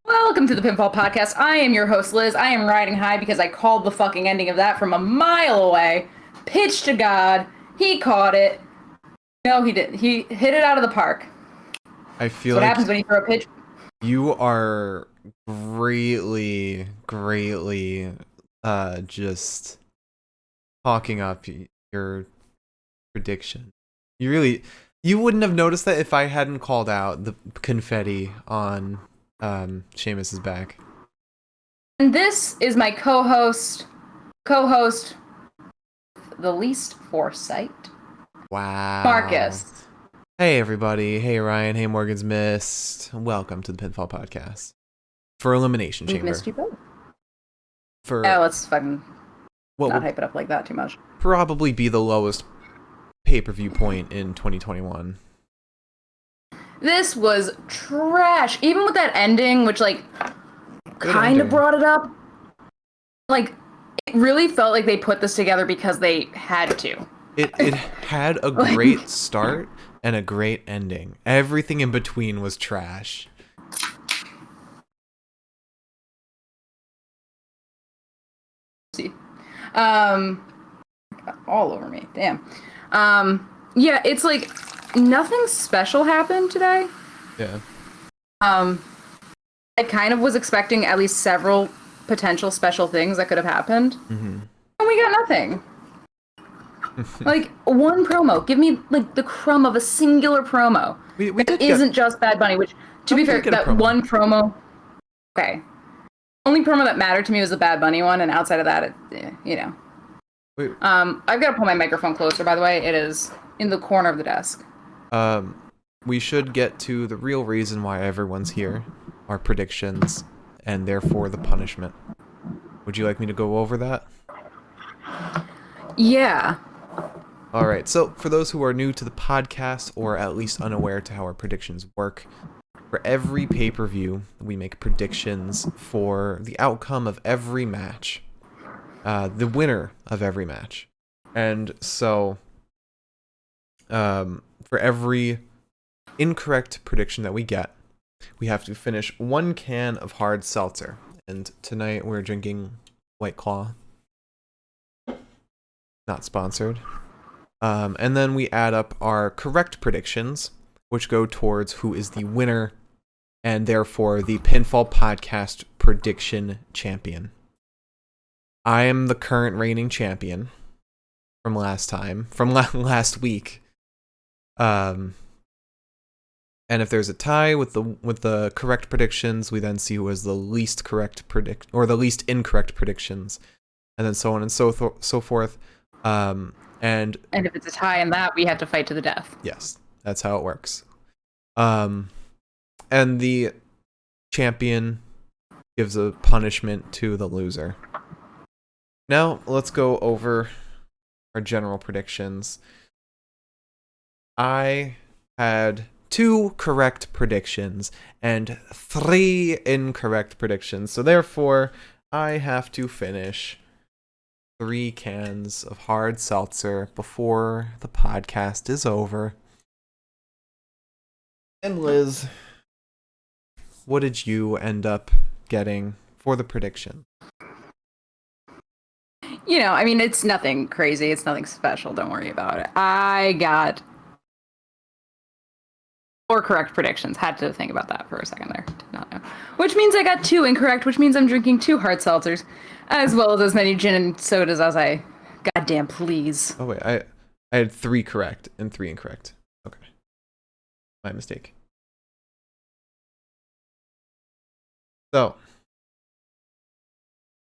Welcome to the Pinfall Podcast. I am your host, Liz. I am riding high because I called the fucking ending of that from a mile away. Pitch to God. He caught it. No, he didn't. He hit it out of the park. I feel That's what like happens when you throw a pitch. you are greatly, just talking up your prediction. You wouldn't have noticed that if I hadn't called out the confetti on Sheamus's back. And this is my co-host, the least foresight, Wow. Marcus. Hey everybody. Hey Ryan. Hey Morgan's Mist. Welcome to the Pinfall Podcast. For Elimination We've Chamber. missed you both. For Let's fucking what not would hype it up like that too much. probably be the lowest pay-per-view point in 2021. This was trash. Even with that ending, which kind of brought it up. Like, it really felt like they put this together because they had to. It had a great start and a great ending. Everything in between was trash. See. All over me. Damn. Yeah, it's like nothing special happened today. Yeah. I kind of was expecting at least several potential special things that could have happened. Mm-hmm. And we got nothing. Like, one promo. Give me, like, the crumb of a singular promo. We that isn't just Bad Bunny, which, to be fair, that one promo... Okay. Only promo that mattered to me was the Bad Bunny one, and outside of that, you know. Wait. I've got to pull my microphone closer, by the way. It is in the corner of the desk. We should get to the real reason why everyone's here. Our predictions, and therefore the punishment. Would you like me to go over that? Yeah. Alright, so for those who are new to the podcast, or at least unaware to how our predictions work, for every pay-per-view, we make predictions for the outcome of every match. The winner of every match. And so, for every incorrect prediction that we get, we have to finish one can of hard seltzer. And tonight we're drinking White Claw. Not sponsored. And then we add up our correct predictions, which go towards who is the winner, and therefore the Pinfall Podcast prediction champion. I am the current reigning champion from last week. And if there's a tie with the correct predictions, we then see who has the least correct or the least incorrect predictions, and then so on and so forth. And if it's a tie in that, we have to fight to the death. Yes, that's how it works. And the champion gives a punishment to the loser. Now, let's go over our general predictions. I had 2 correct predictions and 3 incorrect predictions. So therefore, I have to finish 3 cans of hard seltzer before the podcast is over. And Liz, what did you end up getting for the prediction? You know, I mean, it's nothing crazy. It's nothing special. Don't worry about it. I got 4 correct predictions. Had to think about that for a second there. Did not know. Which means I got 2 incorrect, which means I'm drinking 2 hard seltzers, as well as many gin and sodas as I goddamn please. Oh, wait. I had 3 correct and 3 incorrect. Okay. My mistake. So,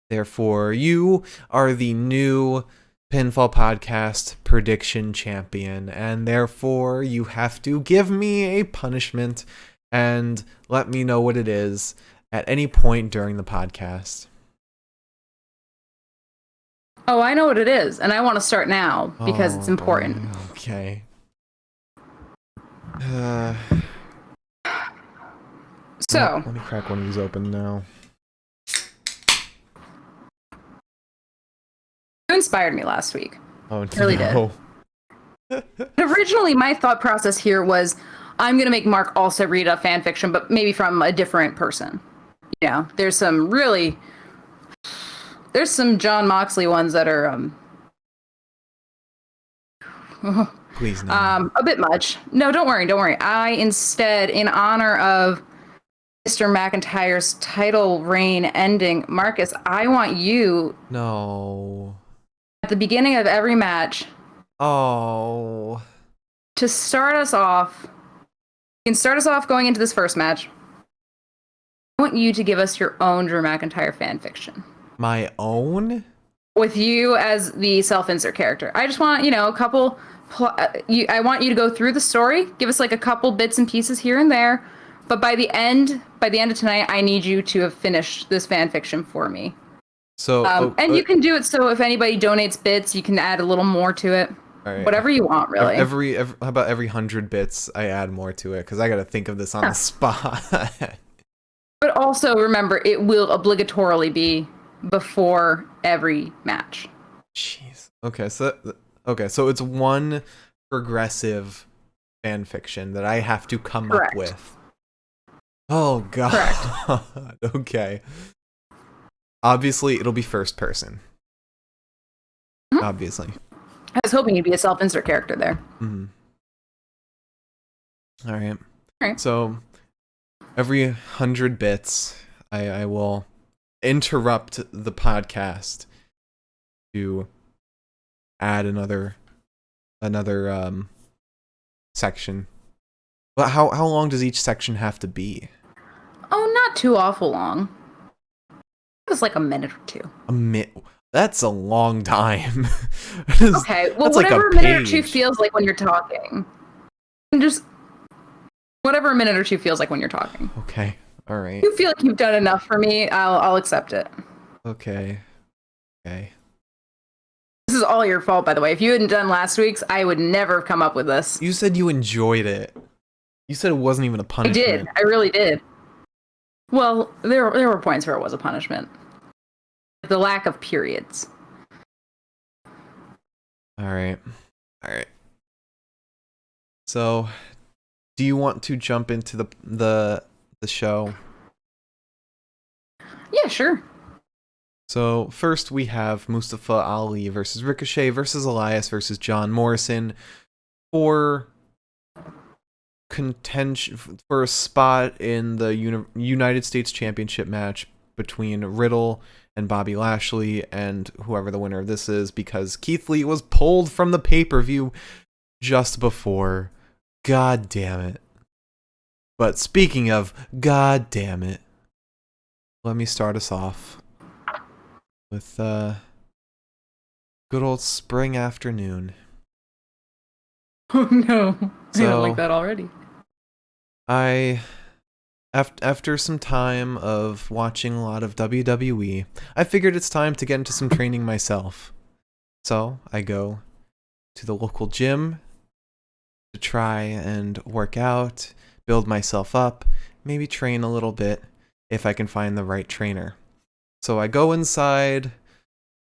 therefore, you are the new Pinfall Podcast prediction champion, and therefore you have to give me a punishment and let me know what it is at any point during the podcast. Oh, I know what it is, and I want to start now because it's important. Boy. Okay. So, let me crack one of these open now. you inspired me last week. Oh, Really no. Originally, my thought process here was I'm going to make Mark also read a fan fiction, but maybe from a different person. there's some John Moxley ones that are Please no. a bit much. No, don't worry. I instead, in honor of Mr. McIntyre's title reign ending, Marcus, I want you No. at the beginning of every match Oh. to start us off. You can start us off going into this first match. I want you to give us your own Drew McIntyre fan fiction. My own? With you as the self-insert character. I just want, a couple. I want you to go through the story, give us like a couple bits and pieces here and there, but by the end of tonight, I need you to have finished this fan fiction for me. So, and you can do it so if anybody donates bits, you can add a little more to it. Right. Whatever you want, really. How about every 100 bits, I add more to it because I got to think of this on the spot. But also remember, it will obligatorily be before every match. Jeez. Okay, so it's one progressive fan fiction that I have to come up with. Oh god. Correct. Okay. Obviously, it'll be first person. Mm-hmm. Obviously. I was hoping you'd be a self-insert character there. Mm-hmm. All right. So every 100 bits, I will interrupt the podcast to add another section. But how long does each section have to be? Oh, not too awful long. It was like a minute or two. A minute? That's a long time. Okay, well, whatever a minute or two feels like when you're talking. Just whatever a minute or two feels like when you're talking. Okay, all right. If you feel like you've done enough for me, I'll accept it. Okay. This is all your fault, by the way. If you hadn't done last week's, I would never have come up with this. You said you enjoyed it. You said it wasn't even a punishment. I did. I really did. Well, there were points where it was a punishment. The lack of periods. All right. So, do you want to jump into the show? Yeah, sure. So, first we have Mustafa Ali versus Ricochet versus Elias versus John Morrison for contention for a spot in the United States Championship match between Riddle and Bobby Lashley and whoever the winner of this is, because Keith Lee was pulled from the pay-per-view just before. God damn it. But speaking of god damn it, let me start us off with good old spring afternoon. Oh no, I don't like that already. After some time of watching a lot of WWE, I figured it's time to get into some training myself. So I go to the local gym to try and work out, build myself up, maybe train a little bit if I can find the right trainer. So I go inside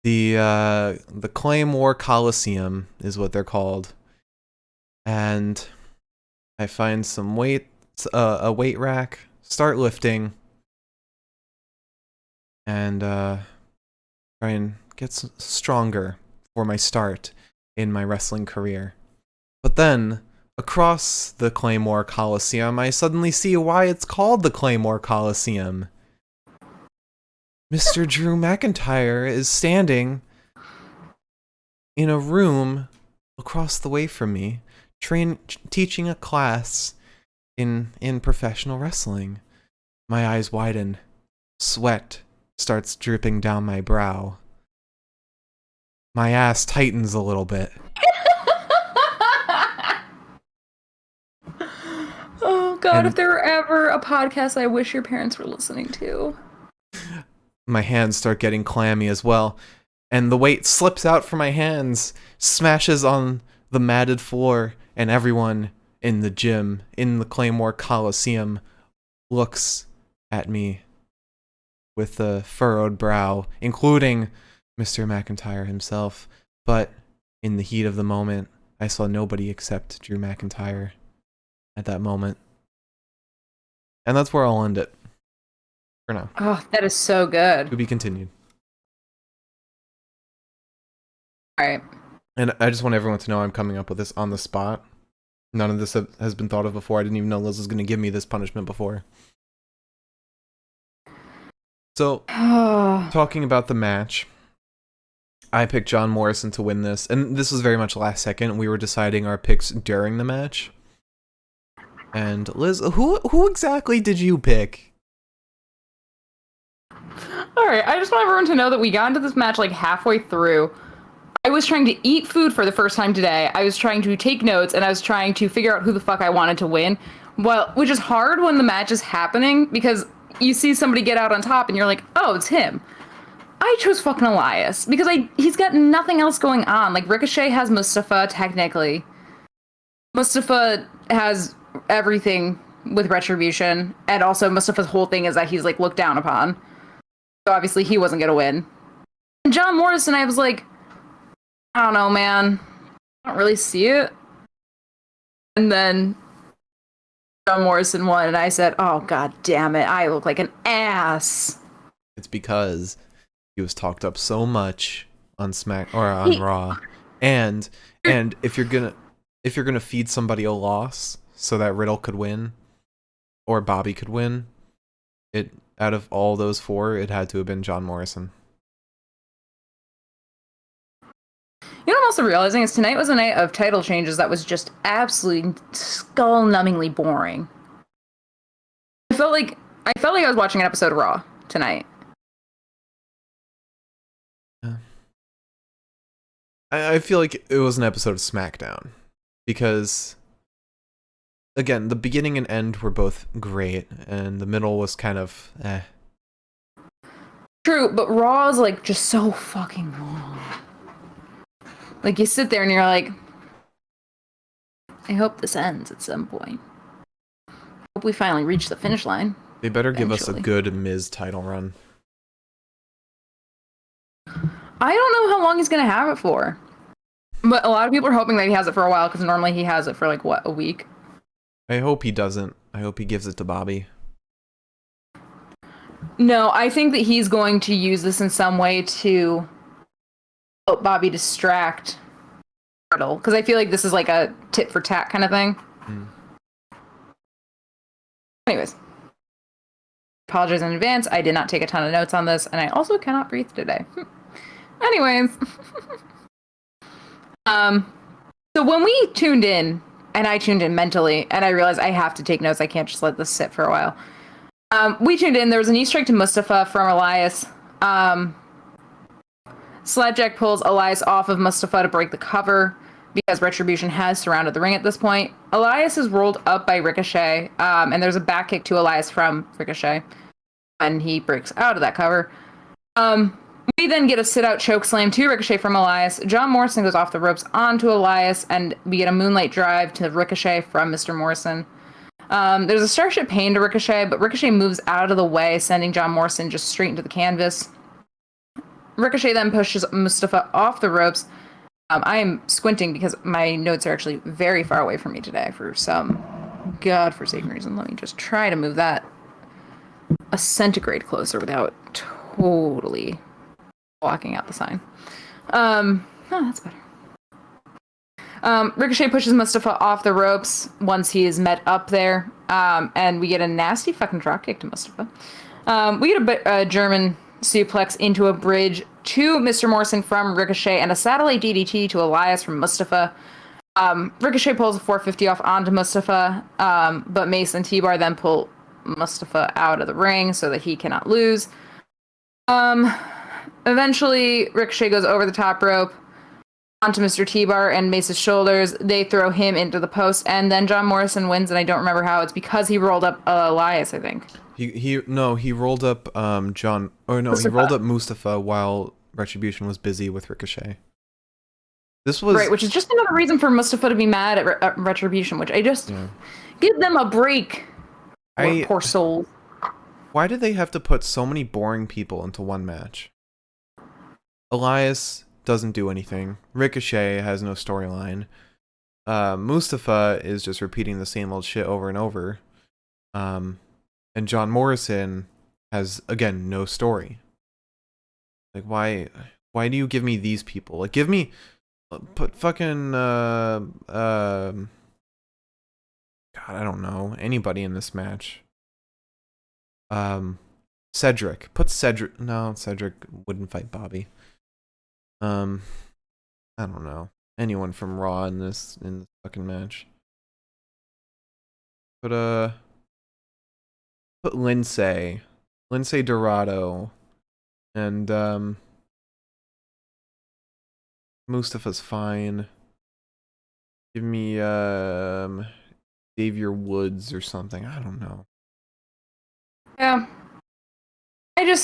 the Claymore Coliseum is what they're called, and I find some a weight rack, start lifting, and try and get stronger for my start in my wrestling career. But then, across the Claymore Coliseum, I suddenly see why it's called the Claymore Coliseum. Mr. Drew McIntyre is standing in a room across the way from me, teaching a class in professional wrestling. My eyes widen. Sweat starts dripping down my brow. My ass tightens a little bit. Oh God, if there were ever a podcast I wish your parents were listening to. My hands start getting clammy as well, and the weight slips out from my hands, smashes on the matted floor, and everyone in the gym, in the Claymore Coliseum, looks at me with a furrowed brow, including Mr. McIntyre himself. But in the heat of the moment, I saw nobody except Drew McIntyre at that moment. And that's where I'll end it. For now. Oh, that is so good. To be continued. All right. And I just want everyone to know I'm coming up with this on the spot. None of this has been thought of before. I didn't even know Liz was going to give me this punishment before. So, talking about the match, I picked John Morrison to win this, and this was very much last second. We were deciding our picks during the match. And Liz, who exactly did you pick? Alright, I just want everyone to know that we got into this match like halfway through. I was trying to eat food for the first time today. I was trying to take notes, and I was trying to figure out who the fuck I wanted to win. Well, which is hard when the match is happening, because you see somebody get out on top, and you're like, oh, it's him. I chose fucking Elias, because he's got nothing else going on. Like, Ricochet has Mustafa, technically. Mustafa has everything with Retribution, and also Mustafa's whole thing is that he's, like, looked down upon. So obviously he wasn't gonna win. And John Morrison, I was like, I don't know, man. I don't really see it. And then John Morrison won, and I said, oh, god damn it, I look like an ass. It's because he was talked up so much on Raw. And if you're gonna feed somebody a loss so that Riddle could win or Bobby could win, out of all those four, it had to have been John Morrison. You know what I'm also realizing is tonight was a night of title changes that was just absolutely skull-numbingly boring. I felt like I was watching an episode of Raw tonight. I feel like it was an episode of Smackdown. Because, again, the beginning and end were both great, and the middle was kind of eh. True, but Raw is like just so fucking long. Like, you sit there and you're like, I hope this ends at some point. Hope we finally reach the finish line. They better give us a good Miz title run. I don't know how long he's gonna have it for. But a lot of people are hoping that he has it for a while, because normally he has it for, like, what, a week? I hope he doesn't. I hope he gives it to Bobby. No, I think that he's going to use this in some way to help Bobby distract Riddle, because I feel like this is like a tit for tat kind of thing. Anyways, apologize in advance. I did not take a ton of notes on this, and I also cannot breathe today. Anyways, so when we tuned in, and I tuned in mentally, and I realized I have to take notes. I can't just let this sit for a while. We tuned in. There was a knee strike to Mustafa from Elias. Slapjack pulls Elias off of Mustafa to break the cover because Retribution has surrounded the ring at this point. Elias is rolled up by Ricochet, and there's a back kick to Elias from Ricochet, and he breaks out of that cover. We then get a sit-out chokeslam to Ricochet from Elias. John Morrison goes off the ropes onto Elias, and we get a moonlight drive to Ricochet from Mr. Morrison. There's a Starship Pain to Ricochet, but Ricochet moves out of the way, sending John Morrison just straight into the canvas. Ricochet then pushes Mustafa off the ropes. I am squinting because my notes are actually very far away from me today for some godforsaken reason. Let me just try to move that a centigrade closer without totally blocking out the sign. Oh, that's better. Ricochet pushes Mustafa off the ropes once he is met up there, and we get a nasty fucking dropkick to Mustafa. We get a German suplex into a bridge to Mr. Morrison from Ricochet, and a satellite DDT to Elias from Mustafa. Ricochet pulls a 450 off onto Mustafa, but Mace and T-Bar then pull Mustafa out of the ring so that he cannot lose. Eventually, Ricochet goes over the top rope onto Mr. T-Bar and Mace's shoulders. They throw him into the post, and then John Morrison wins, and I don't remember how. It's because he rolled up Elias, I think. He rolled up Mustafa. He rolled up Mustafa while Retribution was busy with Ricochet. This was right, which is just another reason for Mustafa to be mad at Retribution, which I just give them a break. Poor souls. Why did they have to put so many boring people into one match? Elias doesn't do anything. Ricochet has no storyline. Mustafa is just repeating the same old shit over and over. And John Morrison has, again, no story. Like, why do you give me these people? Like, give me, put fucking, God, I don't know, anybody in this match. Cedric. Put Cedric. No, Cedric wouldn't fight Bobby. I don't know. Anyone from Raw in this fucking match. Put Lindsay Dorado, and Mustafa's fine. Give me Xavier Woods or something. I don't know. Yeah. We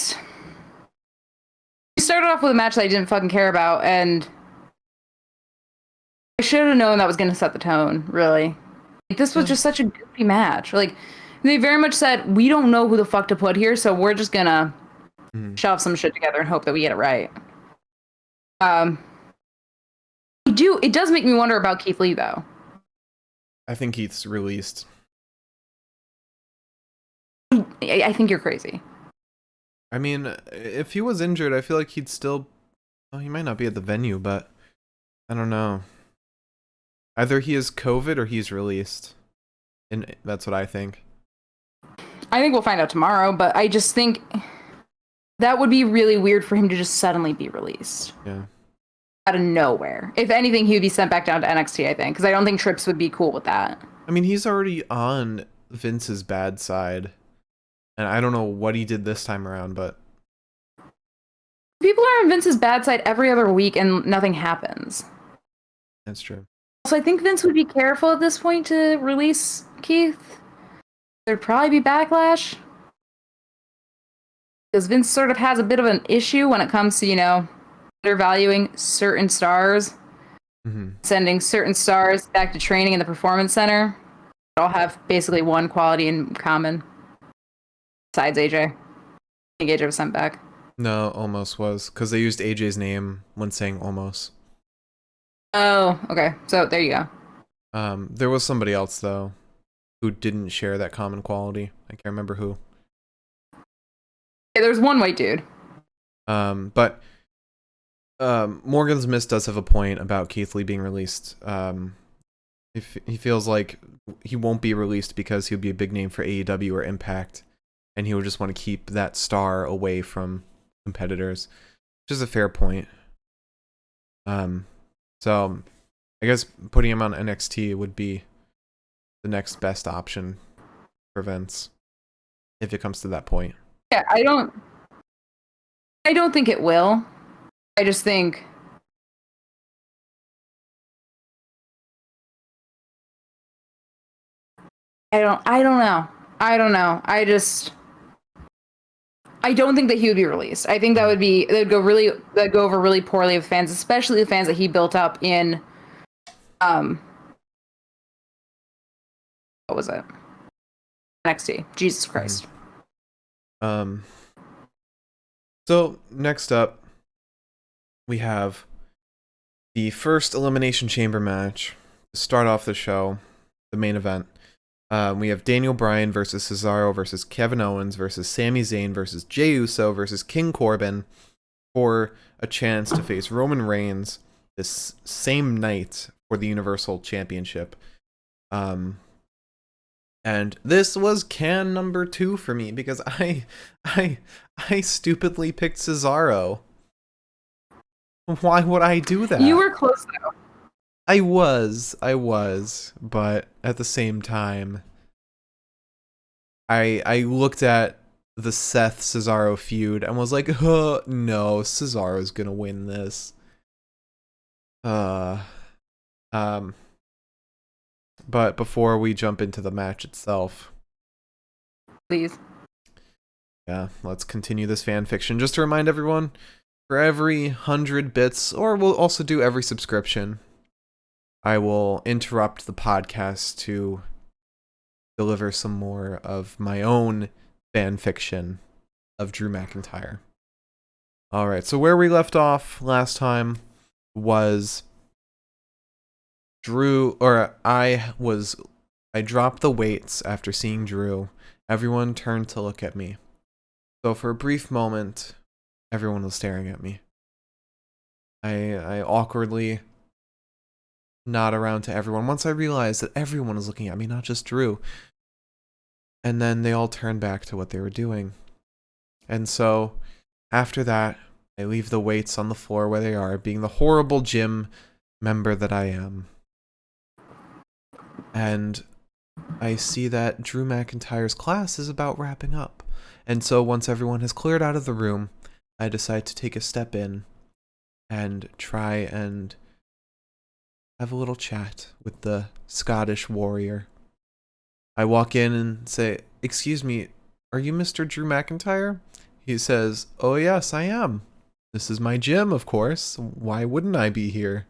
started off with a match that I didn't fucking care about, and I should have known that was going to set the tone, really. Like, this was just such a goofy match. Like, they very much said, we don't know who the fuck to put here, so we're just going to shove some shit together and hope that we get it right. It does make me wonder about Keith Lee, though. I think Keith's released. I think you're crazy. I mean, if he was injured, I feel like he'd still... Well, he might not be at the venue, but... I don't know. Either he is COVID or he's released. And that's what I think. I think we'll find out tomorrow, but I just think... that would be really weird for him to just suddenly be released. Yeah. Out of nowhere. If anything, he would be sent back down to NXT, I think. Because I don't think Trips would be cool with that. I mean, he's already on Vince's bad side. And I don't know what he did this time around, but... People are on Vince's bad side every other week and nothing happens. That's true. So I think Vince would be careful at this point to release Keith. There'd probably be backlash. Because Vince sort of has a bit of an issue when it comes to, undervaluing certain stars. Sending certain stars back to training in the Performance Center. They all have basically one quality in common. Besides AJ. I think AJ was sent back. No, almost was. Because they used AJ's name when saying almost. Oh, okay. So there you go. There was somebody else, though, who didn't share that common quality. I can't remember who. Yeah, there's one white dude. But Morgan's Miss does have a point about Keith Lee being released. If he feels like he won't be released because he'll be a big name for AEW or Impact, and he would just want to keep that star away from competitors, which is a fair point. So I guess putting him on NXT would be the next best option for Vince if it comes to that point. Yeah, I don't think it will. I just think I don't know. I don't think that he would be released. I think that'd go over really poorly with fans, especially the fans that he built up in what was it? NXT. Jesus Christ. So next up we have the first Elimination Chamber match to start off the show, the main event. We have Daniel Bryan versus Cesaro versus Kevin Owens versus Sami Zayn versus Jey Uso versus King Corbin for a chance to face Roman Reigns this same night for the Universal Championship. And this was can number 2 for me because I stupidly picked Cesaro. Why would I do that? You were close though. I was, but at the same time, I looked at the Seth Cesaro feud and was like, oh, no, Cesaro's gonna win this. But before we jump into the match itself, Please. Yeah, let's continue this fan fiction. Just to remind everyone, for every 100 bits, or we'll also do every subscription, I will interrupt the podcast to deliver some more of my own fan fiction of Drew McIntyre. Alright, so where we left off last time was I dropped the weights after seeing Drew. Everyone turned to look at me. So for a brief moment, everyone was staring at me. I awkwardly nod around to everyone once I realized that everyone was looking at me, not just Drew. And then they all turned back to what they were doing. And so, after that, I leave the weights on the floor where they are, being the horrible gym member that I am. And I see that Drew McIntyre's class is about wrapping up. And so once everyone has cleared out of the room, I decide to take a step in and try and have a little chat with the Scottish warrior. I walk in and say, "Excuse me, are you Mr. Drew McIntyre?" He says, "Oh yes, I am. This is my gym, of course. Why wouldn't I be here?"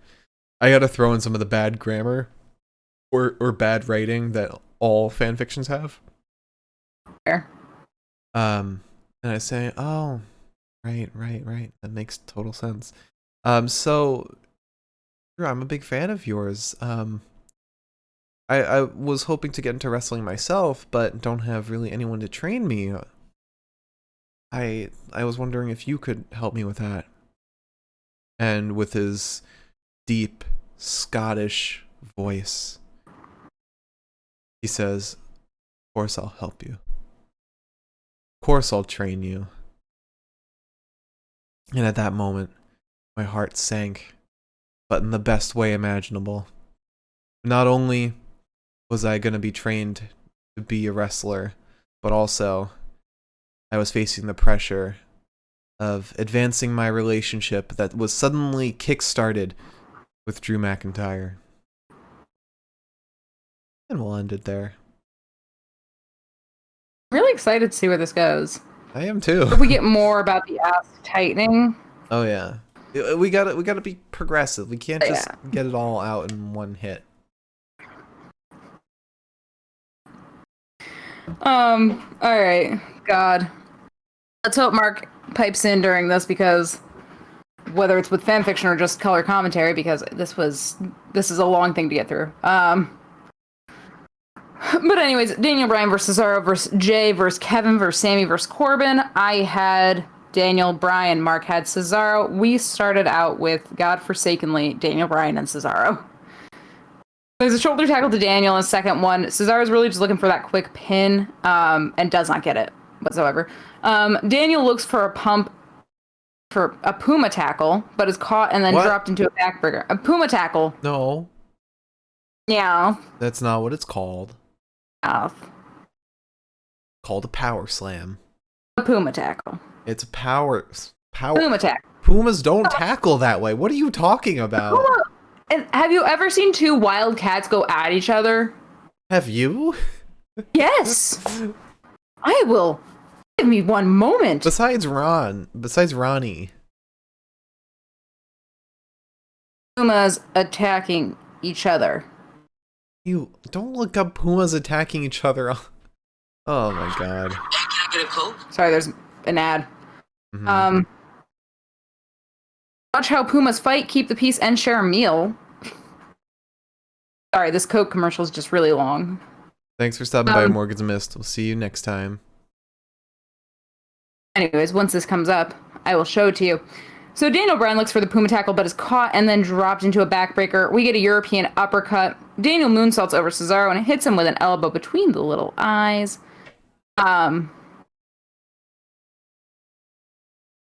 I gotta throw in some of the bad grammar or bad writing that all fan fictions have. Fair. And I say, "Oh, right. That makes total sense. So, Drew, I'm a big fan of yours. I was hoping to get into wrestling myself, but don't have really anyone to train me. I was wondering if you could help me with that." And with his deep Scottish voice, he says, "Of course I'll help you. Of course I'll train you." And at that moment, my heart sank, but in the best way imaginable. Not only was I going to be trained to be a wrestler, but also I was facing the pressure of advancing my relationship that was suddenly kick-started with Drew McIntyre. And we'll end it there. I'm really excited to see where this goes. I am too. If we get more about the ass tightening. Oh yeah. We gotta be progressive. We can't just get it all out in one hit. Alright. God. Let's hope Mark pipes in during this, because whether it's with fanfiction or just color commentary, because this is a long thing to get through. But anyways, Daniel Bryan versus Cesaro versus Jay versus Kevin versus Sami versus Corbin. I had Daniel Bryan. Mark had Cesaro. We started out with, godforsakenly, Daniel Bryan and Cesaro. There's a shoulder tackle to Daniel in the second one. Cesaro's really just looking for that quick pin, and does not get it whatsoever. Daniel looks for a Puma tackle, but is caught and then dropped into a backbreaker. A Puma tackle. No. Yeah. That's not what it's called. Oh. Called a power slam. A Puma tackle. It's a power. Puma tackle. Pumas don't tackle that way. What are you talking about? Puma. And have you ever seen two wild cats go at each other? Have you? Yes. I will. Give me one moment. Besides Ronnie. Pumas attacking each other. You don't look up Pumas attacking each other. Oh my god. Can I get a Coke? Sorry, there's an ad. Mm-hmm. Watch how Pumas fight, keep the peace, and share a meal. Sorry, this Coke commercial is just really long. Thanks for stopping by Morgan's Mist. We'll see you next time. Anyways, once this comes up, I will show it to you. So Daniel Bryan looks for the Puma tackle, but is caught and then dropped into a backbreaker. We get a European uppercut. Daniel moonsaults over Cesaro and hits him with an elbow between the little eyes.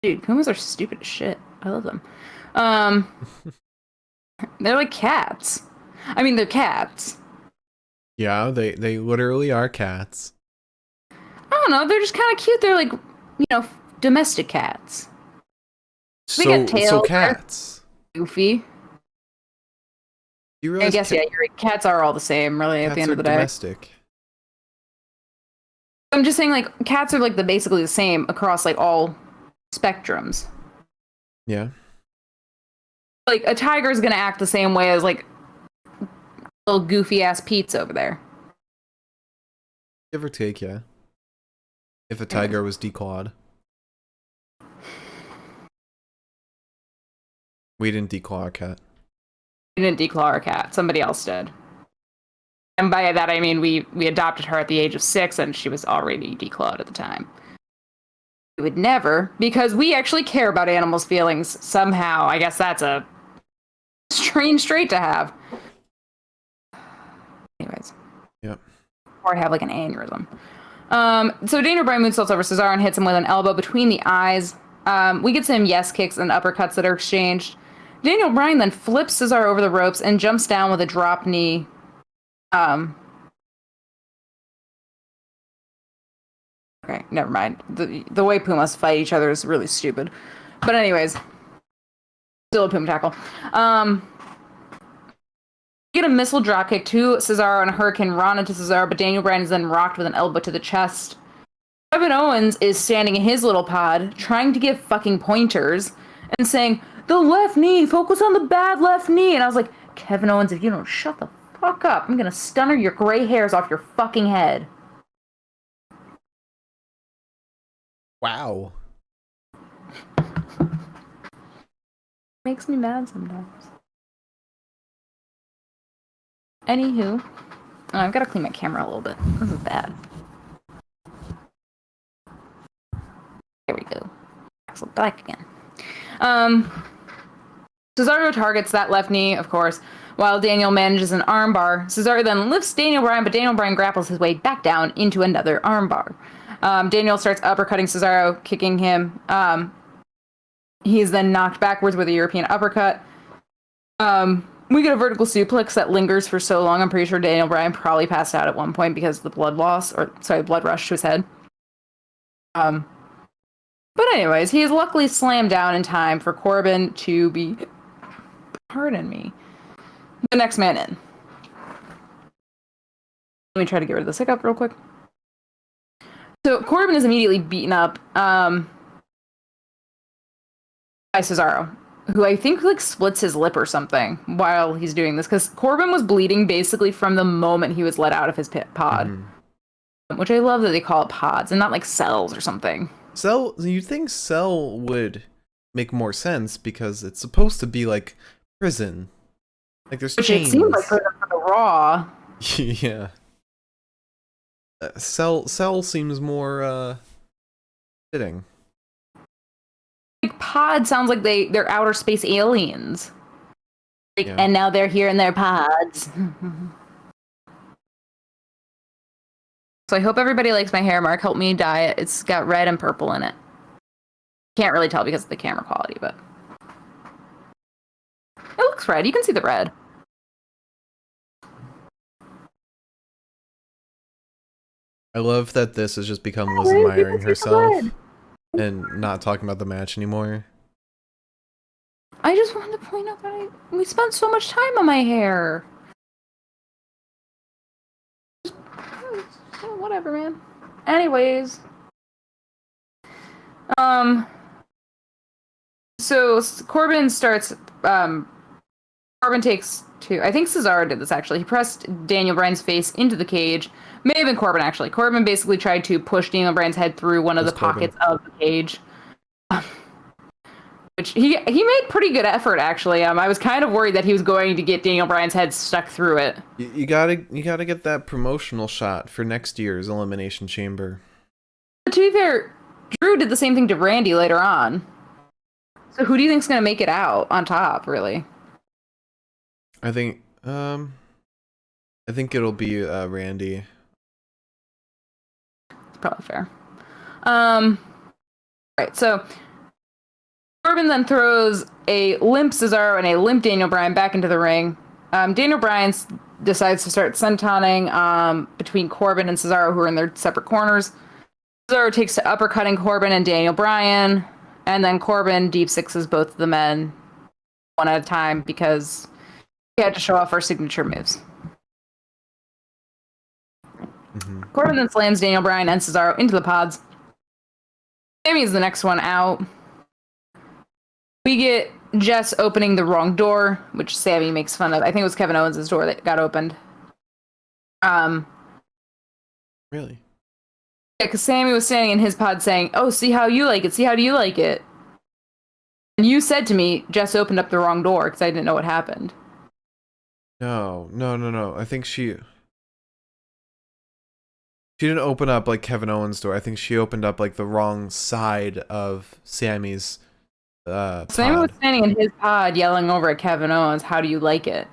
Dude, Pumas are stupid as shit. I love them. They're like cats. I mean, they're cats. Yeah, they literally are cats. I don't know. They're just kind of cute. They're like, domestic cats. They got tails. So cats. Goofy. You realize I guess, you're right. Cats are all the same, really, at the end of the day. Domestic. I'm just saying, like, cats are, like, basically the same across, like, all spectrums. Yeah. Like, a tiger is going to act the same way as, like, little goofy-ass Pete's over there. Give or take, yeah. If a tiger was declawed. We didn't declaw our cat. We didn't declaw our cat. Somebody else did. And by that, I mean we adopted her at the age of 6, and she was already declawed at the time. We would never, because we actually care about animals' feelings somehow. I guess that's a strange trait to have. Anyways. Yep. Or have like an aneurysm. So Daniel Bryan moonsaults over Cesaro and hits him with an elbow between the eyes. We get some yes kicks and uppercuts that are exchanged. Daniel Bryan then flips Cesaro over the ropes and jumps down with a drop knee. Okay, never mind. The way Pumas fight each other is really stupid. But anyways, still a Puma tackle. Get a missile dropkick to Cesaro and a Hurricane Rana to Cesaro, but Daniel Bryan is then rocked with an elbow to the chest. Kevin Owens is standing in his little pod, trying to give fucking pointers, and saying, the left knee, focus on the bad left knee. And I was like, Kevin Owens, if you don't shut the fuck up, I'm gonna stunner your gray hairs off your fucking head. Wow. Makes me mad sometimes. Anywho, I've got to clean my camera a little bit. This is bad. There we go. So back again. Cesaro targets that left knee, of course, while Daniel manages an armbar. Cesaro then lifts Daniel Bryan, but Daniel Bryan grapples his way back down into another armbar. Daniel starts uppercutting Cesaro, kicking him. He's then knocked backwards with a European uppercut. We get a vertical suplex that lingers for so long. I'm pretty sure Daniel Bryan probably passed out at one point because of the blood rush to his head. But anyways, he is luckily slammed down in time for Corbin to be, pardon me, the next man in. Let me try to get rid of this hiccup real quick. So Corbin is immediately beaten up by Cesaro, who I think like splits his lip or something while he's doing this, because Corbin was bleeding basically from the moment he was let out of his pod, which I love that they call it pods and not like cells or something. Cell, you think cell would make more sense because it's supposed to be like prison, like there's chains. It seems like for the Raw. Yeah. Cell seems more fitting. Like pod sounds like they're outer space aliens. Like, yeah. And now they're here in their pods. So I hope everybody likes my hair. Mark helped me dye it. It's got red and purple in it. Can't really tell because of the camera quality, but it looks red. You can see the red. I love that this has just become Liz admiring herself and not talking about the match anymore. I just wanted to point out that we spent so much time on my hair. Whatever, man. Anyways. So Corbin starts, Corbin takes two. I think Cesaro did this, actually. He pressed Daniel Bryan's face into the cage. May have been Corbin, actually. Corbin basically tried to push Daniel Bryan's head through one of the pockets of the cage. Which he made pretty good effort, actually. I was kind of worried that he was going to get Daniel Bryan's head stuck through it. You gotta get that promotional shot for next year's Elimination Chamber. But to be fair, Drew did the same thing to Randy later on. So who do you think's gonna make it out on top, really? I think it'll be Randy. It's probably fair. Right, so Corbin then throws a limp Cesaro and a limp Daniel Bryan back into the ring. Daniel Bryan decides to start sentoning between Corbin and Cesaro, who are in their separate corners. Cesaro takes to uppercutting Corbin and Daniel Bryan, and then Corbin deep sixes both of the men one at a time because he had to show off our signature moves. Mm-hmm. Corbin then slams Daniel Bryan and Cesaro into the pods. Sami is the next one out. We get Jess opening the wrong door, which Sami makes fun of. I think it was Kevin Owens' door that got opened. Really? Yeah, because Sami was standing in his pod saying, "Oh, see how you like it. See how do you like it?" And you said to me, Jess opened up the wrong door because I didn't know what happened. No. I think she... She didn't open up like Kevin Owens' door. I think she opened up like the wrong side of Sami's Sami was pod. standing in his pod yelling over at Kevin Owens, "How do you like it?"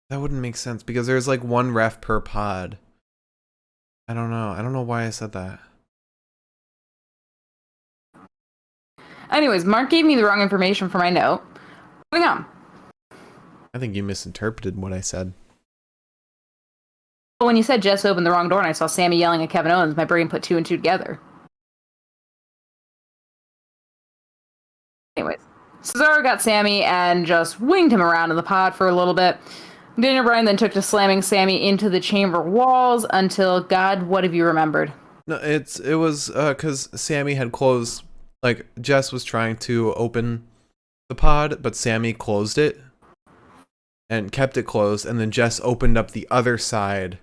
That wouldn't make sense because there's like one ref per pod. I don't know. I don't know why I said that. Anyways, Mark gave me the wrong information for my note. Moving on. I think you misinterpreted what I said. When you said Jess opened the wrong door and I saw Sami yelling at Kevin Owens, my brain put two and two together. Anyways, Cesaro got Sami and just winged him around in the pod for a little bit. Daniel Bryan then took to slamming Sami into the chamber walls until, God, what have you remembered? No, it was because Sami had closed. Like Jess was trying to open the pod, but Sami closed it and kept it closed, and then Jess opened up the other side,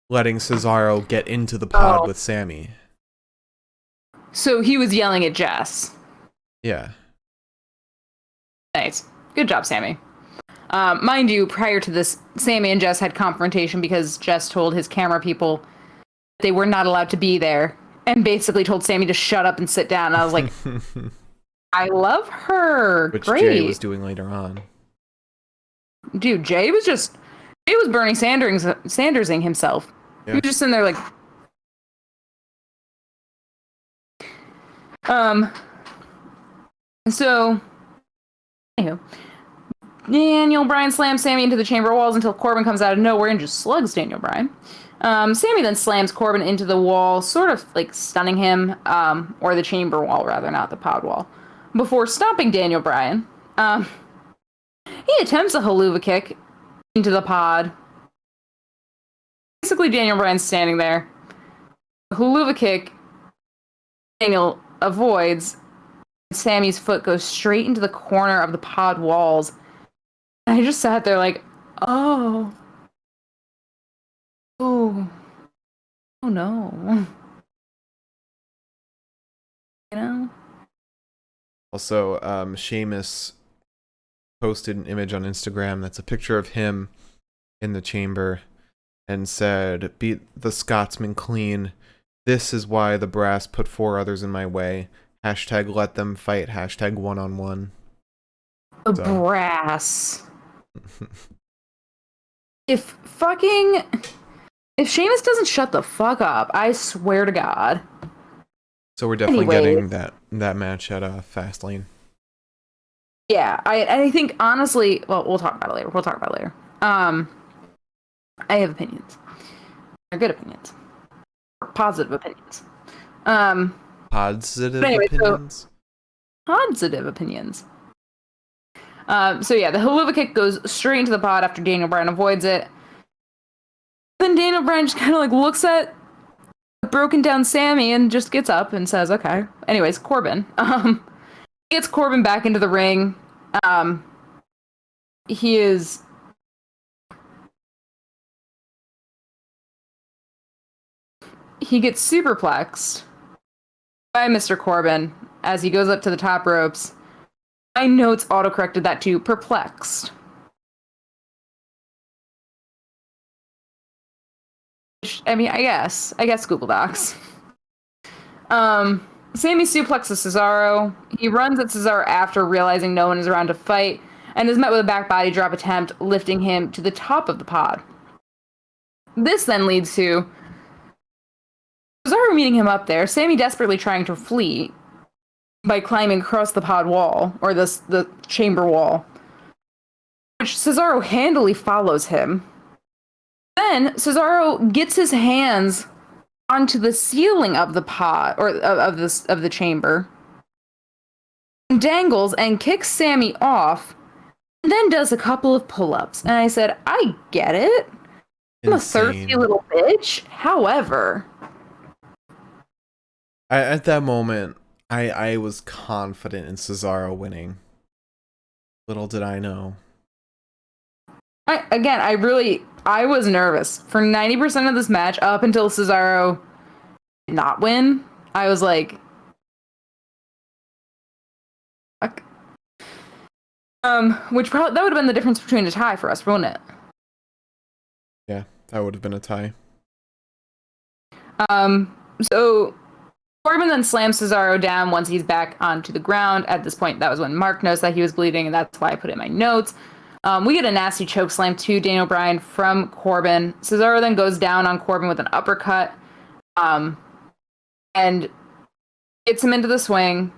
letting Cesaro get into the pod with Sami. So he was yelling at Jess. Yeah. Nice. Good job, Sami. Mind you, prior to this, Sami and Jess had confrontation because Jess told his camera people they were not allowed to be there and basically told Sami to shut up and sit down. And I was like, I love her. Which Great. Jay was doing later on. Dude, Jay was Bernie Sandersing himself. Yeah. He was just sitting there like, so, anywho, Daniel Bryan slams Sami into the chamber walls until Corbin comes out of nowhere and just slugs Daniel Bryan. Sami then slams Corbin into the wall, sort of like stunning him, or the chamber wall rather, not the pod wall, before stomping Daniel Bryan. He attempts a haluva kick into the pod. Basically, Daniel Bryan's standing there. Haluva kick, Daniel avoids. Sami's foot goes straight into the corner of the pod walls. And I just sat there like, oh no. You know? Also, Sheamus posted an image on Instagram that's a picture of him in the chamber and said, "Beat the Scotsman clean. This is why the brass put 4 others in my way. Hashtag let them fight. Hashtag one-on-one." The brass. If Sheamus doesn't shut the fuck up, I swear to God. So we're definitely getting that match at Fastlane. Yeah, I think honestly, well, we'll talk about it later. I have opinions. They're good opinions. Positive opinions. Positive opinions? Positive opinions. So yeah, the haluva kick goes straight into the pod after Daniel Bryan avoids it. Then Daniel Bryan just kind of like looks at broken down Sami and just gets up and says, okay. Anyways, Corbin. Gets Corbin back into the ring. He gets superplexed by Mr. Corbin as he goes up to the top ropes. My notes autocorrected that to perplexed. I mean, I guess Google Docs. Sami suplexes Cesaro. He runs at Cesaro after realizing no one is around to fight, and is met with a back body drop attempt, lifting him to the top of the pod. This then leads to Cesaro meeting him up there, Sami desperately trying to flee by climbing across the pod wall, or the chamber wall, which Cesaro handily follows him. Then Cesaro gets his hands onto the ceiling of the pod, or of the chamber, dangles and kicks Sami off, and then does a couple of pull-ups. And I said, I get it. I'm a thirsty little bitch. However, at that moment, I was confident in Cesaro winning. Little did I know. I was nervous for 90% of this match up until Cesaro did not win. I was like, fuck. Which probably that would have been the difference between a tie for us, wouldn't it? Yeah, that would have been a tie. So Corbin then slams Cesaro down once he's back onto the ground. At this point, that was when Mark noticed that he was bleeding, and that's why I put it in my notes. We get a nasty choke slam to Daniel Bryan from Corbin. Cesaro then goes down on Corbin with an uppercut, and gets him into the swing,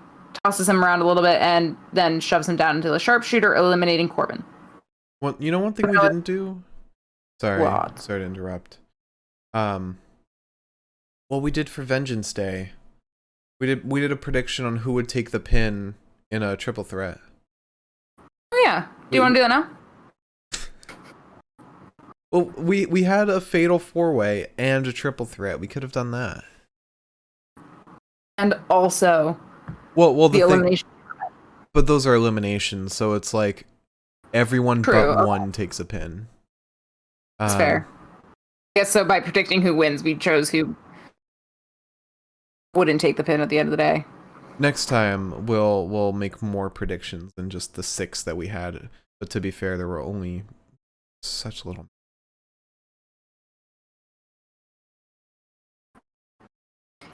tosses him around a little bit, and then shoves him down into the sharpshooter, eliminating Corbin. Well, you know one thing we didn't do? Sorry to interrupt. What we did for Vengeance Day, we did a prediction on who would take the pin in a triple threat. Oh yeah, do you want to do that now? Well, we had a fatal 4-way and a triple threat. We could have done that. And also, well, the elimination. But those are eliminations, so it's like everyone but one takes a pin. That's fair. I guess so. By predicting who wins, we chose who wouldn't take the pin at the end of the day. Next time we'll make more predictions than just the 6 that we had. But to be fair, there were only such little.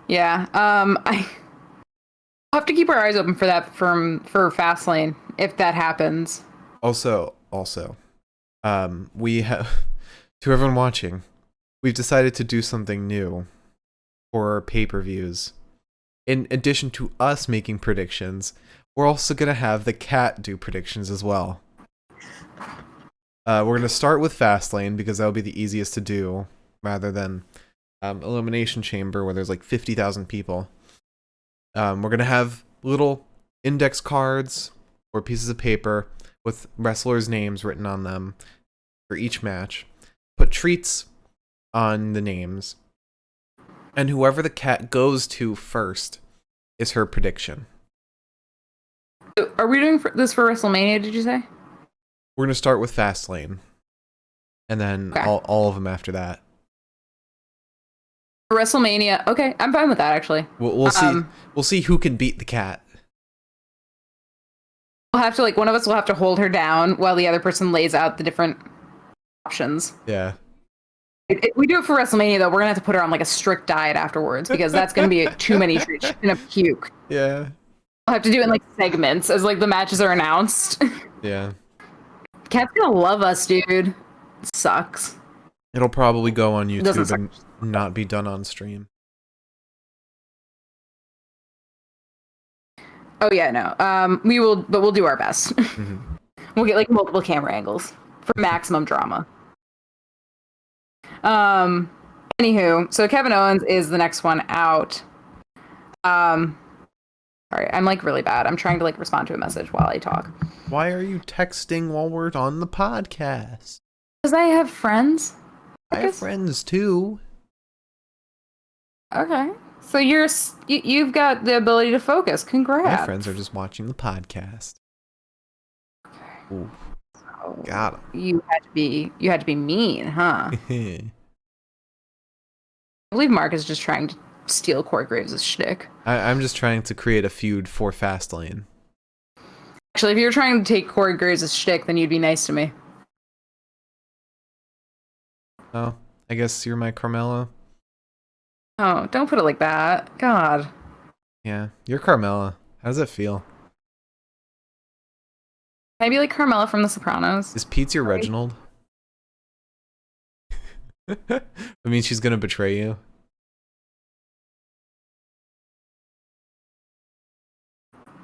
Yeah. I have to keep our eyes open for that for Fastlane if that happens. Also, we have, to everyone watching, we've decided to do something new for pay-per-views. In addition to us making predictions, we're also going to have the cat do predictions as well. We're going to start with Fastlane because that'll be the easiest to do rather than Elimination Chamber where there's like 50,000 people. We're going to have little index cards or pieces of paper with wrestlers' names written on them for each match. Put treats on the names. And whoever the cat goes to first is her prediction. Are we doing this for WrestleMania, did you say? We're going to start with Fastlane. And then all of them after that. For WrestleMania, okay, I'm fine with that, actually. We'll see. We'll see who can beat the cat. We'll have to, like, one of us will have to hold her down while the other person lays out the different options. Yeah. If we do it for WrestleMania, though, we're gonna have to put her on like a strict diet afterwards because that's gonna be too many treats. She's gonna puke. Yeah. We'll have to do it in like segments as like the matches are announced. Yeah. Cat's gonna love us, dude. It sucks. It'll probably go on YouTube and not be done on stream. Oh yeah, no. We will, but we'll do our best. Mm-hmm. We'll get like multiple camera angles for maximum drama. Anywho, so Kevin Owens is the next one out. Sorry, I'm like really bad. I'm trying to like respond to a message while I talk. Why are you texting while we're on the podcast? Because I have friends. I have friends too. Okay. So you've got the ability to focus. Congrats. My friends are just watching the podcast. Okay. Ooh. So got him. You had to be mean, huh? I believe Mark is just trying to steal Corey Graves' shtick. I'm just trying to create a feud for Fastlane. Actually, if you were trying to take Corey Graves' shtick, then you'd be nice to me. Oh, I guess you're my Carmella. Oh, don't put it like that. God. Yeah, you're Carmella. How does it feel? Can I be like Carmella from The Sopranos? Is Pete your Reginald? I mean, she's gonna betray you.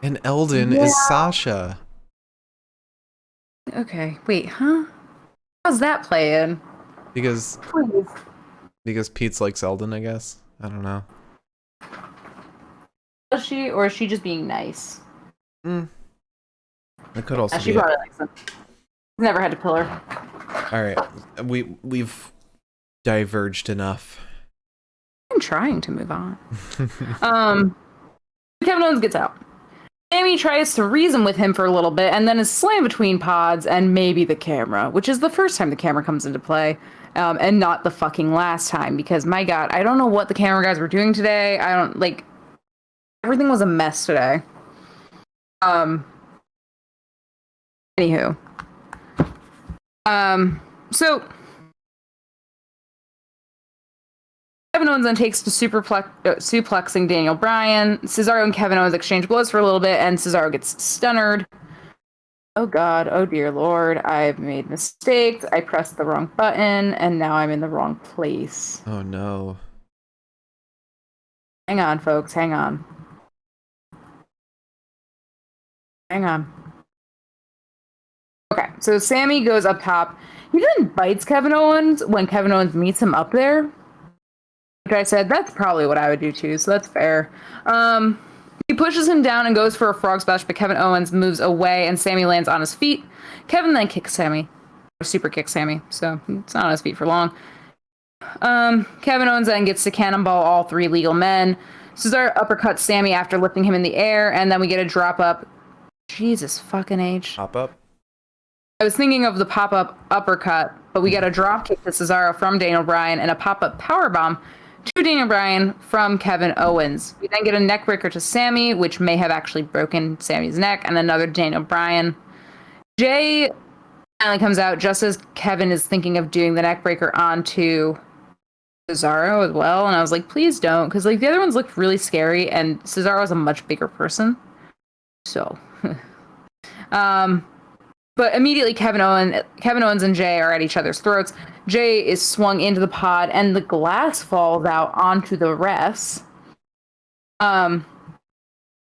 And Eldon is Sasha. Okay, wait, huh? How's that playing? Because Pete likes Eldon, I guess. I don't know. Does she, or is she just being nice? It could also be. She probably likes him. Never had to pull her. All right, we've diverged enough. I'm trying to move on. Kevin Owens gets out. Sami tries to reason with him for a little bit and then is slammed between pods and maybe the camera, which is the first time the camera comes into play, and not the fucking last time, because my God, I don't know what the camera guys were doing today. I don't, like, everything was a mess today. Anywho. So Kevin Owens then takes to suplexing Daniel Bryan. Cesaro and Kevin Owens exchange blows for a little bit, and Cesaro gets stunnered. Oh God, oh dear Lord, I've made mistakes. I pressed the wrong button, and now I'm in the wrong place. Oh no. Hang on, folks, hang on. Hang on. Okay, so Sami goes up top. He then bites Kevin Owens when Kevin Owens meets him up there. Which I said, that's probably what I would do too, so that's fair. He pushes him down and goes for a frog splash, but Kevin Owens moves away and Sami lands on his feet. Kevin then kicks Sami. Or super kicks Sami, so it's not on his feet for long. Kevin Owens then gets to cannonball all three legal men. Cesaro uppercuts Sami after lifting him in the air, and then we get a drop up. Jesus fucking H. Pop up? I was thinking of the pop-up uppercut, but we get a drop kick to Cesaro from Daniel Bryan and a pop-up powerbomb to Daniel Bryan from Kevin Owens. We then get a neckbreaker to Sami, which may have actually broken Sami's neck, and another Daniel Bryan. Jay finally comes out just as Kevin is thinking of doing the neckbreaker onto Cesaro as well, and I was like, please don't, because like the other ones looked really scary, and Cesaro is a much bigger person. So, but immediately Kevin Owens and Jay are at each other's throats. Jay is swung into the pod, and the glass falls out onto the refs.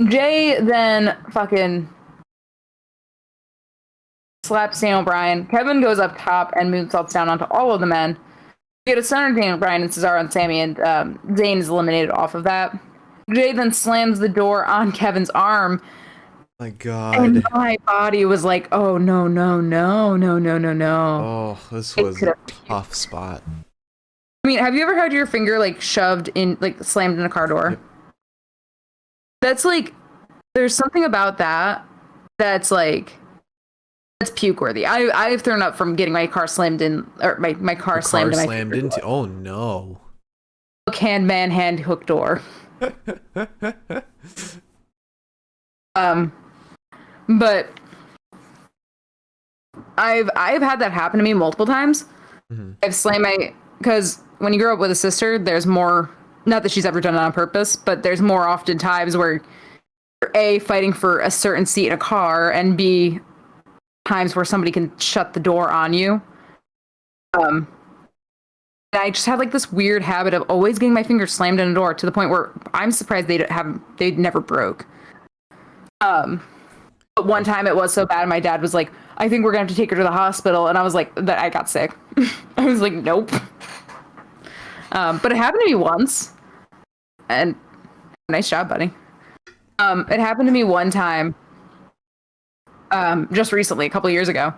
Jay then fucking slaps Daniel Bryan. Kevin goes up top and moonsaults down onto all of the men. We get a center Daniel Bryan and Cesaro and Sami, and Zayn is eliminated off of that. Jay then slams the door on Kevin's arm. My God. And my body was like, oh, no, no, no, no, no, no, no. Oh, this was a tough spot. I mean, have you ever had your finger, like, shoved in, like, slammed in a car door? Yep. That's, like, there's something about that that's, like, that's puke-worthy. I've thrown up from getting my car slammed in, or my car slammed in my slammed into, oh, no. Can man hand hook door. But I've had that happen to me multiple times. Mm-hmm. I've slammed because when you grow up with a sister, there's more, not that she's ever done it on purpose, but there's more often times where you're A, fighting for a certain seat in a car, and B, times where somebody can shut the door on you. And I just had like this weird habit of always getting my finger slammed in a door to the point where I'm surprised they never broke. But one time it was so bad, my dad was like, I think we're gonna have to take her to the hospital, and I was like, that I got sick. I was like, nope. But it happened to me once, and nice job, buddy. It happened to me one time, just recently, a couple of years ago,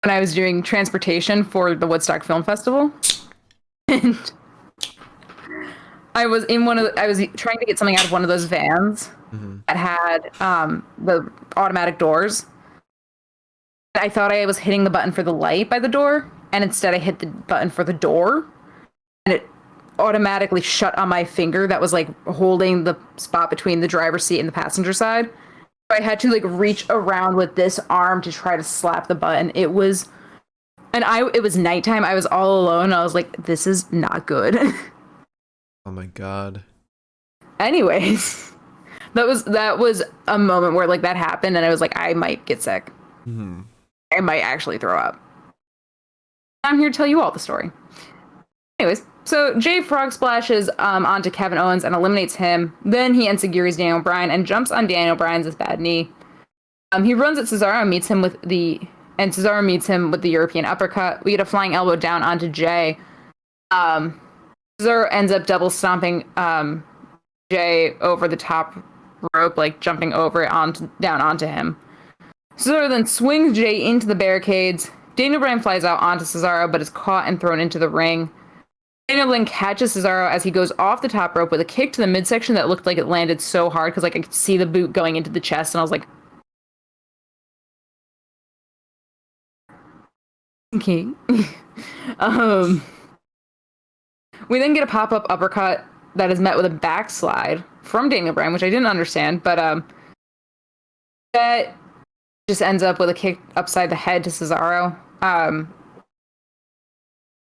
when I was doing transportation for the Woodstock Film Festival, and I was trying to get something out of one of those vans. Mm-hmm. That had the automatic doors. I thought I was hitting the button for the light by the door, and instead I hit the button for the door, and it automatically shut on my finger that was like holding the spot between the driver's seat and the passenger side. So I had to like reach around with this arm to try to slap the button. It was nighttime. I was all alone. I was like, this is not good. Oh my God. Anyways. That was a moment where like that happened, and I was like, I might get sick. Mm-hmm. I might actually throw up. I'm here to tell you all the story. Anyways, so Jay frog splashes onto Kevin Owens and eliminates him. Then he enzuigiri's Daniel Bryan and jumps on Daniel Bryan's bad knee. He runs at Cesaro and Cesaro meets him with the European uppercut. We get a flying elbow down onto Jay. Cesaro ends up double stomping Jay over the top rope, like jumping over it down onto him. Cesaro then swings Jay into the barricades. Daniel Bryan flies out onto Cesaro, but is caught and thrown into the ring. Daniel then catches Cesaro as he goes off the top rope with a kick to the midsection that looked like it landed so hard because like I could see the boot going into the chest, and I was like, okay. We then get a pop-up uppercut that is met with a backslide from Daniel Bryan, which I didn't understand, but that just ends up with a kick upside the head to Cesaro.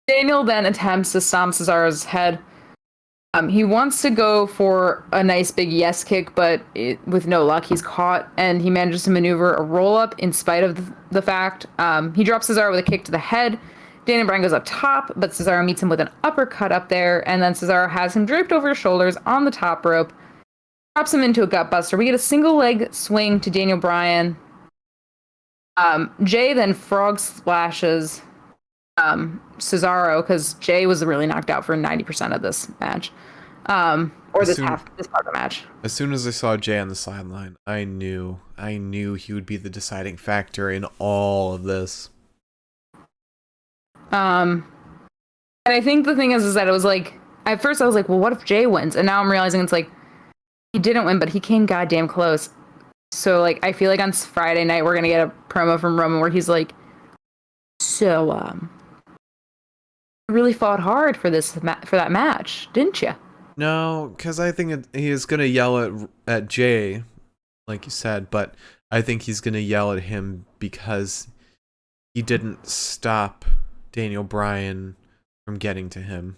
Daniel then attempts to stomp Cesaro's head, He wants to go for a nice big yes kick, but with no luck, he's caught, and he manages to maneuver a roll-up in spite of the fact. He drops Cesaro with a kick to the head. Daniel Bryan goes up top, but Cesaro meets him with an uppercut up there, and then Cesaro has him draped over his shoulders on the top rope, drops him into a gutbuster. We get a single leg swing to Daniel Bryan. Jay then frog splashes Cesaro, because Jay was really knocked out for 90% of this match. This part of the match. As soon as I saw Jay on the sideline, I knew he would be the deciding factor in all of this. And I think the thing is that it was like, at first I was like, well, what if Jay wins? And now I'm realizing it's like, he didn't win, but he came goddamn close. So, like, I feel like on Friday night we're gonna get a promo from Roman where he's like, so, really fought hard for that match, didn't you? No, because I think he is gonna yell at Jay, like you said, but I think he's gonna yell at him because he didn't stop Daniel Bryan from getting to him.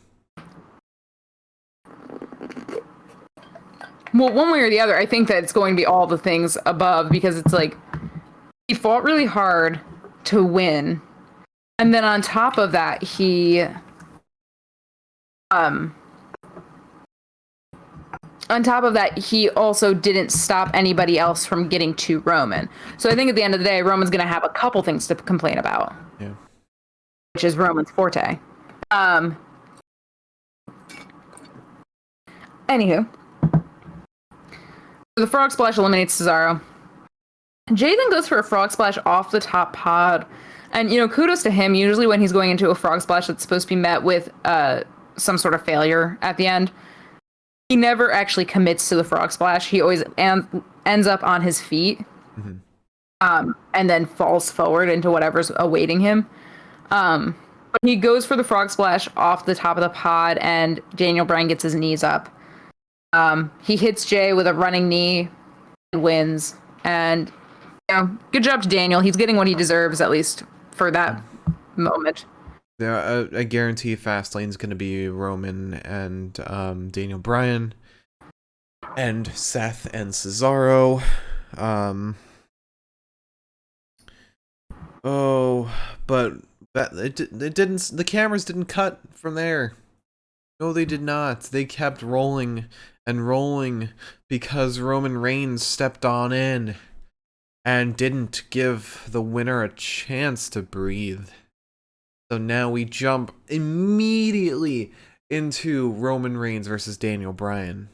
Well, one way or the other, I think that it's going to be all the things above, because it's like, he fought really hard to win. And then on top of that, he also didn't stop anybody else from getting to Roman. So I think at the end of the day, Roman's going to have a couple things to complain about. Yeah. Which is Roman's forte. Anywho. The frog splash eliminates Cesaro. Jay then goes for a frog splash off the top pod. And, kudos to him. Usually when he's going into a frog splash that's supposed to be met with some sort of failure at the end, he never actually commits to the frog splash. He always ends up on his feet. Mm-hmm. And then falls forward into whatever's awaiting him. But he goes for the frog splash off the top of the pod, and Daniel Bryan gets his knees up. He hits Jay with a running knee and wins. And, good job to Daniel. He's getting what he deserves, at least for that moment. Yeah, I guarantee Fastlane's going to be Roman and Daniel Bryan and Seth and Cesaro. But it didn't. The cameras didn't cut from there. No, they did not. They kept rolling and rolling because Roman Reigns stepped on in and didn't give the winner a chance to breathe. So now we jump immediately into Roman Reigns versus Daniel Bryan.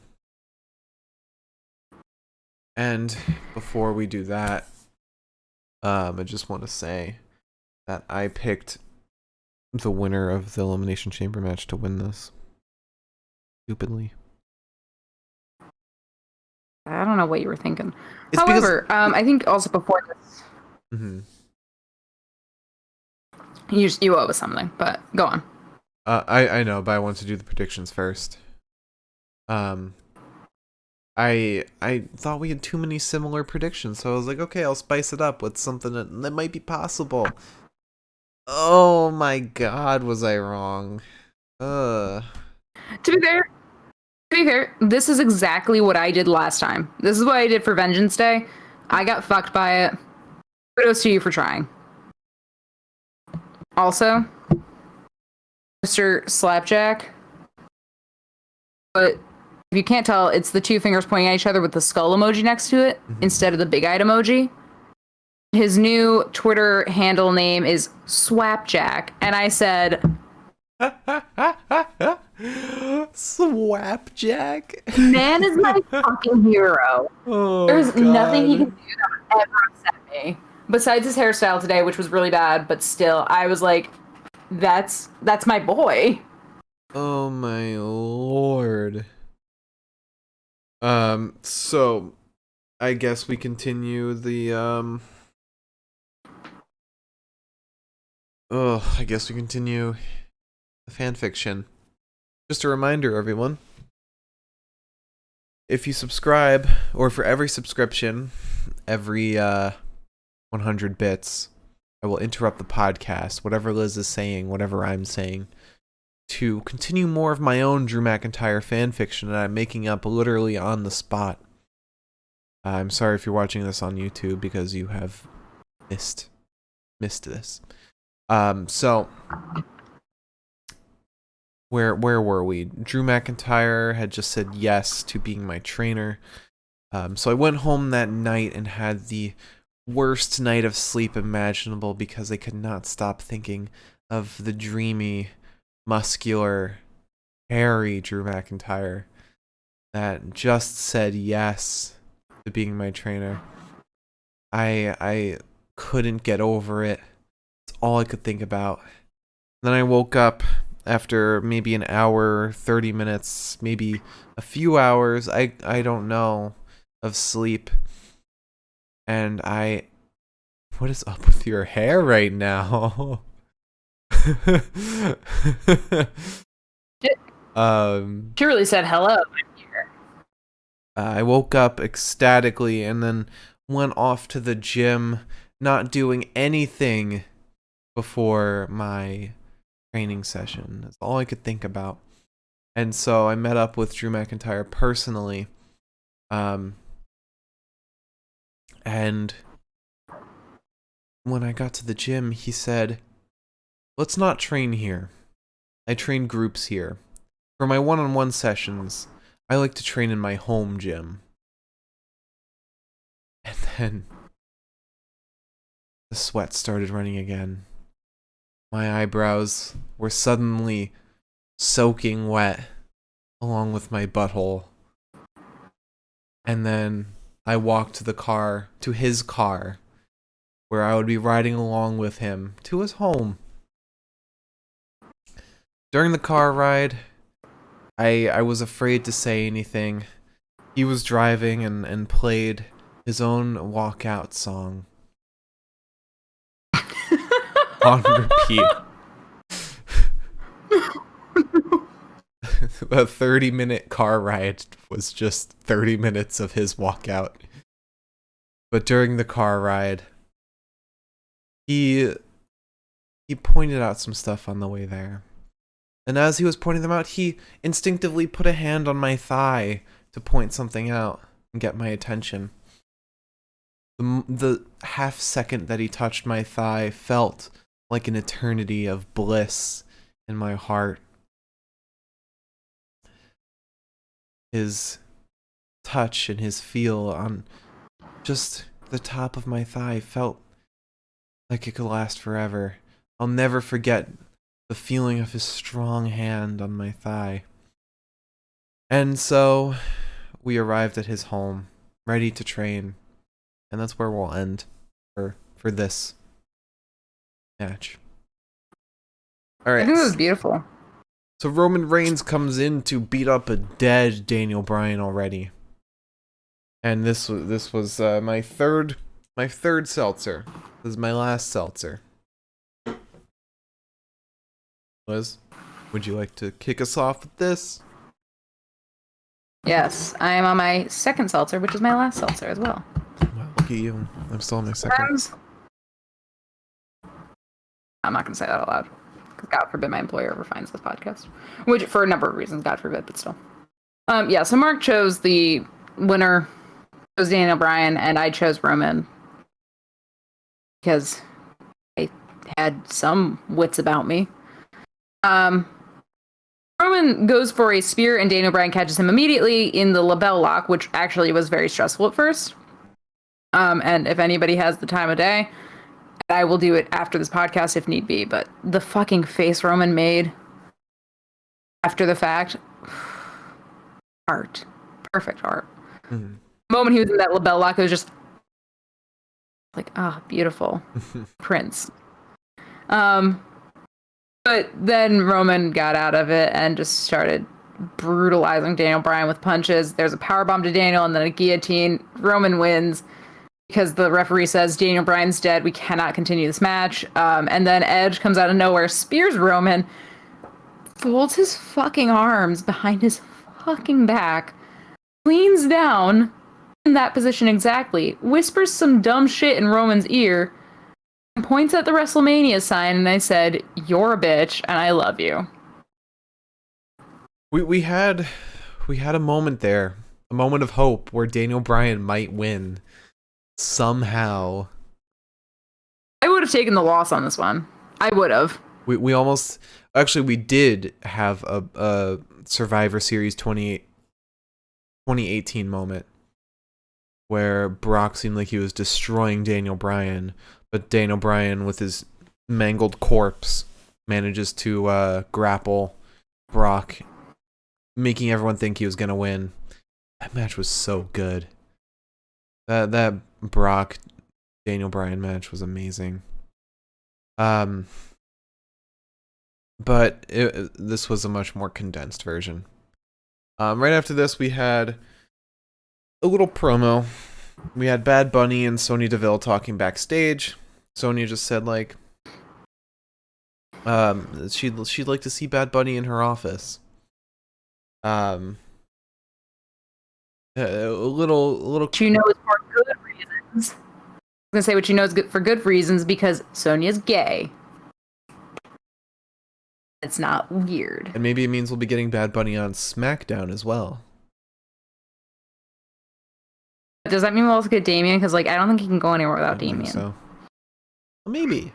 And before we do that, I just want to say that I picked the winner of the Elimination Chamber match to win this. Stupidly. I don't know what you were thinking. However, I think also before this, mm-hmm. you owe us something, but go on. I know, but I want to do the predictions first. I thought we had too many similar predictions, so I was like, okay, I'll spice it up with something that might be possible. Oh my god, was I wrong? To be fair, this is exactly what I did last time. This is what I did for Vengeance Day. I got fucked by it. Kudos to you for trying. Also, Mr. Slapjack. But if you can't tell, it's the two fingers pointing at each other with the skull emoji next to it instead of the big eyed emoji. His new Twitter handle name is Swapjack, and I said, Swapjack? Man is my fucking hero. Oh, There's God. nothing he can do that would ever upset me. Besides his hairstyle today, which was really bad, but still, I was like, that's my boy. Oh my lord. So I guess we continue the fan fiction. Just a reminder, everyone. If you subscribe, or for every subscription, every 100 bits, I will interrupt the podcast, whatever Liz is saying, whatever I'm saying, to continue more of my own Drew McIntyre fan fiction that I'm making up literally on the spot. I'm sorry if you're watching this on YouTube because you have missed this. So where were we? Drew McIntyre had just said yes to being my trainer. So I went home that night and had the worst night of sleep imaginable because I could not stop thinking of the dreamy, muscular, hairy Drew McIntyre that just said yes to being my trainer. I couldn't get over it. It's all I could think about. Then I woke up after maybe an hour, 30 minutes, maybe a few hours, I don't know, of sleep. And what is up with your hair right now? She really said hello. I woke up ecstatically and then went off to the gym, not doing anything before my training session. That's all I could think about. And so I met up with Drew McIntyre personally. And when I got to the gym, he said, "Let's not train here. I train groups here. For my one-on-one sessions, I like to train in my home gym." And then the sweat started running again. My eyebrows were suddenly soaking wet, along with my butthole. And then I walked to his car, where I would be riding along with him to his home. During the car ride, I was afraid to say anything. He was driving and played his own walkout song on repeat. A 30-minute car ride was just 30 minutes of his walkout. But during the car ride, he pointed out some stuff on the way there. And as he was pointing them out, he instinctively put a hand on my thigh to point something out and get my attention. The half second that he touched my thigh felt like an eternity of bliss in my heart. His touch and his feel on just the top of my thigh felt like it could last forever. I'll never forget the feeling of his strong hand on my thigh. And so we arrived at his home, ready to train. And that's where we'll end for this match. Alright. I think it was beautiful. So Roman Reigns comes in to beat up a dead Daniel Bryan already. And this was my third seltzer. This is my last seltzer. Liz, would you like to kick us off with this? Yes, I am on my second seltzer, which is my last seltzer as well. Well, look at you. I'm still on my second. I'm not going to say that out loud. Because God forbid my employer ever finds this podcast. Which, for a number of reasons, God forbid, but still. Yeah, so Mark chose the winner, chose Daniel Bryan, and I chose Roman. Because I had some wits about me. Roman goes for a spear, and Daniel Bryan catches him immediately in the label lock, which actually was very stressful at first. And if anybody has the time of day, I will do it after this podcast if need be, but the fucking face Roman made after the fact, art. Perfect art. Mm-hmm. The moment he was in that label lock, it was just like, beautiful. Prince. But then Roman got out of it and just started brutalizing Daniel Bryan with punches. There's a powerbomb to Daniel and then a guillotine. Roman wins because the referee says Daniel Bryan's dead. We cannot continue this match. And then Edge comes out of nowhere, spears Roman, folds his fucking arms behind his fucking back, leans down in that position exactly, whispers some dumb shit in Roman's ear, and points at the WrestleMania sign, and I said, "You're a bitch, and I love you." We had a moment there, a moment of hope where Daniel Bryan might win somehow. I would have taken the loss on this one. I would have. We almost actually we did have a Survivor Series 2018 moment where Brock seemed like he was destroying Daniel Bryan, but Daniel Bryan with his mangled corpse manages to grapple Brock, making everyone think he was gonna win. That match was so good. That Brock Daniel Bryan match was amazing. But this was a much more condensed version. Right after this, we had a little promo. We had Bad Bunny and Sonya Deville talking backstage. Sonya just said like, she'd like to see Bad Bunny in her office. A little. She knows for good reasons. I'm gonna say what she knows for good reasons because Sonya's gay. It's not weird. And maybe it means we'll be getting Bad Bunny on SmackDown as well. Does that mean we'll also get Damian? Because like I don't think he can go anywhere without Damian. So maybe.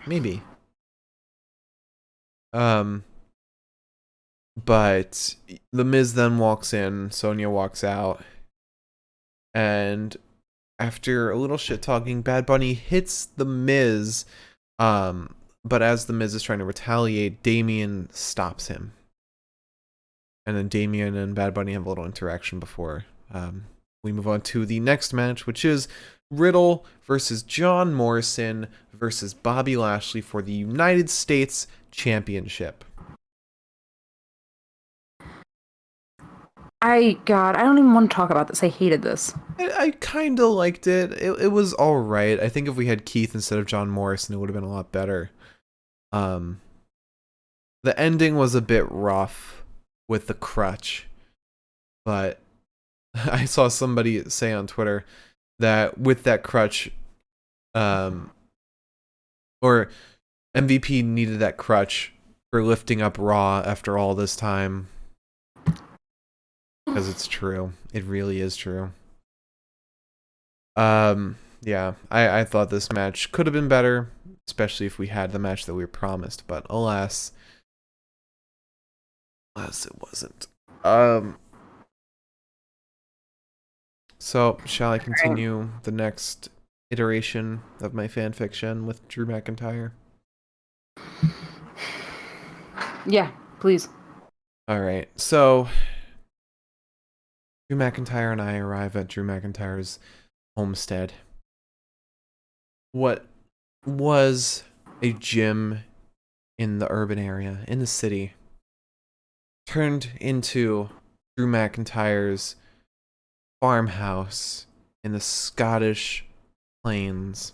But The Miz then walks in, Sonya walks out, and after a little shit talking, Bad Bunny hits The Miz. But as The Miz is trying to retaliate, Damian stops him. And then Damian and Bad Bunny have a little interaction before we move on to the next match, which is Riddle versus John Morrison versus Bobby Lashley for the United States Championship. I don't even want to talk about this. I hated this. I kind of liked it. It was alright. I think if we had Keith instead of John Morrison, it would have been a lot better. The ending was a bit rough with the crutch, but I saw somebody say on Twitter that with that crutch, or MVP needed that crutch for lifting up Raw after all this time. Because it's true. It really is true. Yeah, I thought this match could have been better, especially if we had the match that we were promised, but alas it wasn't. So, shall I continue the next iteration of my fanfiction with Drew McIntyre? Yeah, please. Alright, so Drew McIntyre and I arrive at Drew McIntyre's homestead. What was a gym in the urban area, in the city, turned into Drew McIntyre's farmhouse in the Scottish plains.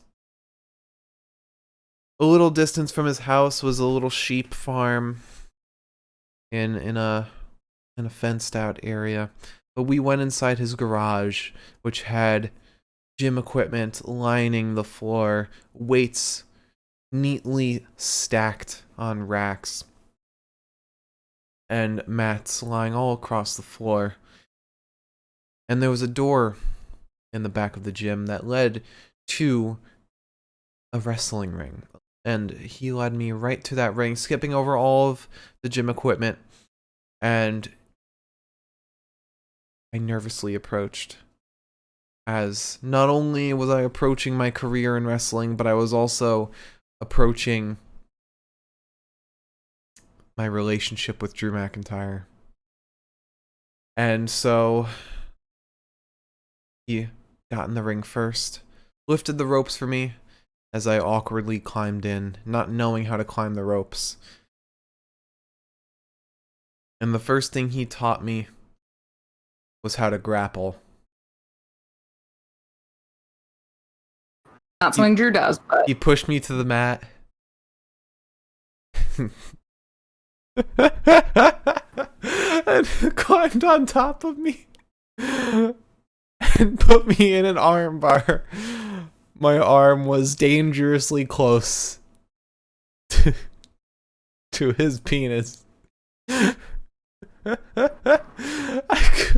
A little distance from his house was a little sheep farm in a fenced out area. But we went inside his garage, which had gym equipment lining the floor, weights neatly stacked on racks, and mats lying all across the floor. And there was a door in the back of the gym that led to a wrestling ring. And he led me right to that ring, skipping over all of the gym equipment, and I nervously approached, as not only was I approaching my career in wrestling, but I was also approaching my relationship with Drew McIntyre. And so he got in the ring first, lifted the ropes for me as I awkwardly climbed in, not knowing how to climb the ropes. And the first thing he taught me was how to grapple. Not something Drew does, but He pushed me to the mat. And climbed on top of me and put me in an arm bar. My arm was dangerously close to his penis.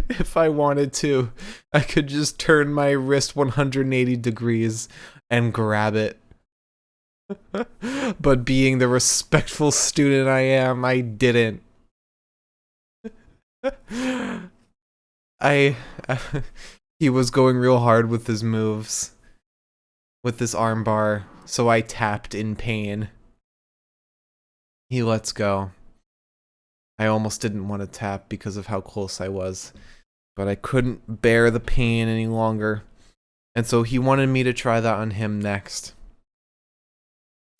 If I wanted to, I could just turn my wrist 180 degrees and grab it. But being the respectful student I am, I didn't. He was going real hard with his moves, with this armbar, so I tapped in pain. He lets go. I almost didn't want to tap because of how close I was, but I couldn't bear the pain any longer, and so he wanted me to try that on him next.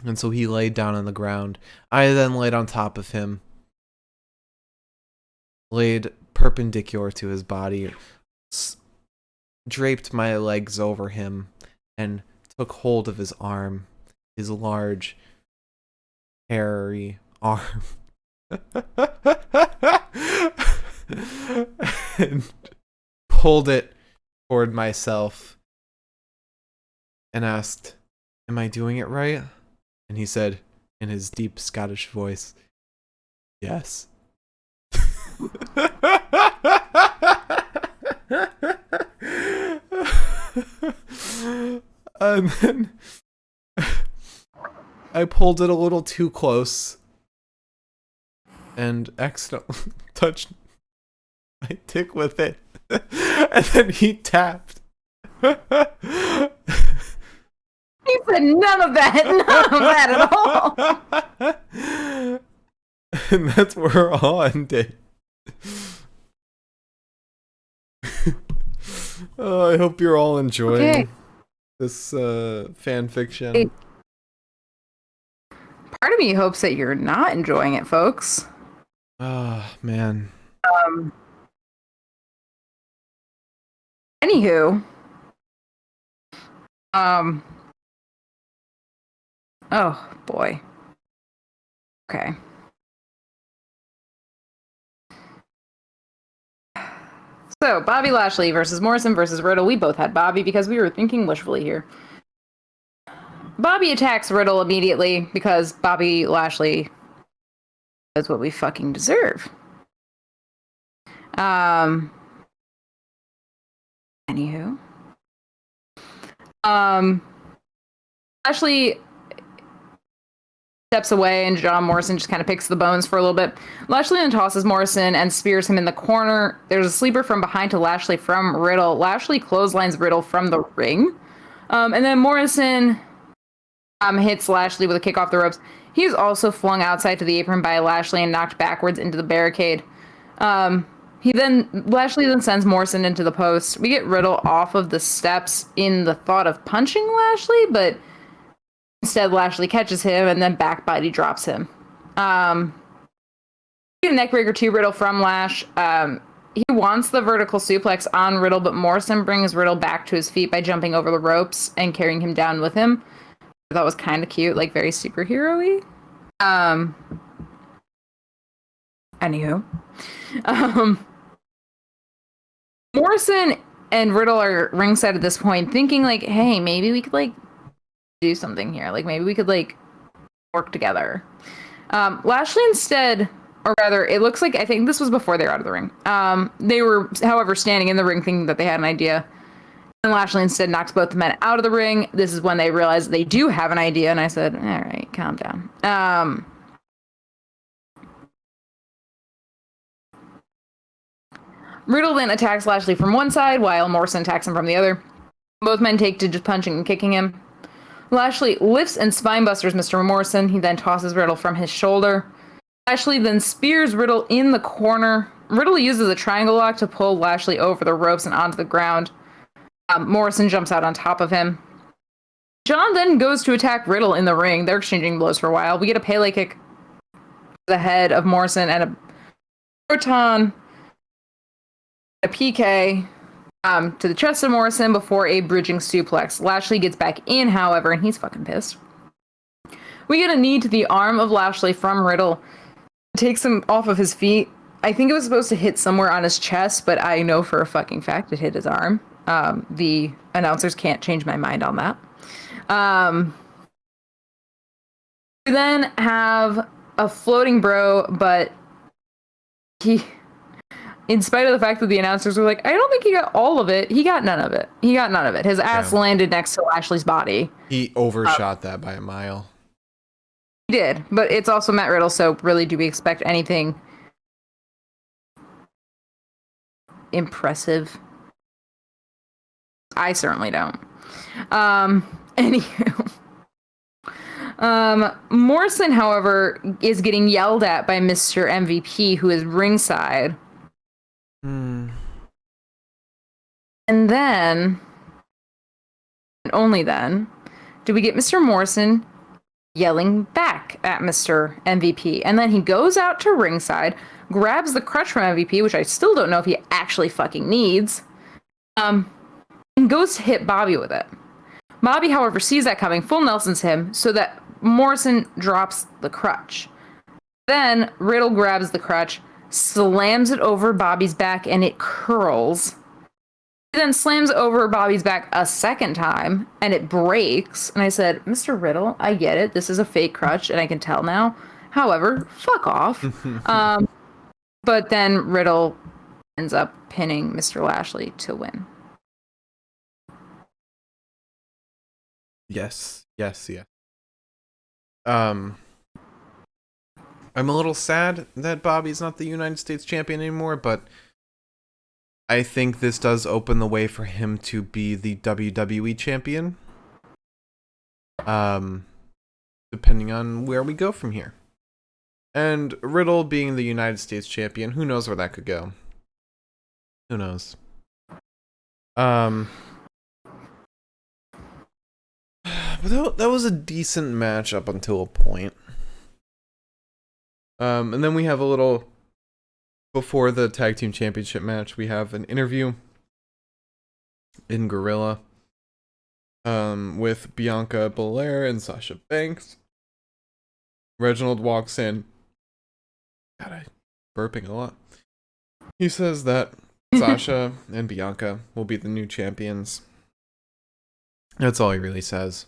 And so he laid down on the ground. I then laid on top of him, laid perpendicular to his body, draped my legs over him, and took hold of his arm, his large, hairy arm, and pulled it toward myself and asked, "Am I doing it right?" And he said in his deep Scottish voice, "Yes." And then I pulled it a little too close and accidentally touched my dick with it. And then he tapped. He said none of that at all. And that's where it all ended. I hope you're all enjoying this fan fiction. Part of me hopes that you're not enjoying it, folks. Oh, man. Anywho. Oh, boy. Okay. So, Bobby Lashley versus Morrison versus Riddle. We both had Bobby because we were thinking wishfully here. Bobby attacks Riddle immediately because Bobby Lashley does what we fucking deserve. Anywho. Lashley steps away and John Morrison just kind of picks the bones for a little bit. Lashley then tosses Morrison and spears him in the corner. There's a sleeper from behind to Lashley from Riddle. Lashley clotheslines Riddle from the ring. And then Morrison hits Lashley with a kick off the ropes. He's also flung outside to the apron by Lashley and knocked backwards into the barricade. Lashley then sends Morrison into the post. We get Riddle off of the steps in the thought of punching Lashley, but instead, Lashley catches him and then backbody drops him. We get a neckbreaker to Riddle from Lash. He wants the vertical suplex on Riddle, but Morrison brings Riddle back to his feet by jumping over the ropes and carrying him down with him. I thought was kind of cute, like very superhero-y. Anywho. Morrison and Riddle are ringside at this point, thinking like, hey, maybe we could like do something here. Like maybe we could like work together. Lashley instead, or rather, it looks like, I think this was before they were out of the ring. They were, however, standing in the ring thinking that they had an idea. And Lashley instead knocks both the men out of the ring. This is when they realize they do have an idea. And I said, all right, calm down. Riddle then attacks Lashley from one side while Morrison attacks him from the other. Both men take to just punching and kicking him. Lashley lifts and spinebusters Mr. Morrison. He then tosses Riddle from his shoulder. Lashley then spears Riddle in the corner. Riddle uses a triangle lock to pull Lashley over the ropes and onto the ground. Morrison jumps out on top of him. John then goes to attack Riddle in the ring. They're exchanging blows for a while. We get a Pele kick to the head of Morrison and a Orton, a PK to the chest of Morrison before a bridging suplex. Lashley gets back in, however, and he's fucking pissed. We get a knee to the arm of Lashley from Riddle. Takes him off of his feet. I think it was supposed to hit somewhere on his chest, but I know for a fucking fact it hit his arm. The announcers can't change my mind on that. We then have a floating bro, but in spite of the fact that the announcers were like, I don't think he got all of it. He got none of it. His ass landed next to Lashley's body. He overshot that by a mile. He did, but it's also Matt Riddle, so really, do we expect anything impressive? I certainly don't. Anywho. Morrison, however, is getting yelled at by Mr. MVP, who is ringside. And then, and only then, do we get Mr. Morrison yelling back at Mr. MVP. And then he goes out to ringside, grabs the crutch from MVP, which I still don't know if he actually fucking needs, and goes to hit Bobby with it. Bobby, however, sees that coming, full Nelsons him, so that Morrison drops the crutch. Then Riddle grabs the crutch, slams it over Bobby's back, and it curls. He then slams over Bobby's back a second time, and it breaks. And I said, Mr. Riddle, I get it. This is a fake crutch, and I can tell now. However, fuck off. But then Riddle ends up pinning Mr. Lashley to win. Yes. I'm a little sad that Bobby's not the United States champion anymore, but I think this does open the way for him to be the WWE champion. Depending on where we go from here. And Riddle being the United States champion, who knows where that could go? Who knows? But that was a decent match up until a point. And then we have a little, before the tag team championship match, we have an interview in Gorilla with Bianca Belair and Sasha Banks. Reginald walks in. God, I'm burping a lot. He says that Sasha and Bianca will be the new champions. That's all he really says.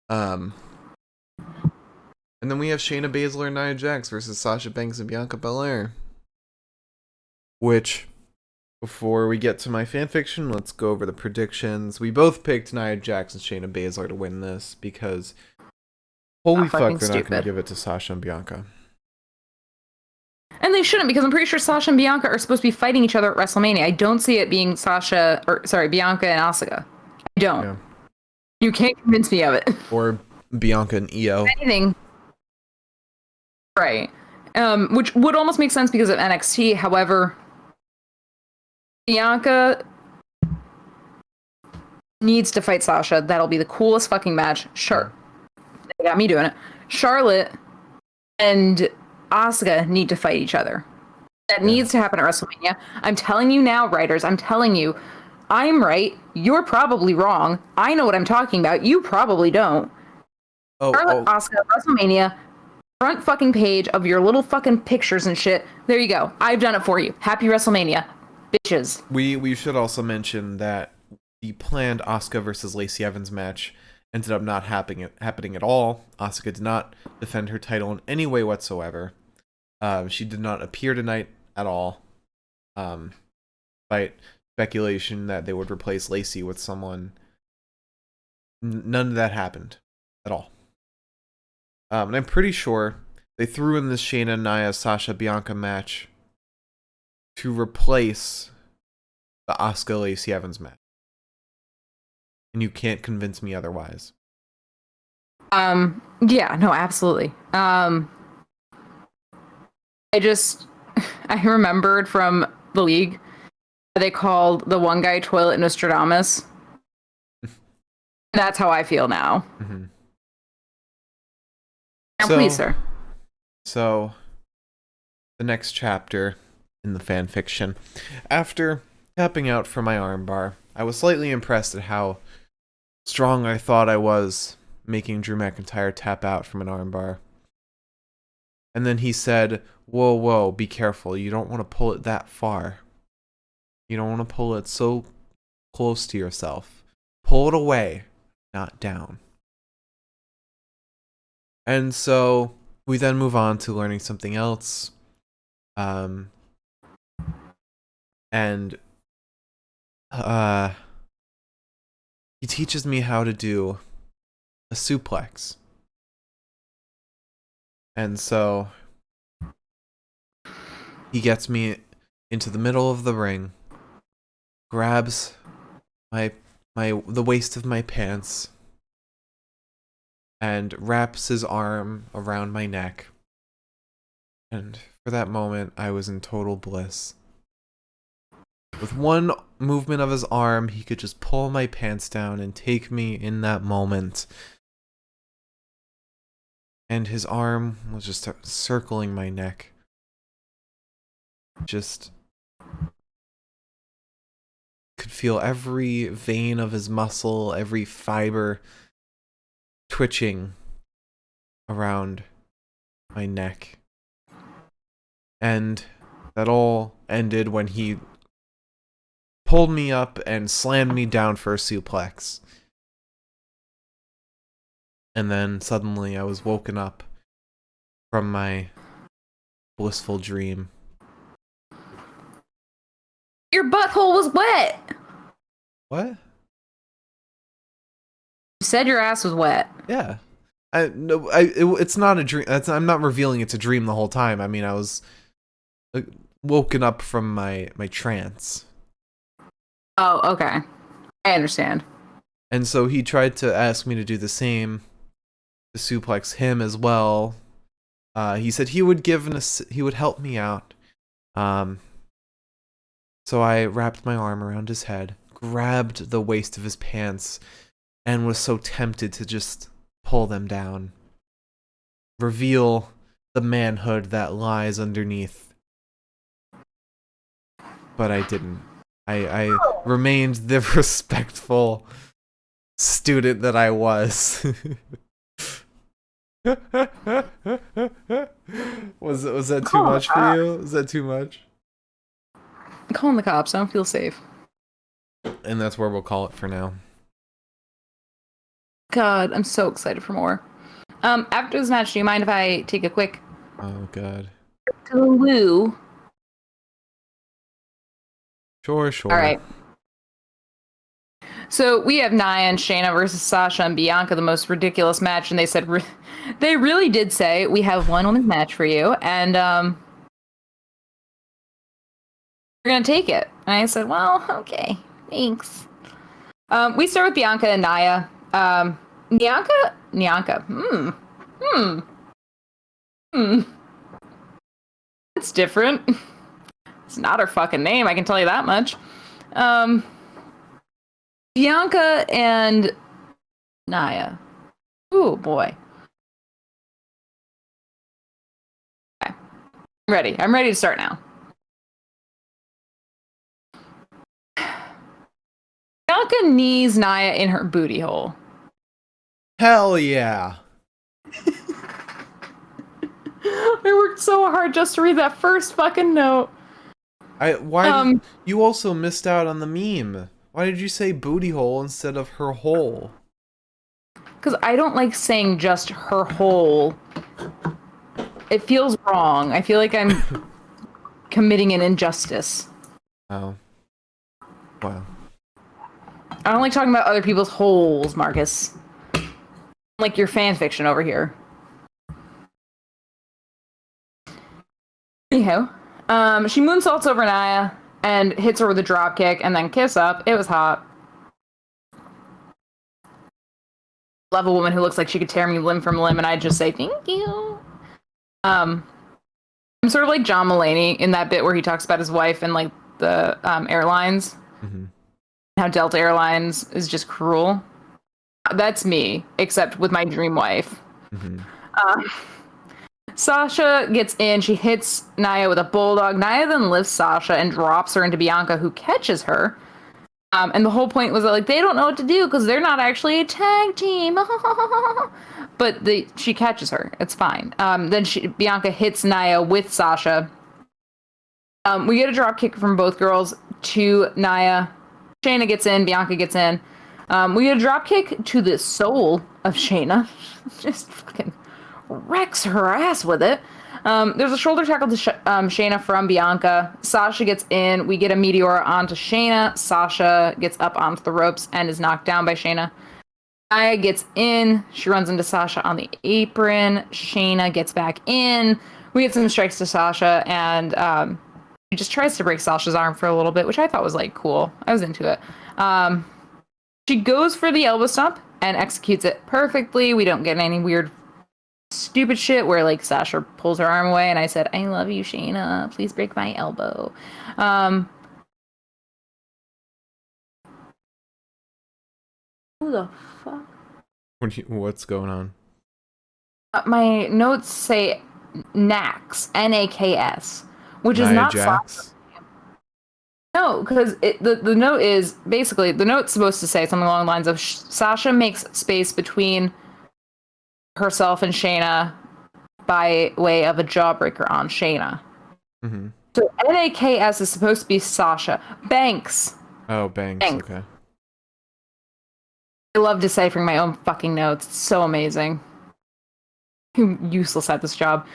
And then we have Shayna Baszler and Nia Jax versus Sasha Banks and Bianca Belair. Which, before we get to my fanfiction, let's go over the predictions. We both picked Nia Jax and Shayna Baszler to win this because holy fuck, they're not going to give it to Sasha and Bianca. And they shouldn't, because I'm pretty sure Sasha and Bianca are supposed to be fighting each other at WrestleMania. I don't see it being Bianca and Asuka. I don't. Yeah. You can't convince me of it. Or Bianca and Io. Anything. Right. Which would almost make sense because of NXT. However, Bianca needs to fight Sasha. That'll be the coolest fucking match. Sure. They got me doing it. Charlotte and Asuka need to fight each other. That needs to happen at WrestleMania. I'm telling you now, writers. I'm telling you. I'm right. You're probably wrong. I know what I'm talking about. You probably don't. Charlotte, Asuka, WrestleMania, front fucking page of your little fucking pictures and shit. There you go. I've done it for you. Happy WrestleMania, bitches. We should also mention that the planned Asuka versus Lacey Evans match ended up not happening at all. Asuka did not defend her title in any way whatsoever. She did not appear tonight at all. Despite speculation that they would replace Lacey with someone. None of that happened at all. And I'm pretty sure they threw in this Shayna, Nia, Sasha, Bianca match to replace the Asuka Lacey Evans match. And you can't convince me otherwise. Yeah, no, absolutely. I remembered from the league, they called the one guy Toilet Nostradamus. That's how I feel now. Mm-hmm. Now, please, sir. So, the next chapter in the fanfiction. After tapping out for my armbar, I was slightly impressed at how strong I thought I was making Drew McIntyre tap out from an armbar. And then he said, whoa, be careful. You don't want to pull it that far. You don't want to pull it so close to yourself. Pull it away, not down. And so we then move on to learning something else. And he teaches me how to do a suplex. And so he gets me into the middle of the ring, grabs the waist of my pants, and wraps his arm around my neck. And for that moment, I was in total bliss. With one movement of his arm, he could just pull my pants down and take me in that moment. And his arm was just circling my neck. Just could feel every vein of his muscle, every fiber twitching around my neck. And that all ended when he pulled me up and slammed me down for a suplex. And then suddenly I was woken up from my blissful dream. Your butthole was wet. What? You said your ass was wet. Yeah. It's not a dream. I'm not revealing it's a dream the whole time. I mean, I was woken up from my trance. Oh, okay. I understand. And so he tried to ask me to do the same, to suplex him as well. He said he would help me out. So I wrapped my arm around his head, grabbed the waist of his pants, and was so tempted to just pull them down. Reveal the manhood that lies underneath. But I didn't. I remained the respectful student that I was. Was that too much for you? Was that too much? I'm calling the cops. I don't feel safe. And that's where we'll call it for now. God, I'm so excited for more. After this match, do you mind if I take a quick... Oh, God. To the loo? Sure. All right. So we have Nia and Shayna versus Sasha and Bianca, the most ridiculous match, and they said they really did say we have one women's match for you, and we're gonna take it. And I said, well, okay, thanks. We start with Bianca and Nia. Bianca. It's different. It's not her fucking name, I can tell you that much. Bianca and Nia. Ooh, boy. Okay. I'm ready to start now. Bianca knees Nia in her booty hole. Hell yeah. I worked so hard just to read that first fucking note. You also missed out on the meme. Why did you say booty hole instead of her hole? Because I don't like saying just her hole. It feels wrong. I feel like I'm committing an injustice. Oh. Wow. I don't like talking about other people's holes, Marcus. Like your fan fiction over here. Anyhow, she moonsaults over Nia and hits her with a drop kick and then kiss up. It was hot. Love a woman who looks like she could tear me limb from limb, and I'd just say thank you. I'm sort of like John Mulaney in that bit where he talks about his wife and like the airlines. Mm-hmm. How Delta Airlines is just cruel. That's me, except with my dream wife. Mm-hmm. Sasha gets in. She hits Nia with a bulldog. Nia then lifts Sasha and drops her into Bianca, who catches her. And the whole point was that like they don't know what to do because they're not actually a tag team. But she catches her. It's fine. Then Bianca hits Nia with Sasha. We get a drop kick from both girls to Nia. Shayna gets in. Bianca gets in. We get a drop kick to the soul of Shayna. Just fucking wrecks her ass with it. There's a shoulder tackle to Shayna from Bianca. Sasha gets in. We get a meteor onto Shayna. Sasha gets up onto the ropes and is knocked down by Shayna. Nia gets in. She runs into Sasha on the apron. Shayna gets back in. We get some strikes to Sasha, and she just tries to break Sasha's arm for a little bit, which I thought was like cool. I was into it. She goes for the elbow stomp and executes it perfectly. We don't get any weird stupid shit where like Sasha pulls her arm away and I said, I love you, Shayna, please break my elbow. Who the fuck? What's going on? My notes say Nax, N-A-K-S, which is not Jax? No, because the note is basically, the note's supposed to say something along the lines of Sasha makes space between herself and Shayna by way of a jawbreaker on Shayna. Mm-hmm. So N-A-K-S is supposed to be Sasha. Banks. Oh, Banks. Okay. I love deciphering my own fucking notes. It's so amazing. I'm useless at this job.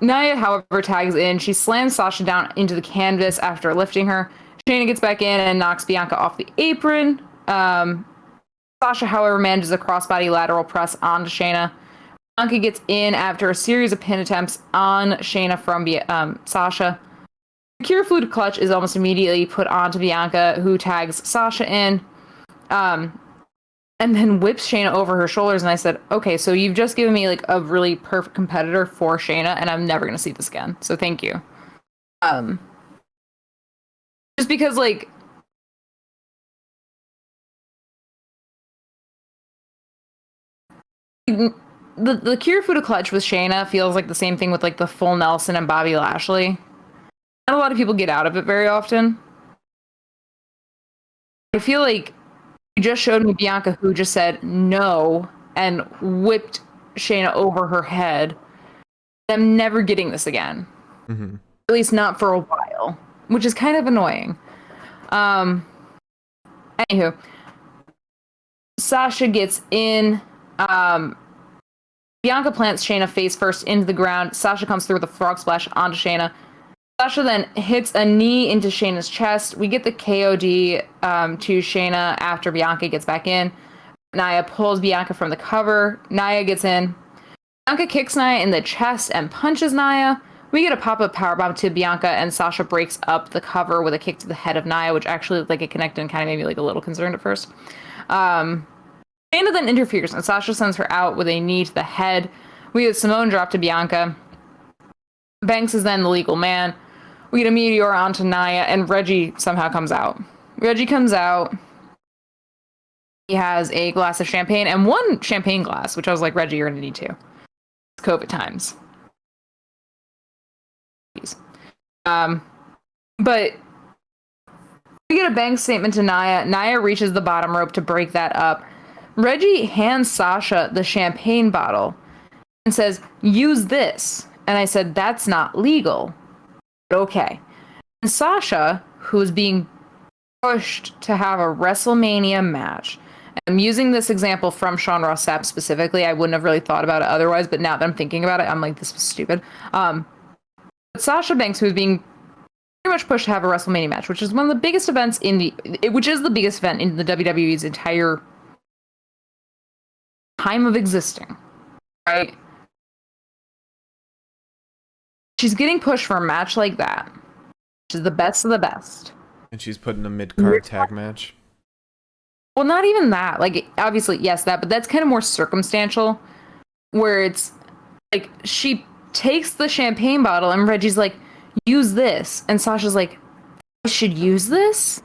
Nia, however, tags in. She slams Sasha down into the canvas after lifting her. Shayna gets back in and knocks Bianca off the apron. Sasha, however, manages a crossbody lateral press onto Shayna. Bianca gets in after a series of pin attempts on Shayna from Sasha. The Cure Fluid Clutch is almost immediately put onto Bianca, who tags Sasha in. And then whips Shayna over her shoulders, and I said, okay, so you've just given me like a really perfect competitor for Shayna, and I'm never gonna see this again. So thank you. Just because like the Cure Fuda Clutch with Shayna feels like the same thing with like the full Nelson and Bobby Lashley. Not a lot of people get out of it very often. I feel like you just showed me Bianca, who just said no and whipped Shayna over her head. I'm never getting this again. Mm-hmm. At least not for a while, which is kind of annoying. Anywho, Sasha gets in. Bianca plants Shayna face first into the ground. Sasha comes through with a frog splash onto Shayna. Sasha then hits a knee into Shayna's chest. We get the KOD to Shayna after Bianca gets back in. Nia pulls Bianca from the cover. Nia gets in. Bianca kicks Nia in the chest and punches Nia. We get a pop-up powerbomb to Bianca, and Sasha breaks up the cover with a kick to the head of Nia, which actually looked like it connected and kind of made me like a little concerned at first. Shayna then interferes, and Sasha sends her out with a knee to the head. We get a Simone drop to Bianca. Banks is then the legal man. We get a meteor onto Nia, and Reggie somehow comes out. Reggie comes out. He has a glass of champagne and one champagne glass, which I was like, Reggie, you're gonna need two. It's COVID times. But we get a bank statement to Nia. Nia reaches the bottom rope to break that up. Reggie hands Sasha the champagne bottle and says, use this. And I said, that's not legal. But okay. And Sasha, who's being pushed to have a WrestleMania match, and I'm using this example from Sean Ross Sapp specifically. I wouldn't have really thought about it otherwise, but now that I'm thinking about it, I'm like, this was stupid. But Sasha Banks, who's being pretty much pushed to have a WrestleMania match, which is one of the biggest events which is the biggest event in the WWE's entire time of existing, right? She's getting pushed for a match like that, which is the best of the best. And she's put in a mid-card tag match. Well, not even that. Like, obviously, yes, that, but that's kind of more circumstantial, where it's like she takes the champagne bottle and Reggie's like, use this. And Sasha's like, I should use this?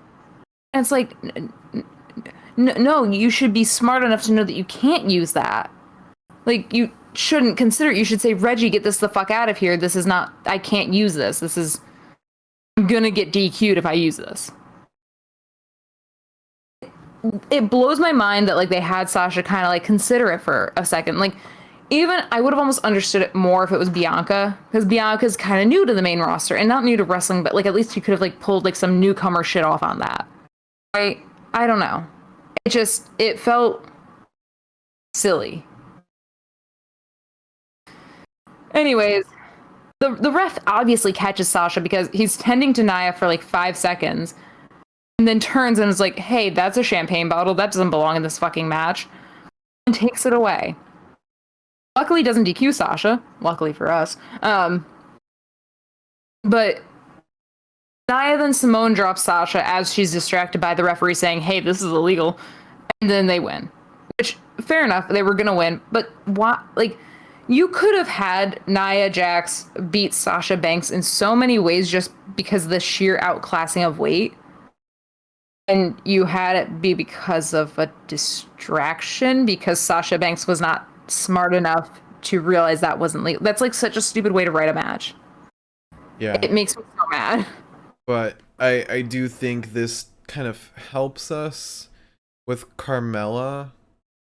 And it's like, no, you should be smart enough to know that you can't use that. Like, you shouldn't consider it. You should say, Reggie, get this the fuck out of here. This is not, I can't use this. I'm gonna get DQ'd if I use this. It blows my mind that like they had Sasha kind of like consider it for a second. Like, even I would have almost understood it more if it was Bianca, because Bianca's kind of new to the main roster and not new to wrestling, but like at least you could have like pulled like some newcomer shit off on that, right? I don't know. It felt silly. Anyways, the ref obviously catches Sasha because he's tending to Nia for like 5 seconds and then turns and is like, hey, that's a champagne bottle. That doesn't belong in this fucking match. And takes it away. Luckily doesn't DQ Sasha. Luckily for us. But Nia then Simone drops Sasha as she's distracted by the referee saying, hey, this is illegal. And then they win. Which, fair enough, they were going to win. But why? Like, you could have had Nia Jax beat Sasha Banks in so many ways just because of the sheer outclassing of weight. And you had it be because of a distraction because Sasha Banks was not smart enough to realize that wasn't legal. That's like such a stupid way to write a match. Yeah. It makes me so mad. But I do think this kind of helps us with Carmella,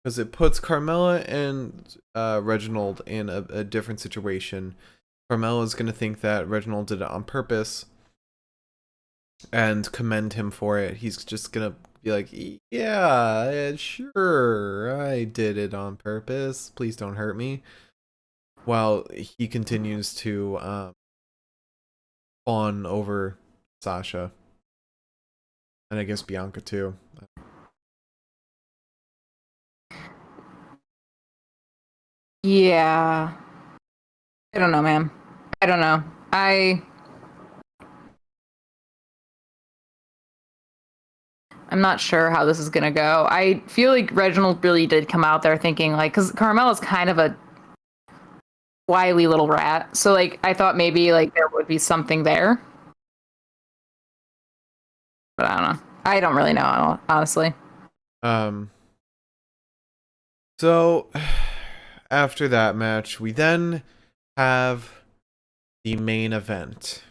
because it puts Carmella and Reginald in a different situation. Carmella's going to think that Reginald did it on purpose and commend him for it. He's just going to be like, yeah, sure, I did it on purpose. Please don't hurt me. While he continues to fawn over Sasha. And I guess Bianca too. Yeah. I don't know, man. I don't know. I'm not sure how this is gonna go. I feel like Reginald really did come out there thinking, like, because Carmella's kind of a wily little rat. So, like, I thought maybe, like, there would be something there. But I don't know. I don't really know, honestly. So, after that match, we then have the main event.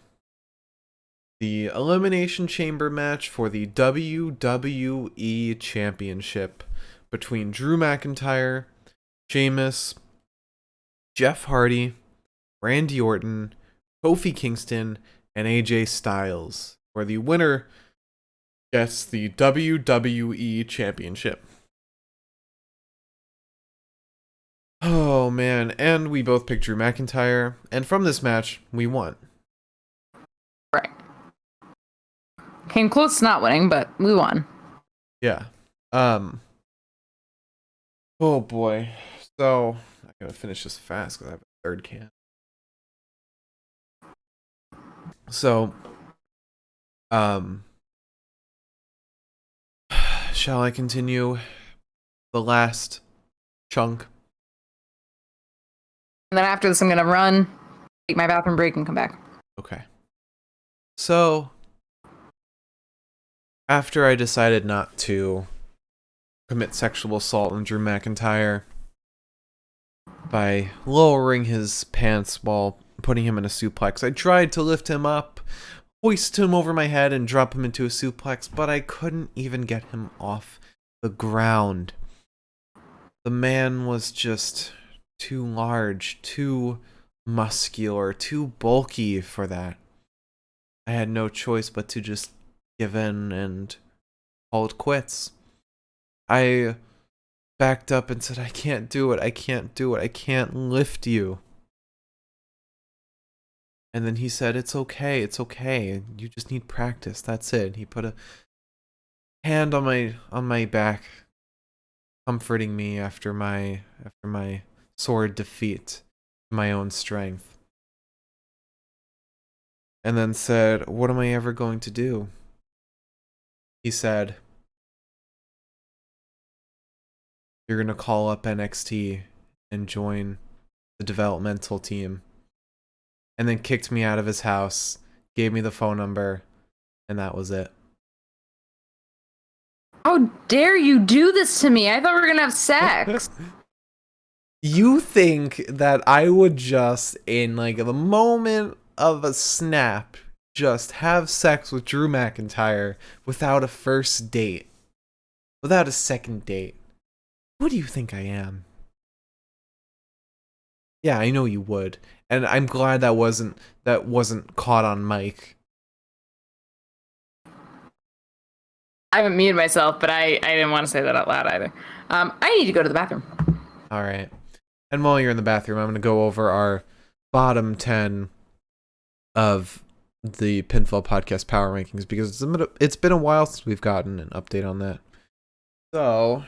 The Elimination Chamber match for the WWE Championship between Drew McIntyre, Sheamus, Jeff Hardy, Randy Orton, Kofi Kingston, and AJ Styles, where the winner gets the WWE Championship. Oh man, and we both picked Drew McIntyre, and from this match, we won. Right. Came close to not winning, but we won. Yeah. Oh boy. So, I gotta finish this fast because I have a third can. So, shall I continue the last chunk? And then after this, I'm gonna run, take my bathroom break, and come back. Okay. So, after I decided not to commit sexual assault on Drew McIntyre by lowering his pants while putting him in a suplex, I tried to lift him up, hoist him over my head, and drop him into a suplex, but I couldn't even get him off the ground. The man was just too large, too muscular, too bulky for that. I had no choice but to just give in and call it quits. I backed up and said, I can't do it, I can't do it, I can't lift you. And then he said, it's okay, you just need practice, that's it. He put a hand on my back, comforting me after my sore defeat, my own strength. And then said, what am I ever going to do? He said, you're going to call up NXT and join the developmental team. And then kicked me out of his house, gave me the phone number, and that was it. How dare you do this to me? I thought we were gonna have sex. You think that I would just, in like the moment of a snap, just have sex with Drew McIntyre without a first date, without a second date? Who do you think I am? Yeah, I know you would, and I'm glad that wasn't caught on mic. I haven't muted myself, but I didn't want to say that out loud either. I need to go to the bathroom. All right. And while you're in the bathroom, I'm going to go over our bottom 10 of the Pinfall Podcast Power Rankings because it's been a while since we've gotten an update on that. So,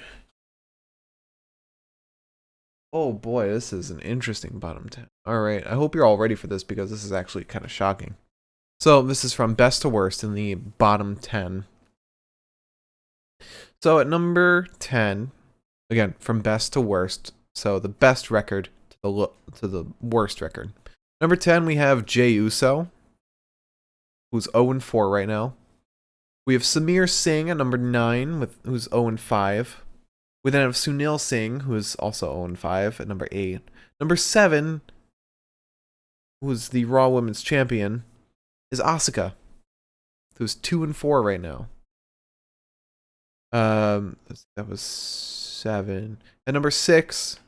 oh boy, this is an interesting bottom 10. All right, I hope you're all ready for this because this is actually kind of shocking. So this is from best to worst in the bottom 10. So at number 10, again, from best to worst, so the best record to the worst record. Number 10, we have Jey Uso, who's 0-4 right now. We have Samir Singh at number 9, who's 0-5. We then have Sunil Singh, who is also 0-5 at number 8. Number 7, who's the Raw Women's Champion, is Asuka, who's 2-4 right now. That was 7. At number 6,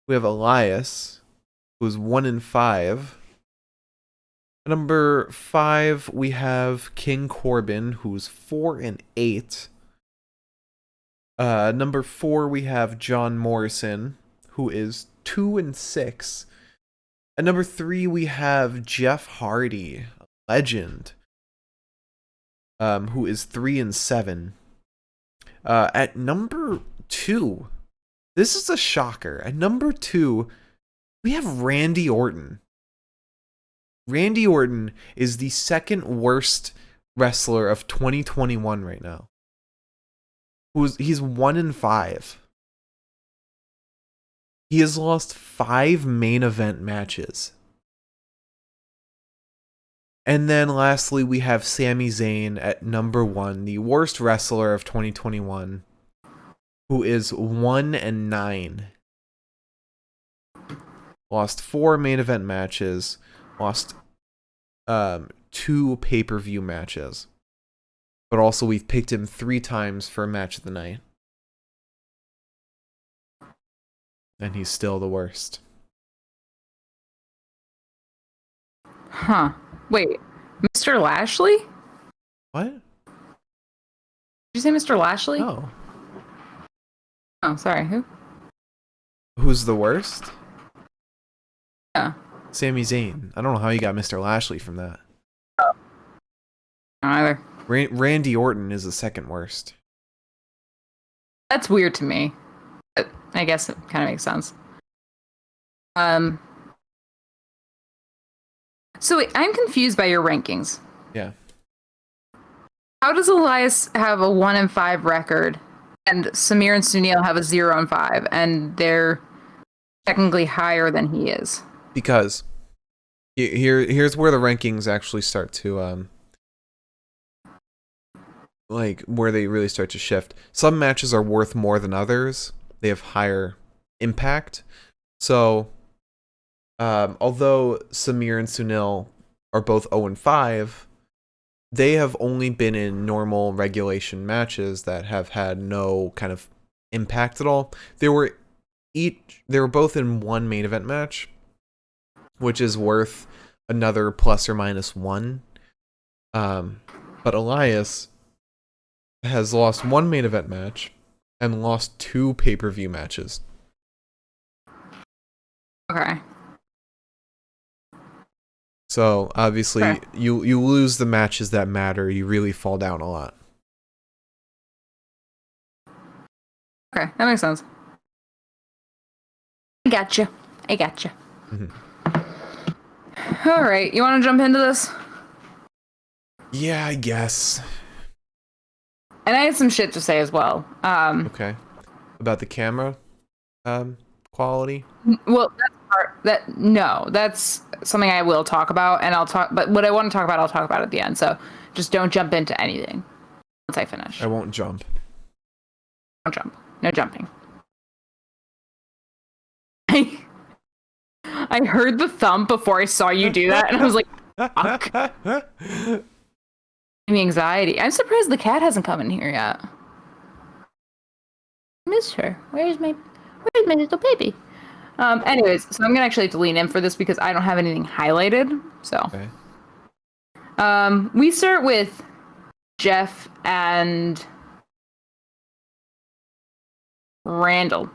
we have Elias, who's 1-5. At number 5, we have King Corbin, who's 4-8. Number 4, we have John Morrison, who is 2-6. At number 3, we have Jeff Hardy, a legend, who is 3-7. At number 2, this is a shocker. At number 2, we have Randy Orton. Randy Orton is the second worst wrestler of 2021 right now. He's 1-5. He has lost 5 main event matches. And then lastly, we have Sami Zayn at number 1, the worst wrestler of 2021, who is 1-9. Lost 4 main event matches, lost 2 pay-per-view matches. But also we've picked him 3 times for match of the night. And he's still the worst. Huh. Wait, Mr. Lashley? What? Did you say Mr. Lashley? Oh. Oh, sorry. Who? Who's the worst? Yeah. Sami Zayn. I don't know how you got Mr. Lashley from that. Oh. Either. Randy Orton is the second worst. That's weird to me. But I guess it kind of makes sense. So wait, I'm confused by your rankings. Yeah. How does Elias have a 1-5 record, and Samir and Sunil have a 0-5, and they're technically higher than he is? Because here's where the rankings actually start to where they really start to shift. Some matches are worth more than others. They have higher impact. So although Samir and Sunil are both 0-5, they have only been in normal regulation matches that have had no kind of impact at all. They were both in one main event match, which is worth another plus or minus 1. But Elias has lost 1 main event match and lost 2 pay-per-view matches. Okay. So obviously, you lose the matches that matter. You really fall down a lot. Okay, that makes sense. I gotcha. Mm-hmm. All right, you want to jump into this? Yeah, I guess. And I had some shit to say as well. Okay. About the camera quality? Well, that's something I will talk about, and but what I want to talk about, I'll talk about at the end. So just don't jump into anything once I finish. I won't jump. Don't jump. No jumping. I heard the thump before I saw you do that, and I was like, fuck. Giving me anxiety. I'm surprised the cat hasn't come in here yet. I miss her. Where's my little baby? Anyways, so I'm gonna actually have to lean in for this because I don't have anything highlighted. So, okay. We start with Jeff and Randall.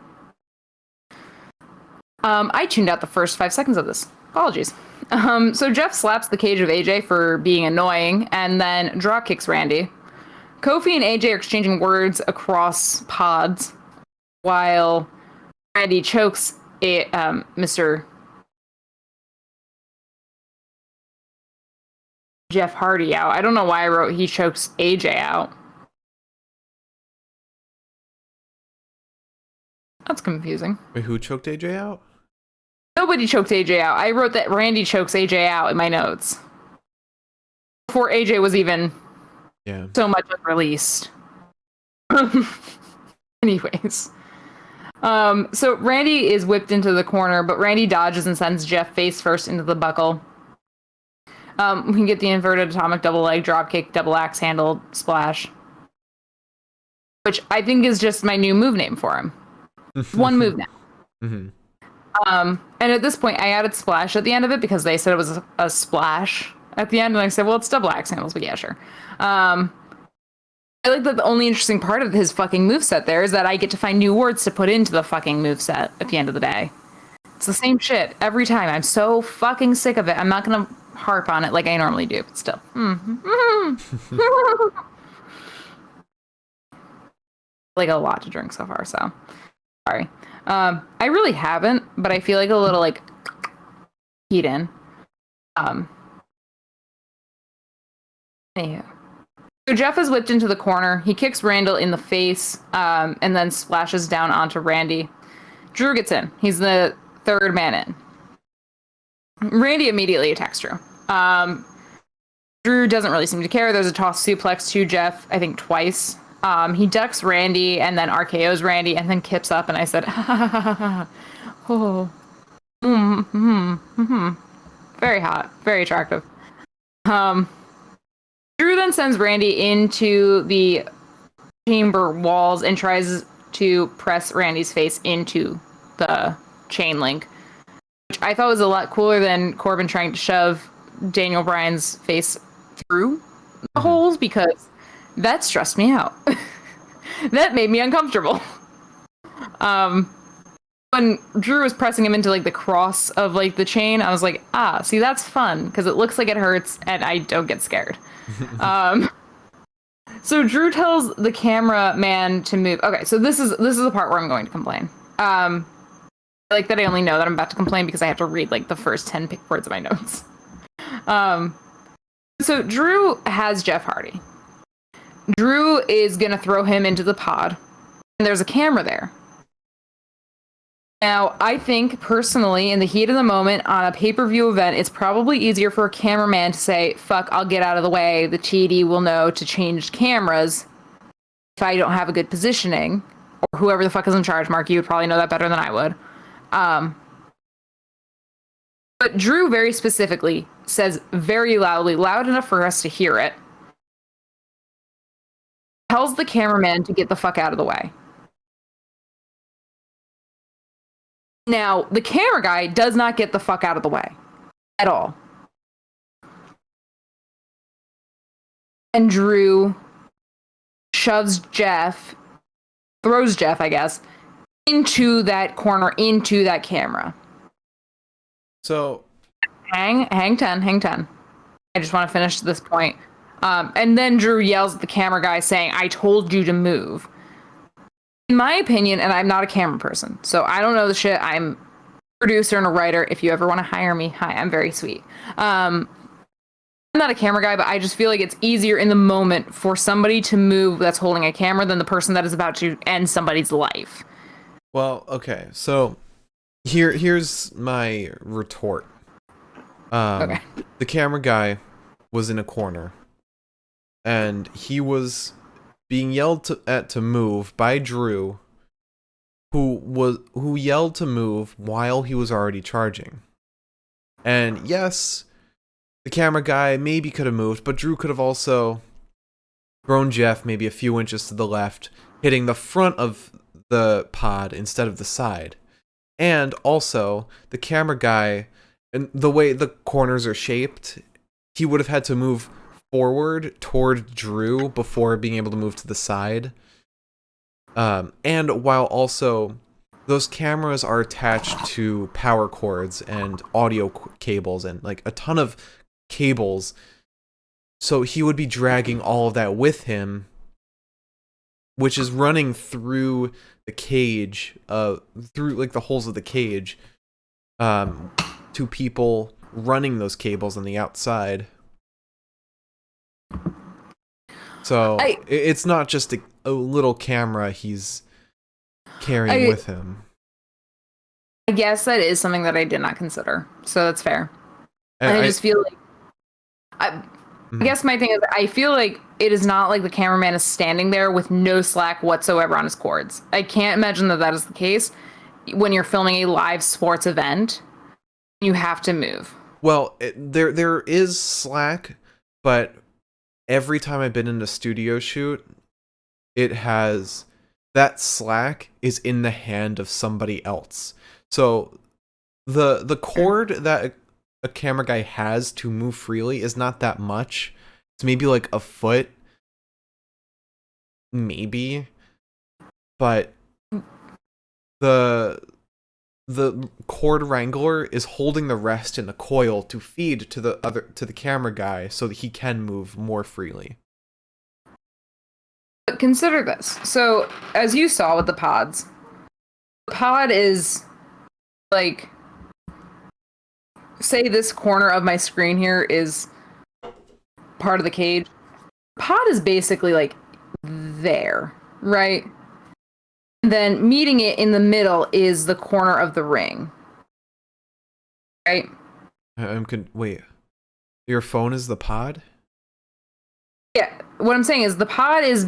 I tuned out the first 5 seconds of this. Apologies. So Jeff slaps the cage of AJ for being annoying and then drop kicks Randy. Kofi and AJ are exchanging words across pods while Randy chokes Mr. Jeff Hardy out. I don't know why I wrote he chokes AJ out. That's confusing. Wait, who choked AJ out? Nobody choked AJ out. I wrote that Randy chokes AJ out in my notes. Before AJ was even so much released. Anyways. So Randy is whipped into the corner, but Randy dodges and sends Jeff face first into the buckle. We can get the inverted atomic double leg dropkick, double axe handle splash. Which I think is just my new move name for him. One move now. Mm-hmm. And at this point, I added splash at the end of it because they said it was a splash at the end, and I said, well, it's double axe handles, but yeah, sure. I like that the only interesting part of his fucking moveset there is that I get to find new words to put into the fucking moveset at the end of the day. It's the same shit every time. I'm so fucking sick of it. I'm not gonna harp on it like I normally do, but still. Like a lot to drink so far, so sorry. I really haven't, but I feel like a little like heat in. Anywho. So Jeff is whipped into the corner. He kicks Randall in the face, and then splashes down onto Randy. Drew gets in. He's the third man in. Randy immediately attacks Drew. Drew doesn't really seem to care. There's a toss suplex to Jeff, I think twice. He ducks Randy and then RKO's Randy and then kips up, and I said, oh, very hot, very attractive. Drew then sends Randy into the chamber walls and tries to press Randy's face into the chain link, which I thought was a lot cooler than Corbin trying to shove Daniel Bryan's face through the holes, because that stressed me out. That made me uncomfortable. When Drew was pressing him into like the cross of like the chain, I was like, see, that's fun because it looks like it hurts and I don't get scared. So Drew tells the cameraman to move. Okay, so this is the part where I'm going to complain. I like that I only know that I'm about to complain because I have to read like the first 10 words of my notes. So Drew has Jeff Hardy. Drew is gonna throw him into the pod, and there's a camera there. Now, I think, personally, in the heat of the moment, on a pay-per-view event, it's probably easier for a cameraman to say, fuck, I'll get out of the way. The TD will know to change cameras if I don't have a good positioning. Or whoever the fuck is in charge. Mark, you would probably know that better than I would. But Drew very specifically says very loudly, loud enough for us to hear it, tells the cameraman to get the fuck out of the way. Now, the camera guy does not get the fuck out of the way. At all. And Drew shoves Jeff, throws Jeff, I guess, into that corner, into that camera. So... Hang 10. I just want to finish this point. And then Drew yells at the camera guy saying, I told you to move. In my opinion, and I'm not a camera person, so I don't know the shit. I'm a producer and a writer. If you ever want to hire me, hi, I'm very sweet. I'm not a camera guy, but I just feel like it's easier in the moment for somebody to move that's holding a camera than the person that is about to end somebody's life. Well, okay, so here's my retort. Okay. The camera guy was in a corner, and he was being yelled at to move by Drew, who yelled to move while he was already charging. And yes, the camera guy maybe could have moved, but Drew could have also thrown Jeff maybe a few inches to the left, hitting the front of the pod instead of the side. And also, the camera guy, and the way the corners are shaped, he would have had to move forward toward Drew before being able to move to the side. And while also those cameras are attached to power cords and audio cables and like a ton of cables. So he would be dragging all of that with him, which is running through the cage, through like the holes of the cage, to people running those cables on the outside. So it's not just a little camera he's carrying with him. I guess that is something that I did not consider, so that's fair. And I just feel like I guess my thing is I feel like it is not like the cameraman is standing there with no slack whatsoever on his cords. I can't imagine that is the case when you're filming a live sports event. You have to move. Well, there is slack, but every time I've been in a studio shoot, that slack is in the hand of somebody else. So the cord that a camera guy has to move freely is not that much. It's maybe like a foot, maybe. But the cord wrangler is holding the rest in a coil to feed to the camera guy so that he can move more freely. But consider this. So, as you saw with the pods, the pod is like, say this corner of my screen here is part of the cage. Pod is basically like there, right? And then meeting it in the middle is the corner of the ring. Right? Wait. Your phone is the pod? Yeah. What I'm saying is the pod is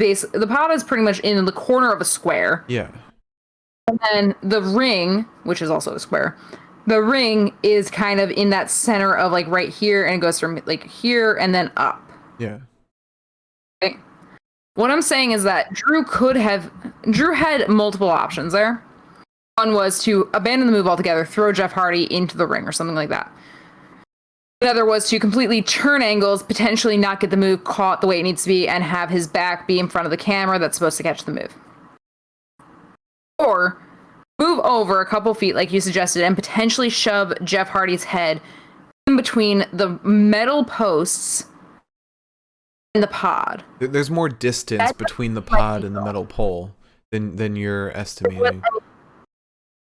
pretty much in the corner of a square. Yeah. And then the ring, which is also a square, the ring is kind of in that center of like right here, and it goes from like here and then up. Yeah. Okay. What I'm saying is that Drew had multiple options there. One was to abandon the move altogether, throw Jeff Hardy into the ring or something like that. The other was to completely turn angles, potentially not get the move caught the way it needs to be, and have his back be in front of the camera that's supposed to catch the move. Or move over a couple feet, like you suggested, and potentially shove Jeff Hardy's head in between the metal posts and the pod. There's more distance between the pod and the metal pole than you're estimating.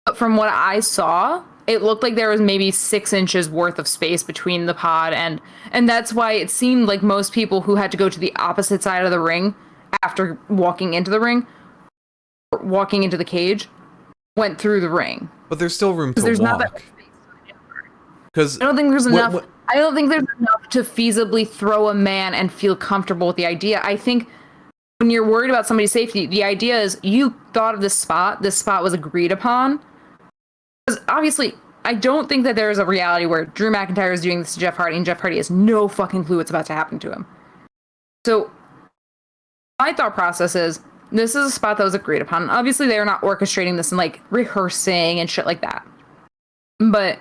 But from what I saw, it looked like there was maybe 6 inches worth of space between the pod, and that's why it seemed like most people who had to go to the opposite side of the ring after walking into the ring, or walking into the cage, went through the ring. But there's still room to there's walk. Not that much space because I don't think there's enough. I don't think there's enough to feasibly throw a man and feel comfortable with the idea. I think when you're worried about somebody's safety, the idea is you thought of this spot was agreed upon. Because obviously, I don't think that there is a reality where Drew McIntyre is doing this to Jeff Hardy and Jeff Hardy has no fucking clue what's about to happen to him. So my thought process is this is a spot that was agreed upon. Obviously, they are not orchestrating this and like rehearsing and shit like that. But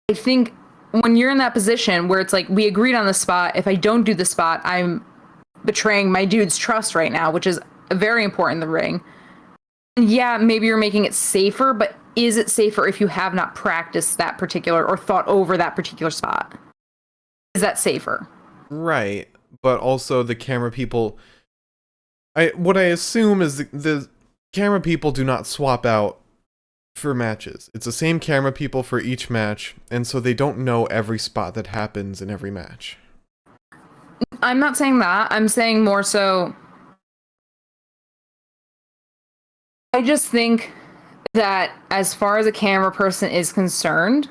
I think when you're in that position where it's like, we agreed on the spot, if I don't do the spot, I'm betraying my dude's trust right now, which is very important in the ring. And yeah, maybe you're making it safer, but is it safer if you have not practiced that particular or thought over that particular spot? Is that safer? Right. But also the camera people, what I assume is the camera people do not swap out for matches. It's the same camera people for each match, and so they don't know every spot that happens in every match. I'm not saying that. I'm saying more so I just think that as far as a camera person is concerned,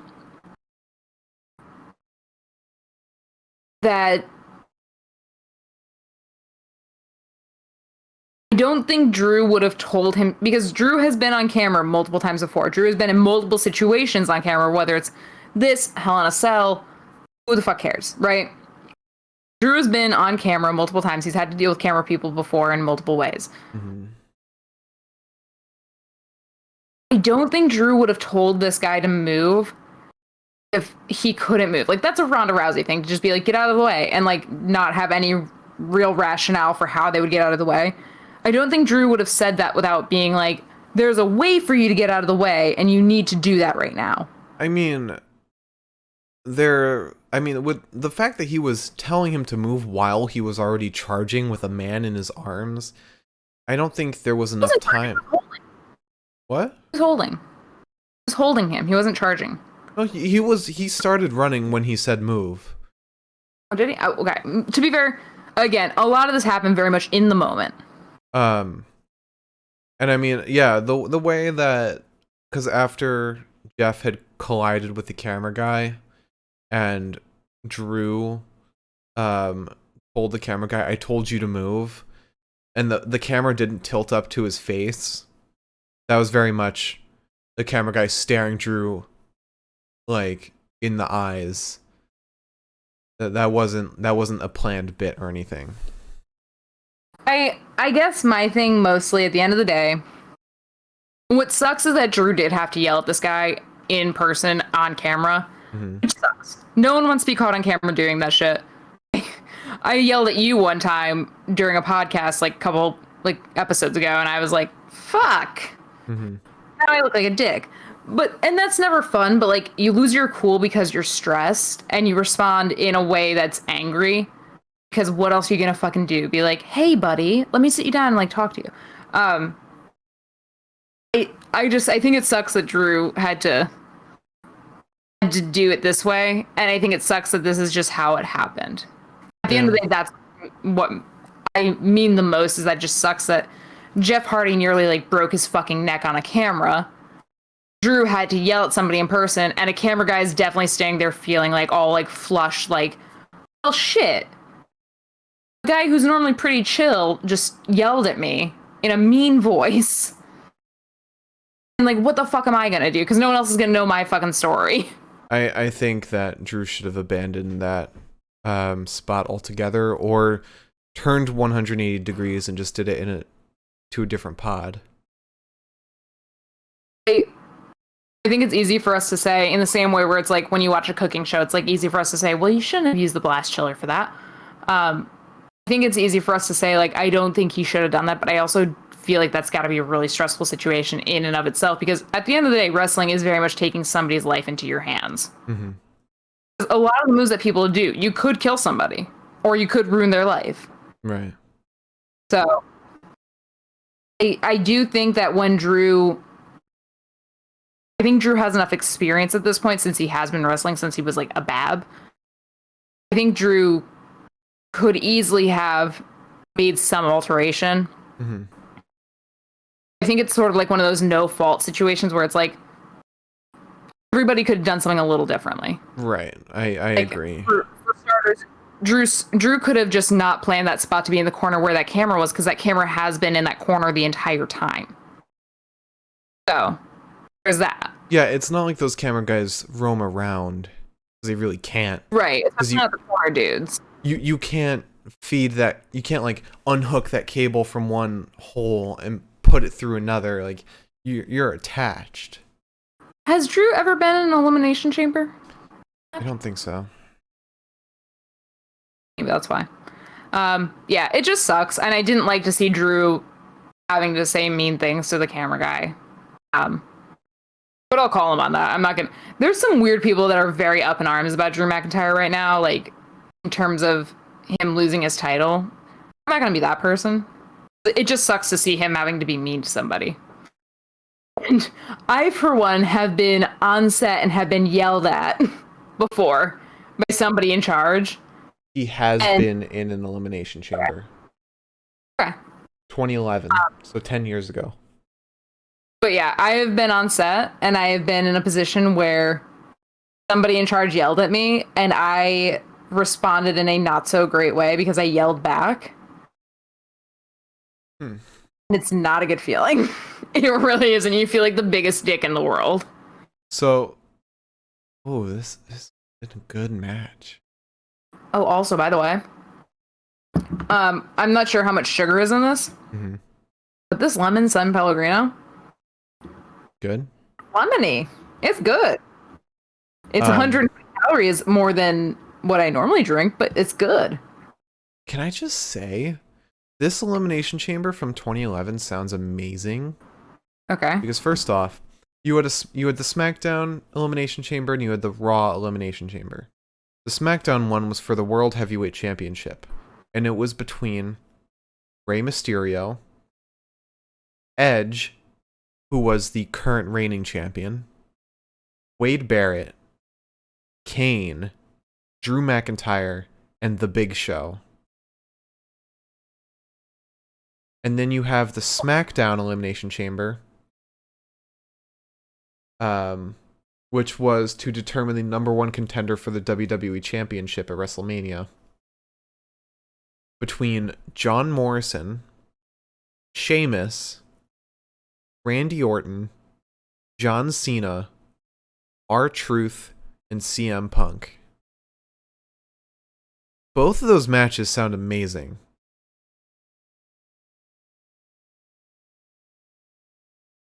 that I don't think Drew would have told him, because Drew has been on camera multiple times before. Drew has been in multiple situations on camera, whether it's this, Hell in a Cell, who the fuck cares, right? Drew has been on camera multiple times. He's had to deal with camera people before in multiple ways. Mm-hmm. I don't think Drew would have told this guy to move if he couldn't move. Like, that's a Ronda Rousey thing, to just be like, get out of the way, and like not have any real rationale for how they would get out of the way. I don't think Drew would have said that without being like, there's a way for you to get out of the way, and you need to do that right now. I mean, with the fact that he was telling him to move while he was already charging with a man in his arms, I don't think there was enough time. What? He was holding. He was holding him. He wasn't charging. No, he started running when he said move. Oh, did he? Oh, okay. To be fair, again, a lot of this happened very much in the moment. And I mean, yeah, the way that, because after Jeff had collided with the camera guy, and Drew told the camera guy, "I told you to move," and the camera didn't tilt up to his face. That was very much the camera guy staring Drew like in the eyes. That wasn't a planned bit or anything. I guess my thing mostly at the end of the day, what sucks is that Drew did have to yell at this guy in person on camera. Mm-hmm. Which sucks. No one wants to be caught on camera doing that shit. I yelled at you one time during a podcast like a couple episodes ago, and I was like, fuck. Mm-hmm. Now I look like a dick. And that's never fun, but like you lose your cool because you're stressed and you respond in a way that's angry. Because what else are you gonna fucking do? Be like, hey buddy, let me sit you down and like talk to you. I think it sucks that Drew had to do it this way, and I think it sucks that this is just how it happened. At the end of the day, that's what I mean the most, is that just sucks that Jeff Hardy nearly like broke his fucking neck on a camera. Drew had to yell at somebody in person, and a camera guy is definitely standing there feeling like all like flushed, like, well shit. The guy who's normally pretty chill just yelled at me in a mean voice. And like, what the fuck am I gonna do? Because no one else is gonna know my fucking story. I think that Drew should have abandoned that spot altogether, or turned 180 degrees and just did it to a different pod. I think it's easy for us to say, in the same way where it's like when you watch a cooking show, it's like easy for us to say, well, you shouldn't have used the blast chiller for that. I think it's easy for us to say, like, I don't think he should have done that, but I also feel like that's got to be a really stressful situation in and of itself, because at the end of the day, wrestling is very much taking somebody's life into your hands. Mm-hmm. A lot of the moves that people do, you could kill somebody, or you could ruin their life. Right. So, I do think that I think Drew has enough experience at this point, since he has been wrestling since he was like a bab. I think Drew could easily have made some alteration. Mm-hmm. I think it's sort of like one of those no-fault situations where it's like everybody could have done something a little differently. Right. I agree. For starters, Drew could have just not planned that spot to be in the corner where that camera was, because that camera has been in that corner the entire time. So, there's that. Yeah, it's not like those camera guys roam around, because they really can't. Right. It's not the corner dudes. You can't feed that, you can't like unhook that cable from one hole and put it through another. Like, you're attached. Has Drew ever been in an elimination chamber? I don't think so. Maybe that's why. Yeah, it just sucks, and I didn't like to see Drew having to say mean things to the camera guy. But I'll call him on that. I'm not gonna. There's some weird people that are very up in arms about Drew McIntyre right now, like in terms of him losing his title. I'm not gonna be that person. It just sucks to see him having to be mean to somebody. And I, for one, have been on set and have been yelled at before by somebody in charge. He has been in an elimination chamber. Okay. 2011, so 10 years ago. But yeah, I have been on set, and I have been in a position where somebody in charge yelled at me, and I responded in a not so great way because I yelled back. And it's not a good feeling. It really isn't. You feel like the biggest dick in the world. So, this is a good match. Oh, also, by the way, I'm not sure how much sugar is in this, but this lemon San Pellegrino, good. Lemony. It's good. It's 100 calories more than what I normally drink, but it's good. Can I just say, this Elimination Chamber from 2011 sounds amazing. Okay. Because first off, you had the SmackDown Elimination Chamber and you had the Raw Elimination Chamber. The SmackDown one was for the World Heavyweight Championship, and it was between Rey Mysterio, Edge, who was the current reigning champion, Wade Barrett, Kane, Drew McIntyre, and The Big Show. And then you have the SmackDown Elimination Chamber, which was to determine the number one contender for the WWE Championship at WrestleMania, between John Morrison, Sheamus, Randy Orton, John Cena, R-Truth, and CM Punk. Both of those matches sound amazing.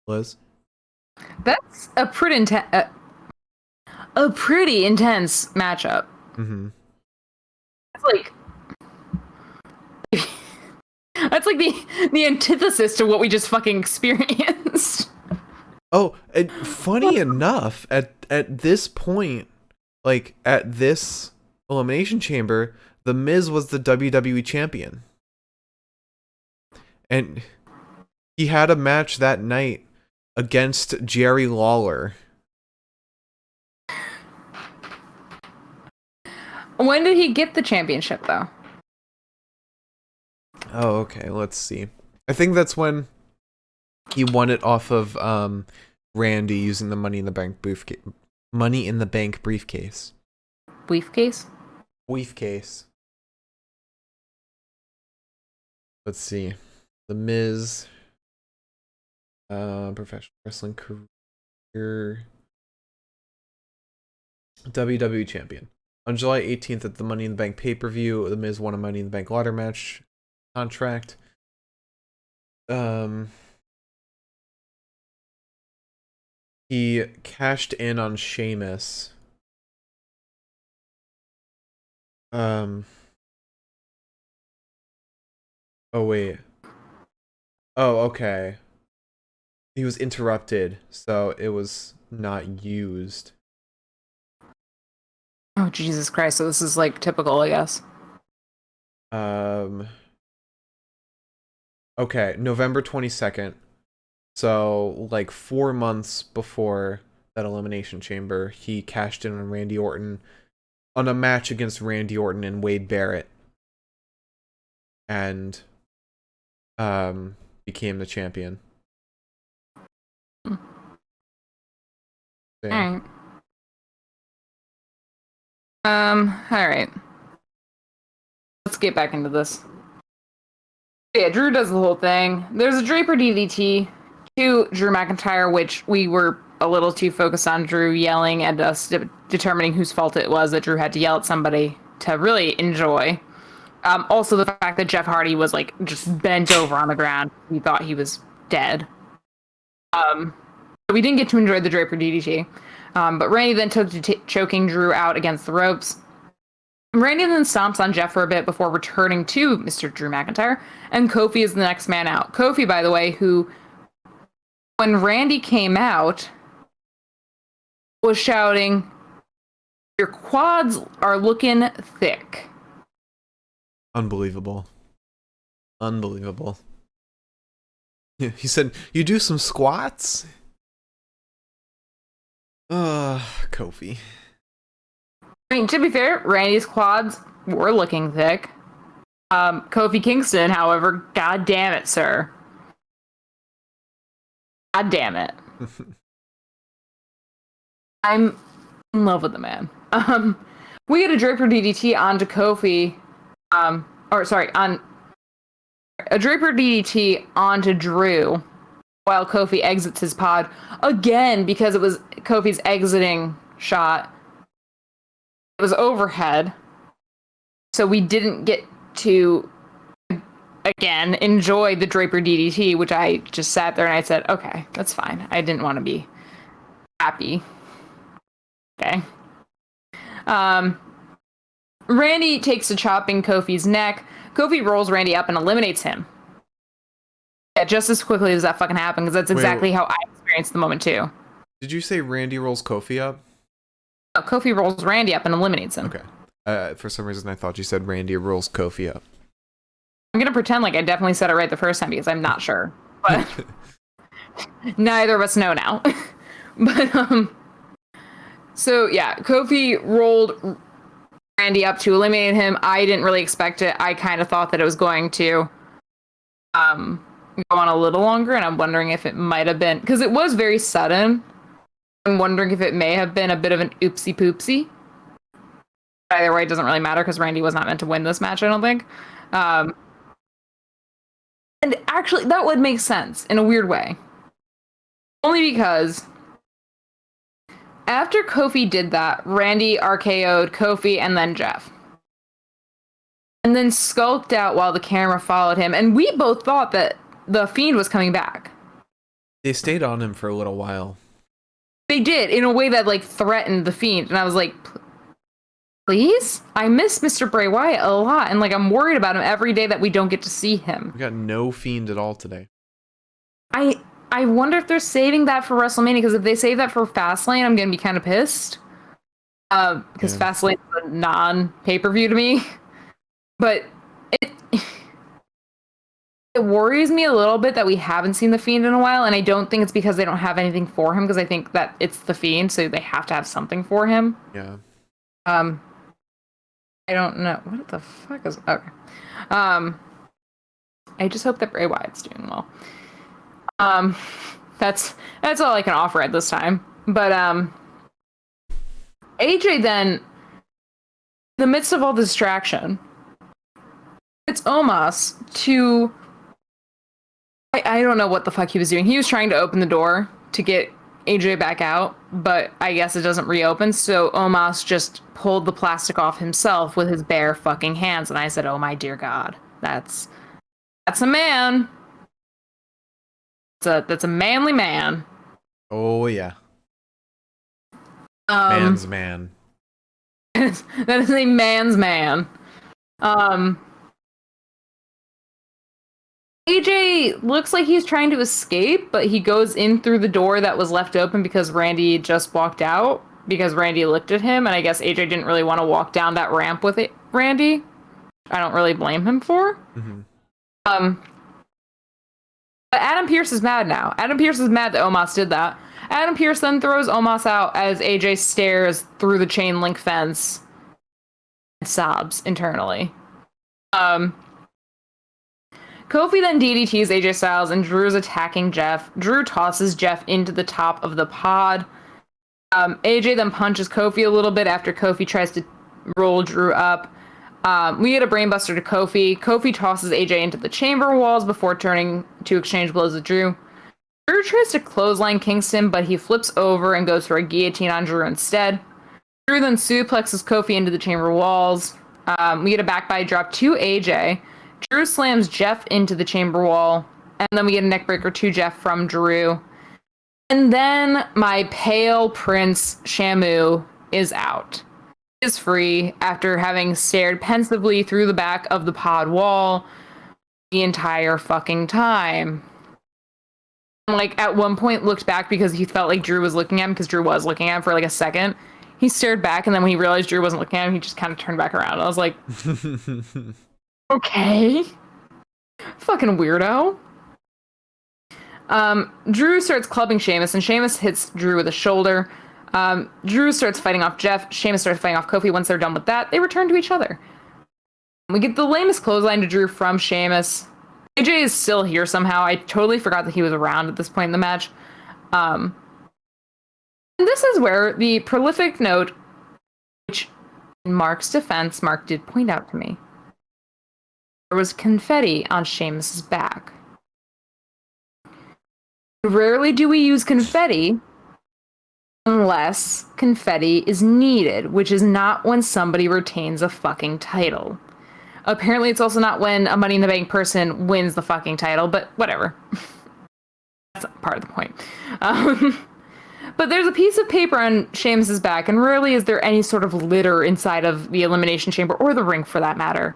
Liz? That's a pretty intense matchup. Mm-hmm. That's like the antithesis to what we just fucking experienced. Oh, and funny enough, at this point, like at this Elimination Chamber, The Miz was the WWE champion. And he had a match that night against Jerry Lawler. When did he get the championship, though? Oh, okay. Let's see. I think that's when he won it off of Randy using the Money in the Bank briefcase. Money in the Bank briefcase. Briefcase? Briefcase. Let's see. The Miz. Professional wrestling career. WWE champion. On July 18th at the Money in the Bank pay-per-view, The Miz won a Money in the Bank ladder match contract. He cashed in on Sheamus. Oh wait. Oh, okay. He was interrupted, so it was not used. Oh, Jesus Christ. So this is like typical, I guess. Okay, November 22nd. So, like 4 months before that Elimination Chamber, he cashed in on Randy Orton on a match against Randy Orton and Wade Barrett. And became the champion. Alright. Alright. Let's get back into this. Yeah, Drew does the whole thing. There's a Draper DDT to Drew McIntyre, which we were a little too focused on Drew yelling at us, determining whose fault it was that Drew had to yell at somebody to really enjoy. Also, the fact that Jeff Hardy was like just bent over on the ground. We thought he was dead. We didn't get to enjoy the Draper DDT. But Randy then took to choking Drew out against the ropes. Randy then stomps on Jeff for a bit before returning to Mr. Drew McIntyre, and Kofi is the next man out. Kofi, by the way, who, when Randy came out, was shouting, "Your quads are looking thick." Unbelievable. Unbelievable. He said, "You do some squats?" Kofi. I mean, to be fair, Randy's quads were looking thick. Kofi Kingston, however, god damn it, sir. God damn it. I'm in love with the man. We get a Draper DDT onto Kofi. On a Draper DDT onto Drew while Kofi exits his pod. Again, because it was Kofi's exiting shot. It was overhead. So we didn't get to, again, enjoy the Draper DDT, which I just sat there and I said, okay, that's fine. I didn't want to be happy. Okay. Randy takes a chop in Kofi's neck. Kofi rolls Randy up and eliminates him. Yeah, just as quickly as that fucking happened, because that's exactly how I experienced the moment too. Did you say Randy rolls Kofi up? No, Kofi rolls Randy up and eliminates him. Okay. For some reason, I thought you said Randy rolls Kofi up. I'm gonna pretend like I definitely said it right the first time because I'm not sure, but neither of us know now. But so yeah, Kofi rolled Randy up to eliminate him. I didn't really expect it. I kind of thought that it was going to go on a little longer, and I'm wondering if it might have been, because it was very sudden. I'm wondering if it may have been a bit of an oopsie poopsie. Either way, it doesn't really matter because Randy was not meant to win this match, I don't think. And actually, that would make sense in a weird way. Only because after Kofi did that, Randy RKO'd Kofi and then Jeff. And then skulked out while the camera followed him. And we both thought that the Fiend was coming back. They stayed on him for a little while. They did, in a way that, like, threatened the Fiend. And I was like, please? I miss Mr. Bray Wyatt a lot. And, like, I'm worried about him every day that we don't get to see him. We got no Fiend at all today. I wonder if they're saving that for WrestleMania, because if they save that for Fastlane, I'm going to be kind of pissed. Because Fastlane is a non-pay-per-view to me. But it worries me a little bit that we haven't seen the Fiend in a while, and I don't think it's because they don't have anything for him, because I think that it's the Fiend, so they have to have something for him. Yeah. I don't know. What the fuck is... Okay. I just hope that Bray Wyatt's doing well. That's all I can offer at this time. But, AJ then, in the midst of all the distraction, it's Omos to... I don't know what the fuck he was doing. He was trying to open the door to get AJ back out, but I guess it doesn't reopen, so Omos just pulled the plastic off himself with his bare fucking hands, and I said, oh my dear God, that's a man. That's a manly man. Oh yeah. Man's man. That is a man's man. AJ looks like he's trying to escape, but he goes in through the door that was left open because Randy just walked out, because Randy looked at him, and I guess AJ didn't really want to walk down that ramp with it, Randy. I don't really blame him for. Mm-hmm. But Adam Pearce is mad now. Adam Pearce is mad that Omos did that. Adam Pearce then throws Omos out as AJ stares through the chain link fence and sobs internally. Kofi then DDTs AJ Styles, and Drew's attacking Jeff. Drew tosses Jeff into the top of the pod. AJ then punches Kofi a little bit after Kofi tries to roll Drew up. We get a brainbuster to Kofi. Kofi tosses AJ into the chamber walls before turning to exchange blows with Drew. Drew tries to clothesline Kingston, but he flips over and goes for a guillotine on Drew instead. Drew then suplexes Kofi into the chamber walls. We get a backbite drop to AJ. Drew slams Jeff into the chamber wall, and then we get a neckbreaker to Jeff from Drew. And then my pale prince, Shamu, is out. He is free after having stared pensively through the back of the pod wall the entire fucking time. And, like, at one point looked back because he felt like Drew was looking at him, because Drew was looking at him for like a second. He stared back, and then when he realized Drew wasn't looking at him, he just kind of turned back around. I was like... Okay. Fucking weirdo. Drew starts clubbing Sheamus, and Sheamus hits Drew with a shoulder. Drew starts fighting off Jeff. Sheamus starts fighting off Kofi. Once they're done with that, they return to each other. We get the lamest clothesline to Drew from Sheamus. AJ is still here somehow. I totally forgot that he was around at this point in the match. And this is where the prolific note, which in Mark's defense, Mark did point out to me, there was confetti on Sheamus's back. Rarely do we use confetti unless confetti is needed, which is not when somebody retains a fucking title. Apparently, it's also not when a Money in the Bank person wins the fucking title, but whatever. That's not part of the point. But there's a piece of paper on Sheamus's back, and rarely is there any sort of litter inside of the Elimination Chamber, or the ring for that matter.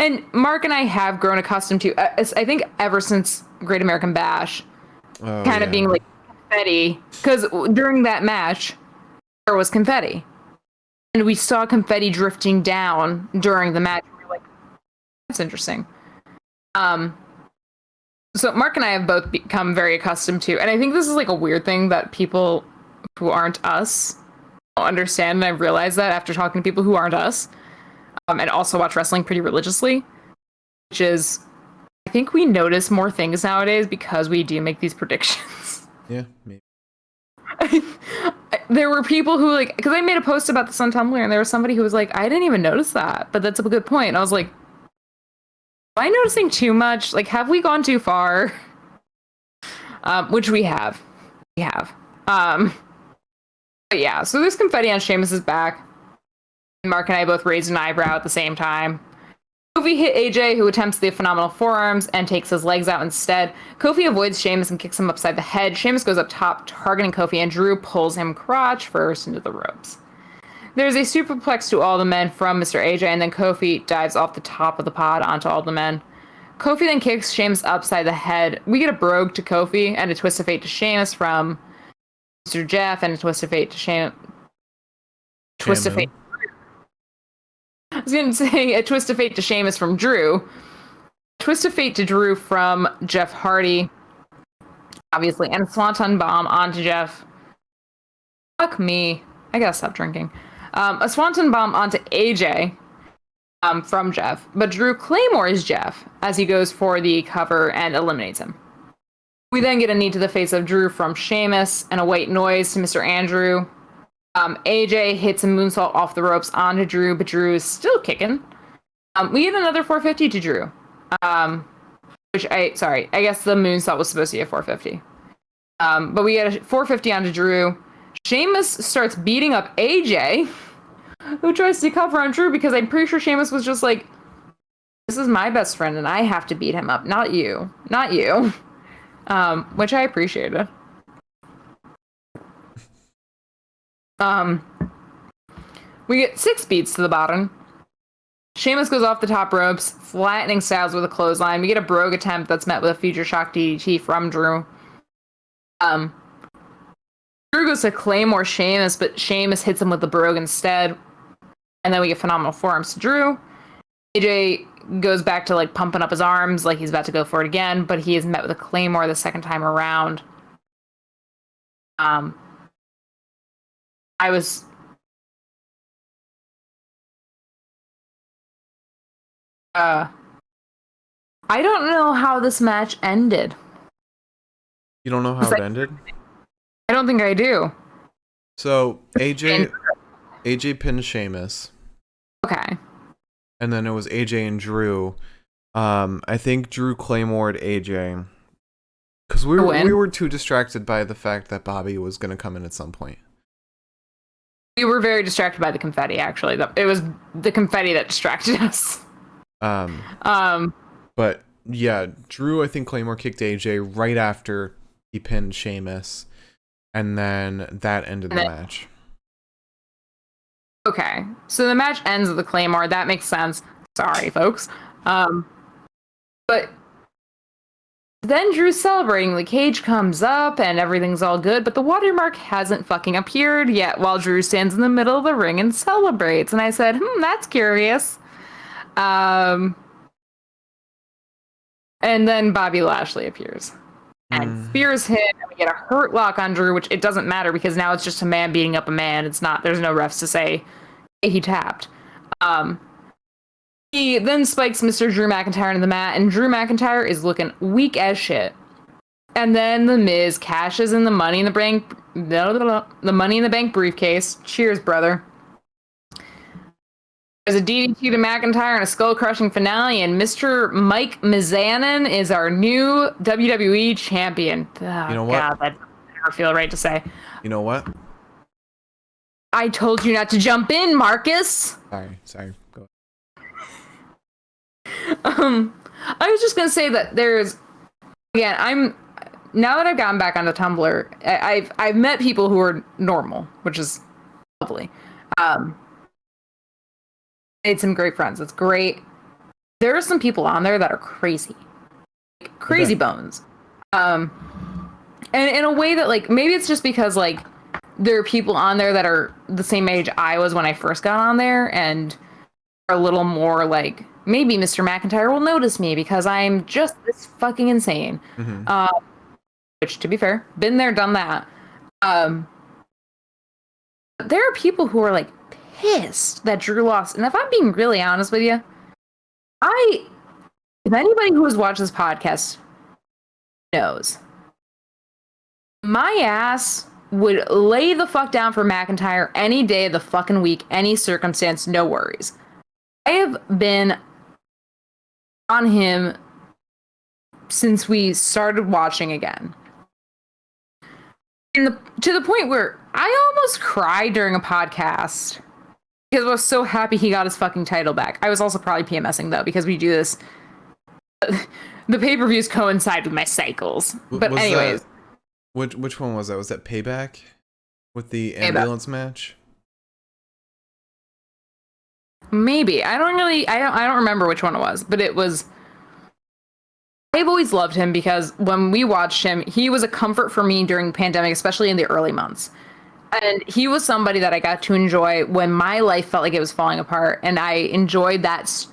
And Mark and I have grown accustomed to, I think ever since Great American Bash, kind of being like confetti, because during that match, there was confetti. And we saw confetti drifting down during the match. We were like, that's interesting. So Mark and I have both become very accustomed to, and I think this is like a weird thing that people who aren't us don't understand, and I realized that after talking to people who aren't us, and also watch wrestling pretty religiously, which is, I think we notice more things nowadays because we do make these predictions. Yeah, maybe. There were people who like, because I made a post about this on Tumblr, and there was somebody who was like, I didn't even notice that, but that's a good point. And I was like, am I noticing too much? Like, have we gone too far? Which we have. We have. But yeah, so there's confetti on Sheamus's back. Mark and I both raised an eyebrow at the same time. Kofi hit AJ, who attempts the phenomenal forearms and takes his legs out instead. Kofi avoids Sheamus and kicks him upside the head. Sheamus goes up top, targeting Kofi, and Drew pulls him crotch first into the ropes. There's a superplex to all the men from Mr. AJ, and then Kofi dives off the top of the pod onto all the men. Kofi then kicks Sheamus upside the head. We get a brogue to Kofi and a twist of fate to Sheamus from Mr. Jeff, and a twist of fate to Sheamus. Twist of fate. I was going to say a twist of fate to Sheamus from Drew. Twist of fate to Drew from Jeff Hardy. Obviously. And a Swanton bomb onto Jeff. Fuck me. I gotta stop drinking. A Swanton bomb onto AJ from Jeff. But Drew claymores Jeff as he goes for the cover and eliminates him. We then get a knee to the face of Drew from Sheamus and a white noise to Mr. Andrew. AJ hits a moonsault off the ropes onto Drew, but Drew is still kicking. We get another 450 to Drew. I guess the moonsault was supposed to be a 450. But we get a 450 onto Drew. Sheamus starts beating up AJ, who tries to cover on Drew because I'm pretty sure Sheamus was just like, this is my best friend and I have to beat him up, not you. Not you. Which I appreciated. We get 6 beats to the bottom. Sheamus goes off the top ropes, flattening Styles with a clothesline. We get a brogue attempt that's met with a future shock DDT from Drew. Drew goes to claymore Sheamus, but Sheamus hits him with the brogue instead. And then we get phenomenal forearms to Drew. AJ goes back to like pumping up his arms like he's about to go for it again, but he is met with a claymore the second time around. I don't know how this match ended. You don't know how it ended? I don't think I do. So AJ pinned Sheamus. Okay. And then it was AJ and Drew. I think Drew claymored AJ. Because we were too distracted by the fact that Bobby was going to come in at some point. We were very distracted by the confetti, actually. It was the confetti that distracted us. But yeah, Drew, I think Claymore kicked AJ right after he pinned Sheamus. And then that ended the match. Okay. So the match ends with the Claymore. That makes sense. Sorry, folks. But then Drew's celebrating. The cage comes up and everything's all good, but the watermark hasn't fucking appeared yet while Drew stands in the middle of the ring and celebrates. And I said, that's curious. And then Bobby Lashley appears and spears him, and we get a hurt lock on Drew, which it doesn't matter because now it's just a man beating up a man. It's not, there's no refs to say, hey, he tapped. He then spikes Mr. Drew McIntyre into the mat, and Drew McIntyre is looking weak as shit. And then The Miz cashes in the Money in the Bank briefcase. Cheers, brother. There's a DDT to McIntyre and a skull-crushing finale, and Mr. Mike Mizanin is our new WWE champion. Oh, you know what? God, that doesn't ever feel right to say. You know what? I told you not to jump in, Marcus. Sorry. Go ahead. I was just gonna say that there's, again, now that I've gotten back onto Tumblr, I've met people who are normal, which is lovely. Made some great friends. It's great. there are some people on there that are crazy. Like, crazy bones. And in a way that, like, maybe it's just because, like, there are people on there that are the same age I was when I first got on there and are a little more, like, maybe Mr. McIntyre will notice me because I'm just this fucking insane. Which, to be fair, been there, done that. There are people who are, like, pissed that Drew lost. And if I'm being really honest with you, if anybody who has watched this podcast knows, my ass would lay the fuck down for McIntyre any day of the fucking week, any circumstance, no worries. I have been on him since we started watching again. To the point where I almost cried during a podcast because I was so happy he got his fucking title back. I was also probably PMSing, though, because we do this. The pay-per-views coincide with my cycles. But anyways. Which one was that? Was that Payback? With the ambulance match? Maybe. I don't remember which one it was, but it was. I've always loved him because when we watched him, he was a comfort for me during the pandemic, especially in the early months. And he was somebody that I got to enjoy when my life felt like it was falling apart, and I enjoyed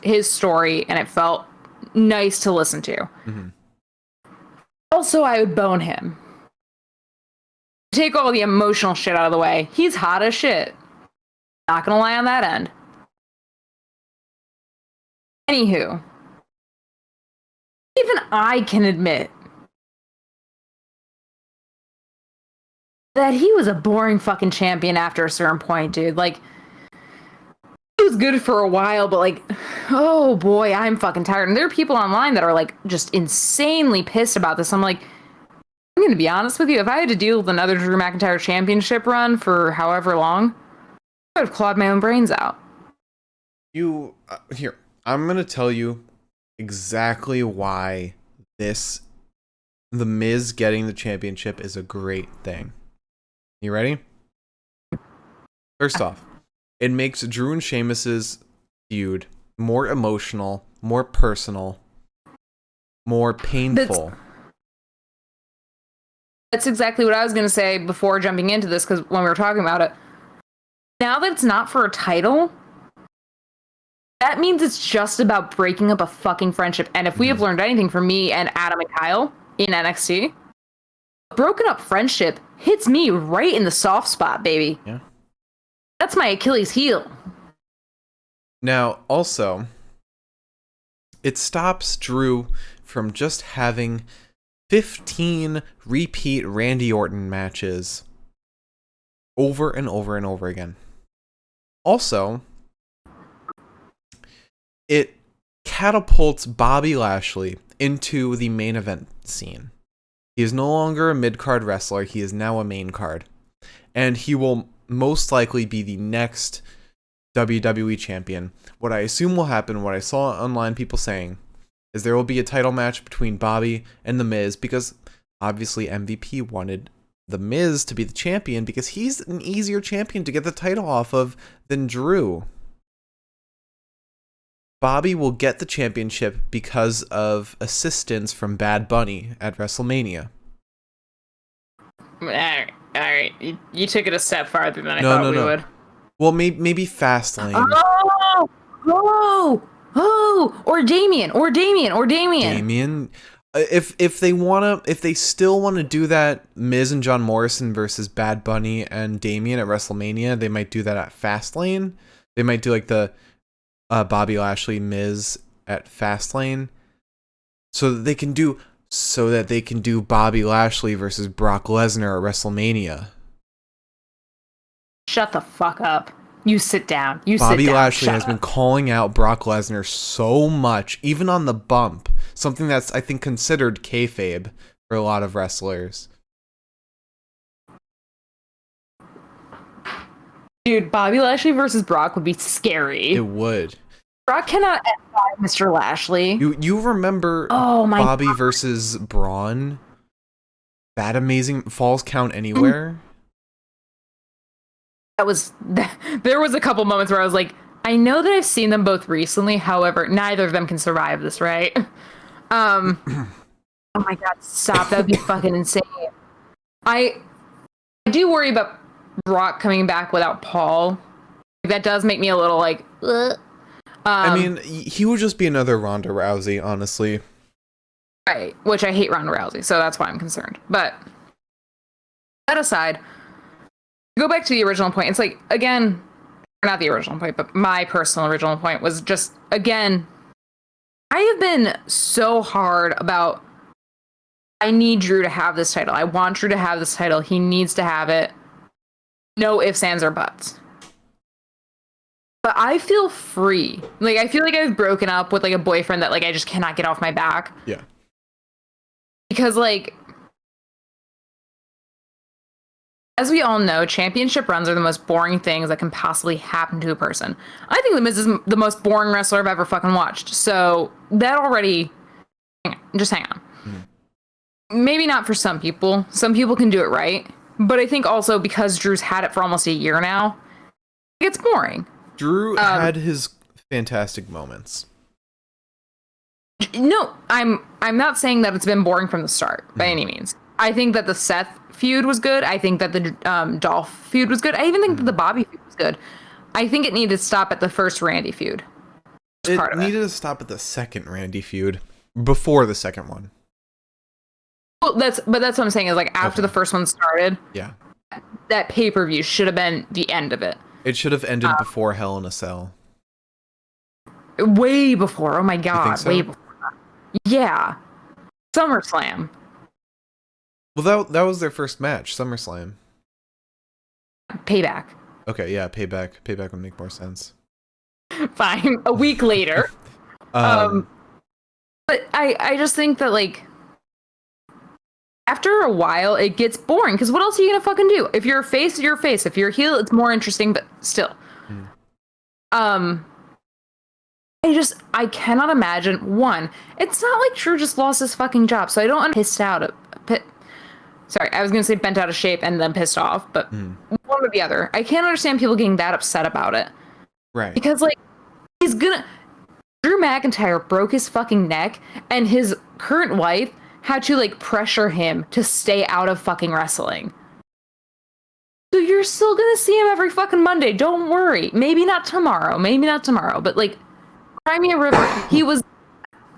his story, and it felt nice to listen to. Mm-hmm. Also, I would bone him. Take all the emotional shit out of the way. He's hot as shit. Not gonna lie on that end. Anywho, even I can admit that he was a boring fucking champion after a certain point, dude. Like, it was good for a while, but, like, oh boy, I'm fucking tired. And there are people online that are, like, just insanely pissed about this. I'm like, I'm gonna be honest with you, if I had to deal with another Drew McIntyre championship run for however long, I would have clawed my own brains out. Here, I'm gonna tell you exactly why The Miz getting the championship is a great thing. You ready? First off, it makes Drew and Sheamus's feud more emotional, more personal, more painful. That's exactly what I was going to say before jumping into this, because when we were talking about it, now that it's not for a title, that means it's just about breaking up a fucking friendship. And if we have learned anything from me and Adam and Kyle in NXT, a broken up friendship hits me right in the soft spot, baby. Yeah. That's my Achilles heel. Now, also, it stops Drew from just having 15 repeat Randy Orton matches over and over and over again. Also, it catapults Bobby Lashley into the main event scene. He is no longer a mid-card wrestler, he is now a main card. And he will most likely be the next WWE champion. What I assume will happen, what I saw online people saying, is there will be a title match between Bobby and The Miz, because obviously MVP wanted The Miz to be the champion because he's an easier champion to get the title off of than Drew. Bobby will get the championship because of assistance from Bad Bunny at WrestleMania. All right. You took it a step farther than I thought we would. Well, maybe Fastlane. Or Damian. If they still want to do that, Miz and John Morrison versus Bad Bunny and Damian at WrestleMania, they might do that at Fastlane. They might do like the Bobby Lashley Miz at Fastlane, so that they can do Bobby Lashley versus Brock Lesnar at WrestleMania. Shut the fuck up. You sit down. Bobby Lashley has been calling out Brock Lesnar so much, even on the bump. Something that's, I think, considered kayfabe for a lot of wrestlers. Dude, Bobby Lashley versus Brock would be scary. It would. Brock cannot F5 Mr. Lashley. You remember Bobby God. Versus Braun? That amazing Falls Count Anywhere? There was a couple moments where I was like, I know that I've seen them both recently. However, neither of them can survive this, right? Oh my god, stop. That would be fucking insane. I do worry about Brock coming back without Paul. That does make me a little like, ugh. I mean, he would just be another Ronda Rousey, honestly. Right, which I hate Ronda Rousey, so that's why I'm concerned. But that aside, go back to the original point. It's like, again, not the original point, but my personal original point was just, again, I have been so hard about, I need Drew to have this title. I want Drew to have this title. He needs to have it. No ifs, ands, or buts. But I feel free. Like, I feel like I've broken up with, like, a boyfriend that, like, I just cannot get off my back. Yeah. Because, like, as we all know, championship runs are the most boring things that can possibly happen to a person. I think The Miz is the most boring wrestler I've ever fucking watched. So that already, just hang on. Maybe not for some people. Some people can do it right. But I think also because Drew's had it for almost a year now, it gets boring. Drew had his fantastic moments. No, I'm not saying that it's been boring from the start by any means. I think that the Seth feud was good. I think that the Dolph feud was good. I even think that the Bobby feud was good. I think it needed to stop at the first Randy feud. It needed to stop at the second Randy feud before the second one. Well, that's what I'm saying is, like, after the first one started, yeah, that pay-per-view should have been the end of it. It should have ended before Hell in a Cell. Way before. Oh my god, you think so? way before. Yeah. SummerSlam. Well, that was their first match, SummerSlam. Payback. Okay, yeah, Payback. Payback would make more sense. Fine. A week later. But I just think that, like, after a while, it gets boring. Because what else are you going to fucking do? If you're a face, you're a face. If you're a heel, it's more interesting, but still. I cannot imagine. One, it's not like Drew just lost his fucking job, so I don't pissed out. Sorry, I was gonna say bent out of shape and then pissed off, but one or the other. I can't understand people getting that upset about it. Right. Because, like, Drew McIntyre broke his fucking neck, and his current wife had to, like, pressure him to stay out of fucking wrestling. So you're still gonna see him every fucking Monday. Don't worry. Maybe not tomorrow, but, like, Crimea River, he was...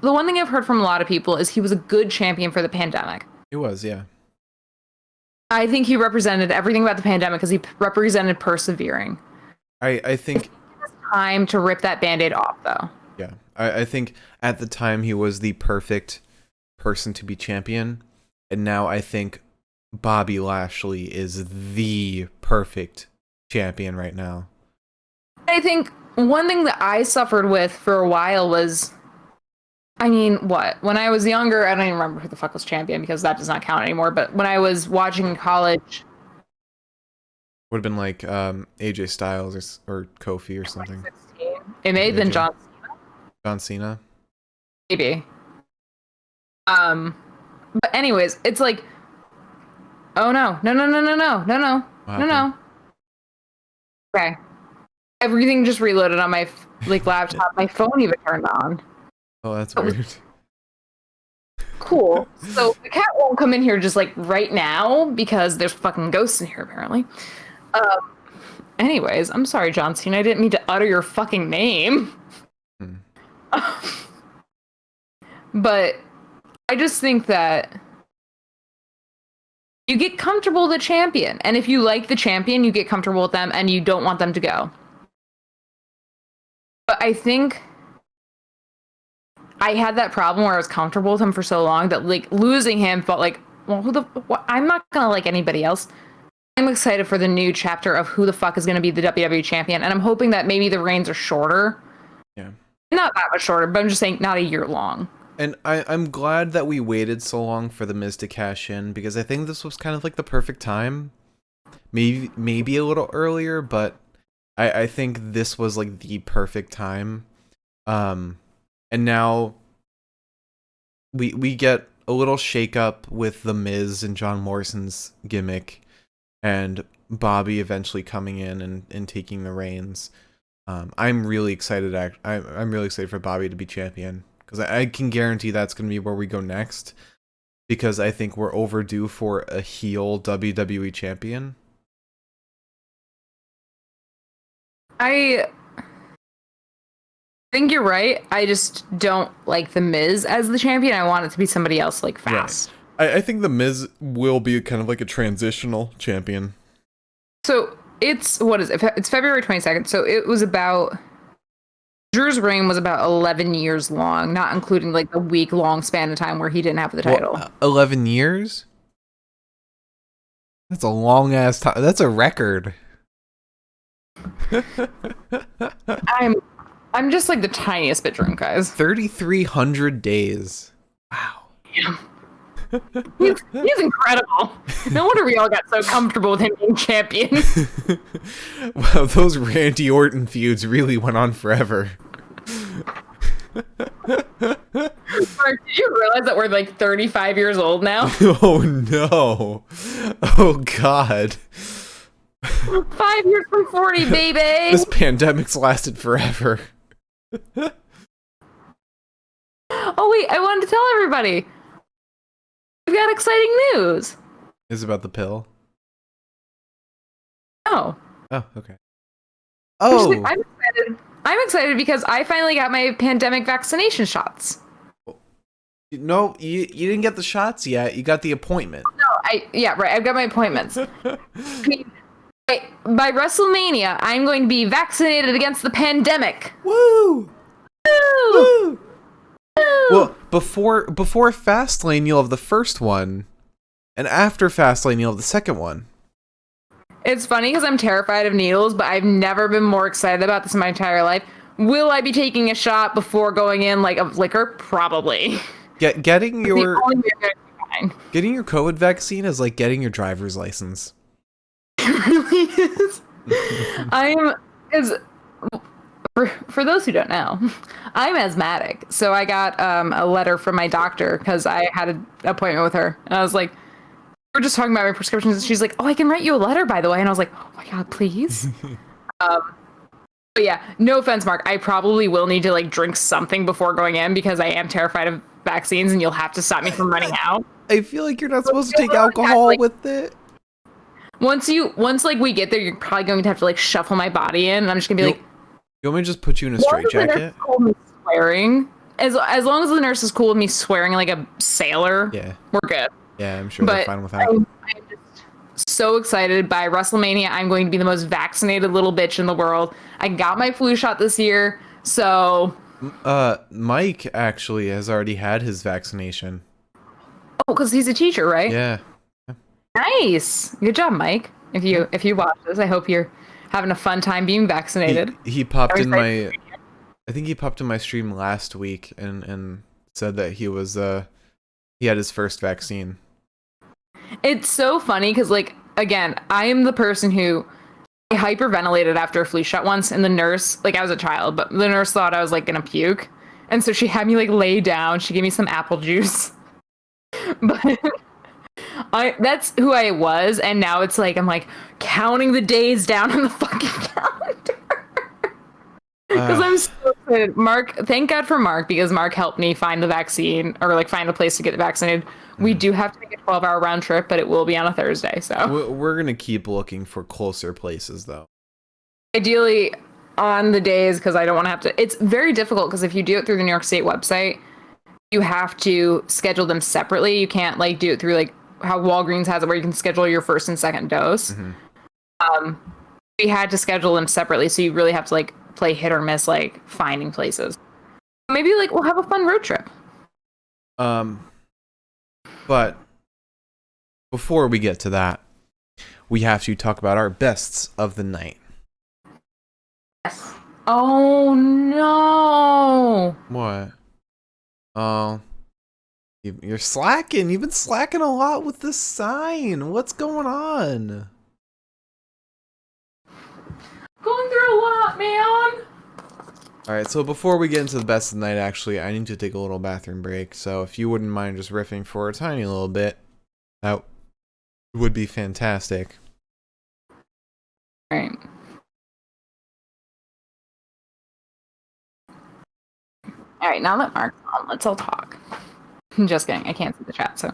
The one thing I've heard from a lot of people is he was a good champion for the pandemic. It was, yeah. I think he represented everything about the pandemic because he represented persevering. I think... It's time to rip that Band-Aid off, though. Yeah. I think at the time he was the perfect person to be champion. And now I think Bobby Lashley is the perfect champion right now. I think one thing that I suffered with for a while was... I mean, what? When I was younger, I don't even remember who the fuck was champion because that does not count anymore. But when I was watching in college... Would have been like AJ Styles or Kofi or something. 2016. It may have been John Cena. John Cena? Maybe. But anyways, it's like... Oh, no. No. Okay. Everything just reloaded on my laptop. My phone even turned on. Oh, that's weird. Cool. So the cat won't come in here just like right now because there's fucking ghosts in here apparently. Anyways, I'm sorry, John Cena. I didn't mean to utter your fucking name. But I just think that you get comfortable with the champion. And if you like the champion, you get comfortable with them and you don't want them to go. But I think I had that problem where I was comfortable with him for so long that, like, losing him felt like, well, I'm not gonna like anybody else. I'm excited for the new chapter of who the fuck is gonna be the WWE champion, and I'm hoping that maybe the reigns are shorter. Yeah. Not that much shorter, but I'm just saying not a year long. And I'm glad that we waited so long for the Miz to cash in because I think this was kind of like the perfect time. Maybe a little earlier, but I think this was like the perfect time. And now we get a little shakeup with the Miz and John Morrison's gimmick, and Bobby eventually coming in and taking the reins. I'm really excited. I'm really excited for Bobby to be champion because I can guarantee that's going to be where we go next. Because I think we're overdue for a heel WWE champion. I think you're right. I just don't like The Miz as the champion. I want it to be somebody else, like, fast. Right. I think The Miz will be kind of like a transitional champion. So it's, what is it? It's February 22nd. So it was about, Drew's reign was about 11 years long, not including like the week-long span of time where he didn't have the title. 11 years? That's a long ass time. That's a record. I'm just like the tiniest bit drunk, guys. 3,300 days. Wow. Yeah. He's incredible. No wonder we all got so comfortable with him being champion. Wow, those Randy Orton feuds really went on forever. Mark, did you realize that we're like 35 years old now? Oh no. Oh god. 5 years from 40, baby. This pandemic's lasted forever. Oh wait, I wanted to tell everybody. We've got exciting news. Is it about the pill? Oh. Oh, okay. Oh. I'm excited. I'm excited because I finally got my pandemic vaccination shots. No, you didn't get the shots yet. You got the appointment. No, yeah, right. I've got my appointments. I mean, by WrestleMania, I'm going to be vaccinated against the pandemic. Woo! Woo! Woo! Well, before Fastlane, you'll have the first one, and after Fastlane, you'll have the second one. It's funny because I'm terrified of needles, but I've never been more excited about this in my entire life. Will I be taking a shot before going in, like, of liquor? Probably. Getting your COVID vaccine is like getting your driver's license. It really is. For those who don't know, I'm asthmatic. So I got a letter from my doctor because I had an appointment with her. And I was like, we're just talking about my prescriptions. And she's like, oh, I can write you a letter, by the way. And I was like, oh my God, please. But yeah, no offense, Mark. I probably will need to like drink something before going in because I am terrified of vaccines and you'll have to stop me from running out. I feel like you're not supposed to take alcohol with it. Once like we get there, you're probably going to have to like shuffle my body in and I'm just gonna be like, you want me to just put you in a straitjacket? Swearing. As long as the nurse is cool with me swearing like a sailor, yeah, we're good. Yeah, I'm sure they're fine with that. I'm just so excited. By WrestleMania, I'm going to be the most vaccinated little bitch in the world. I got my flu shot this year, so... Mike actually has already had his vaccination. Oh, because he's a teacher, right? Yeah. Nice. Good job, Mike. If you watch this, I hope you're having a fun time being vaccinated. He popped in my... I think he popped in my stream last week and said that he had his first vaccine. It's so funny because, like, again, I am the person who I hyperventilated after a flu shot once, and the nurse, like, I was a child, but the nurse thought I was, like, gonna puke. And so she had me, like, lay down. She gave me some apple juice. But that's who I was, and now it's like, I'm, like, counting the days down on the fucking calendar. Because I'm so excited. Mark, thank God for Mark, because Mark helped me find the vaccine, or, like, find a place to get vaccinated. We do have to make a 12-hour round trip, but it will be on a Thursday, so... We're going to keep looking for closer places, though. Ideally, on the days, because I don't want to have to... It's very difficult, because if you do it through the New York State website, you have to schedule them separately. You can't, like, do it through, like, how Walgreens has it, where you can schedule your first and second dose. Mm-hmm. We had to schedule them separately, so you really have to, like, play hit or miss, like, finding places. Maybe, like, we'll have a fun road trip. But before we get to that, we have to talk about our bests of the night. Yes. Oh no! What? Oh, you're slacking. You've been slacking a lot with this sign. What's going on? Going through a lot, man. Alright, so before we get into the best of the night, actually, I need to take a little bathroom break. So if you wouldn't mind just riffing for a tiny little bit, that would be fantastic. Alright. All right, now that Mark's on, let's all talk. Just kidding. I can't see the chat, so.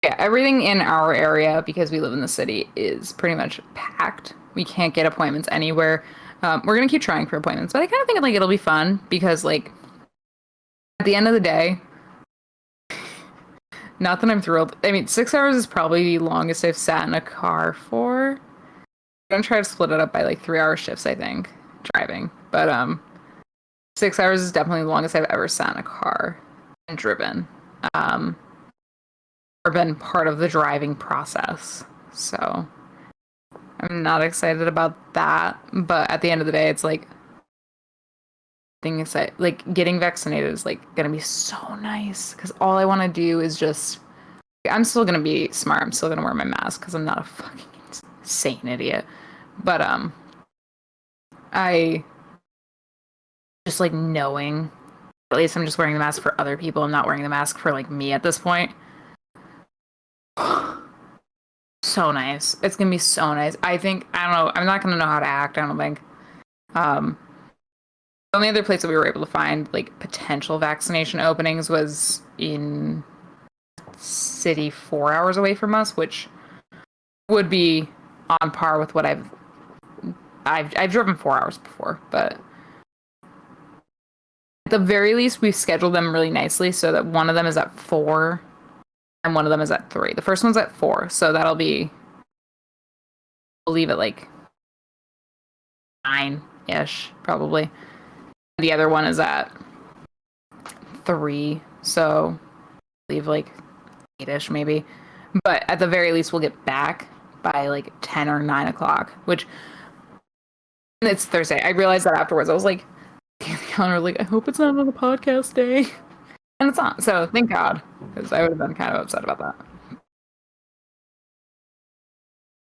Yeah, everything in our area, because we live in the city, is pretty much packed. We can't get appointments anywhere. We're gonna keep trying for appointments, but I kind of think like it'll be fun because like at the end of the day, not that I'm thrilled. I mean, 6 hours is probably the longest I've sat in a car for. I'm gonna try to split it up by like 3 hour shifts, I think, driving. But 6 hours is definitely the longest I've ever sat in a car and driven. Or been part of the driving process. So I'm not excited about that. But at the end of the day, it's like things like getting vaccinated is like gonna be so nice because all I want to do is just. I'm still gonna be smart. I'm still gonna wear my mask because I'm not a fucking insane idiot. But I just like knowing. At least I'm just wearing the mask for other people. I'm not wearing the mask for like me at this point. So nice. It's gonna be so nice. I think I don't know. I'm not gonna know how to act. I don't think. The only other place that we were able to find like potential vaccination openings was in city 4 hours away from us, which would be on par with what I've driven 4 hours before. But at the very least, we've scheduled them really nicely so that one of them is at 4. And one of them is at 3. The first one's at 4, so that'll be, I'll leave it like 9-ish, probably. The other one is at 3, so leave like 8-ish maybe. But at the very least, we'll get back by like 10 or 9 o'clock, which it's Thursday. I realized that afterwards. I was like, I hope it's not on a podcast day. And it's not. So thank God, because I would have been kind of upset about that.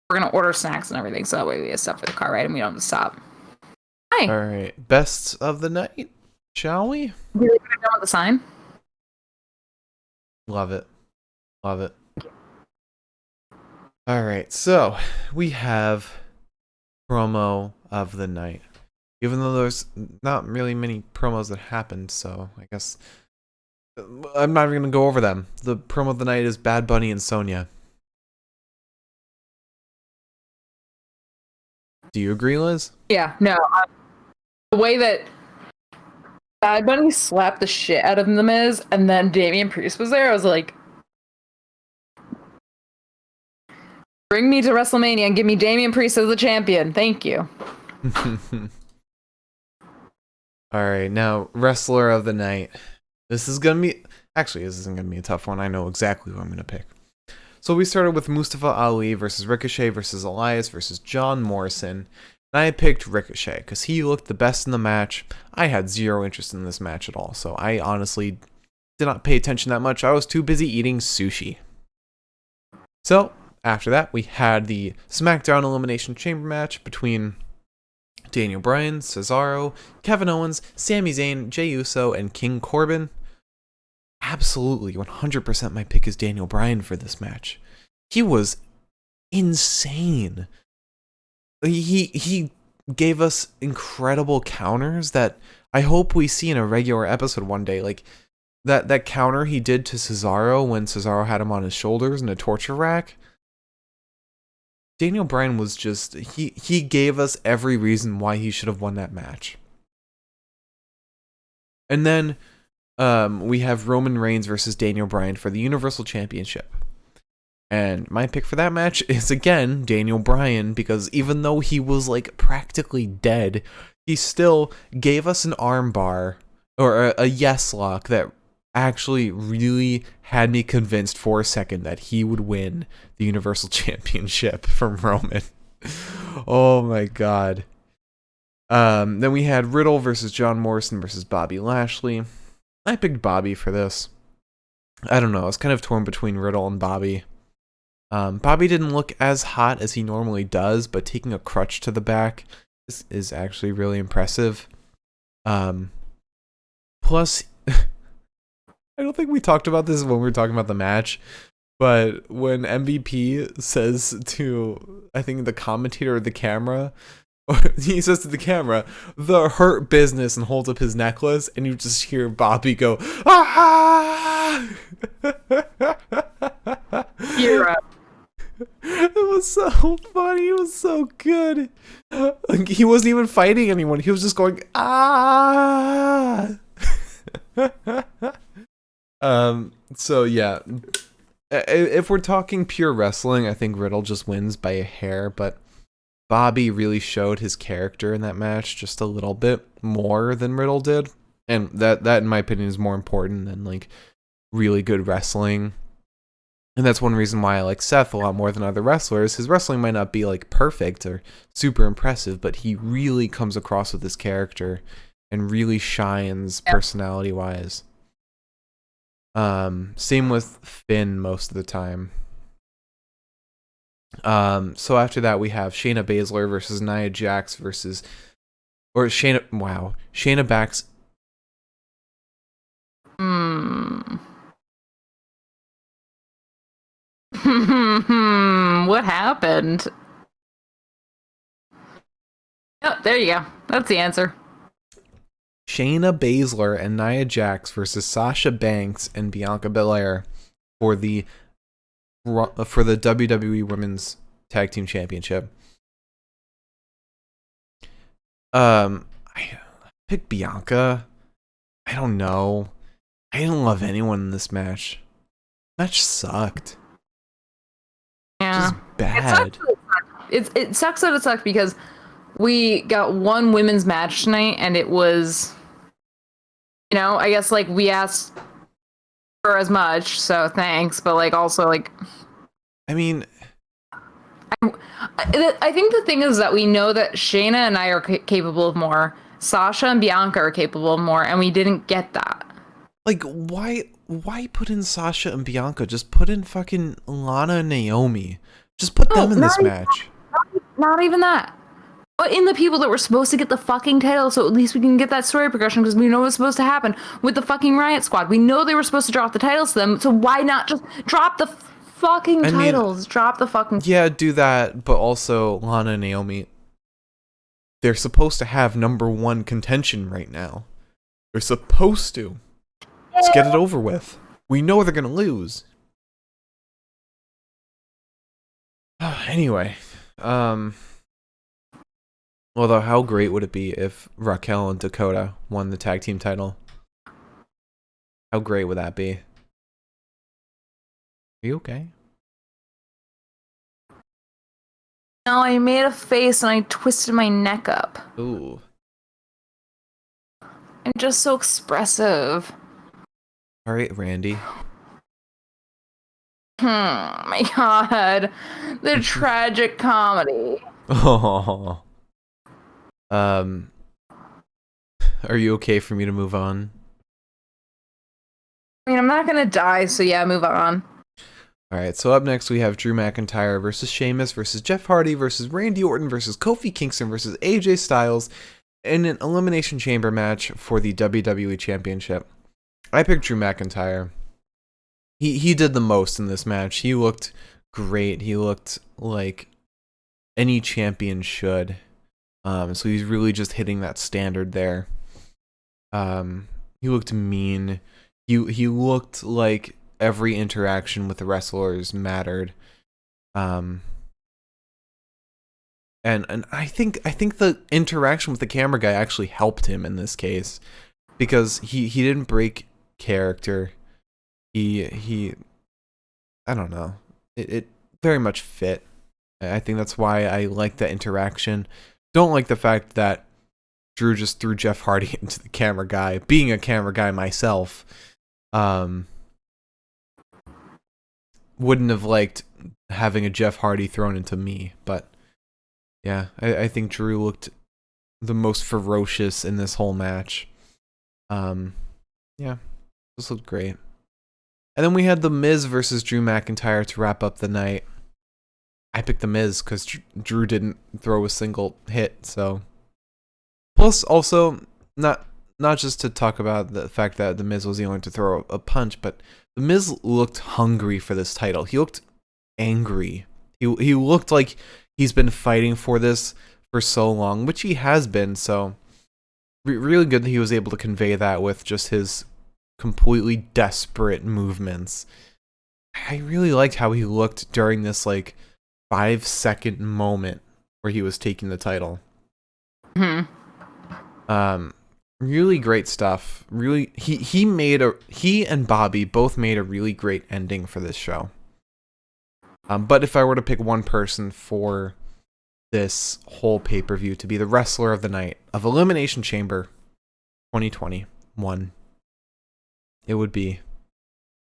We're going to order snacks and everything, so that way we have stuff for the car ride and we don't have to stop. Hi. All right. Best of the night, shall we? Do you like what I've done with the sign? Love it. Love it. All right. So we have promo of the night. Even though there's not really many promos that happened, so I guess I'm not even going to go over them. The promo of the night is Bad Bunny and Sonya. Do you agree, Liz? Yeah, no. The way that Bad Bunny slapped the shit out of The Miz and then Damian Priest was there, I was like, bring me to WrestleMania and give me Damian Priest as the champion. Thank you. All right, now, Wrestler of the Night. This is going to be... Actually, this isn't going to be a tough one. I know exactly who I'm going to pick. So we started with Mustafa Ali versus Ricochet versus Elias versus John Morrison. And I picked Ricochet because he looked the best in the match. I had zero interest in this match at all, so I honestly did not pay attention that much. I was too busy eating sushi. So, after that, we had the Smackdown Elimination Chamber match between Daniel Bryan, Cesaro, Kevin Owens, Sami Zayn, Jey Uso, and King Corbin. Absolutely, 100% my pick is Daniel Bryan for this match. He was insane. He gave us incredible counters that I hope we see in a regular episode one day. Like that counter he did to Cesaro when Cesaro had him on his shoulders in a torture rack. Daniel Bryan was just he gave us every reason why he should have won that match. And then we have Roman Reigns versus Daniel Bryan for the Universal Championship. And my pick for that match is, again, Daniel Bryan, because even though he was, like, practically dead, he still gave us an armbar, or a yes lock, that actually really had me convinced for a second that he would win the Universal Championship from Roman. Oh my god. Then we had Riddle versus John Morrison versus Bobby Lashley. I picked Bobby for this. I don't know, I was kind of torn between Riddle and Bobby. Bobby didn't look as hot as he normally does, but taking a crutch to the back is actually really impressive. Plus, I don't think we talked about this when we were talking about the match, but when MVP says to, I think, the commentator or the camera He says to the camera, "The Hurt Business," and holds up his necklace, and you just hear Bobby go, "Ah!" You're up. It was so funny. It was so good. Like, he wasn't even fighting anyone. He was just going, "Ah!" So yeah, if we're talking pure wrestling, I think Riddle just wins by a hair, but Bobby really showed his character in that match just a little bit more than Riddle did, and that in my opinion is more important than like really good wrestling. And that's one reason why I like Seth a lot more than other wrestlers. His wrestling might not be like perfect or super impressive, but he really comes across with his character and really shines personality wise. Same with Finn most of the time. So after that we have Shayna Baszler versus Nia Jax versus, or Shayna Bax. What happened? Oh, there you go. That's the answer. Shayna Baszler and Nia Jax versus Sasha Banks and Bianca Belair for the WWE Women's Tag Team Championship. I picked Bianca. I don't know. I didn't love anyone in this match. Match sucked. Yeah. Just bad. It sucks that it sucked because we got one women's match tonight, and it was, you know, I guess like we asked for as much, so thanks, but like also like, I mean, I think the thing is that we know that Shayna and I are capable of more. Sasha and Bianca are capable of more, and we didn't get that. like, why put in Sasha and Bianca? Just put in fucking Lana and Naomi. Just put them in this match. Not even that. But in the people that were supposed to get the fucking title, so at least we can get that story progression, because we know what's supposed to happen with the fucking Riot Squad. We know they were supposed to drop the titles to them, so why not just drop the fucking titles? Drop the fucking... Yeah, do that, but also Lana and Naomi, they're supposed to have #1 contention right now. They're supposed to. Let's get it over with. We know they're gonna lose. Anyway, although how great would it be if Raquel and Dakota won the tag team title? How great would that be? Are you okay? No, I made a face and I twisted my neck up. Ooh. I'm just so expressive. All right, Randy. My god. The tragic comedy. Oh. Are you okay for me to move on? I mean, I'm not gonna die, so yeah, move on. Alright, so up next we have Drew McIntyre versus Sheamus versus Jeff Hardy versus Randy Orton versus Kofi Kingston versus AJ Styles in an Elimination Chamber match for the WWE Championship. I picked Drew McIntyre. He did the most in this match. He looked great. He looked like any champion should. So he's really just hitting that standard there. He looked mean. He looked like every interaction with the wrestlers mattered. And I think the interaction with the camera guy actually helped him in this case, because he didn't break character. He I don't know. It very much fit. I think that's why I like that interaction. Don't like the fact that Drew just threw Jeff Hardy into the camera guy. Being a camera guy myself, wouldn't have liked having a Jeff Hardy thrown into me. But yeah, I think Drew looked the most ferocious in this whole match. Yeah, this looked great. And then we had The Miz versus Drew McIntyre to wrap up the night. I picked The Miz because Drew didn't throw a single hit, so. Plus, also, not just to talk about the fact that The Miz was the only one to throw a punch, but The Miz looked hungry for this title. He looked angry. He looked like he's been fighting for this for so long, which he has been. So really good that he was able to convey that with just his completely desperate movements. I really liked how he looked during this like 5-second moment where he was taking the title. Really great stuff. Really, he and Bobby both made a really great ending for this show. But if I were to pick one person for this whole pay-per-view to be the wrestler of the night of Elimination Chamber 2021, it would be.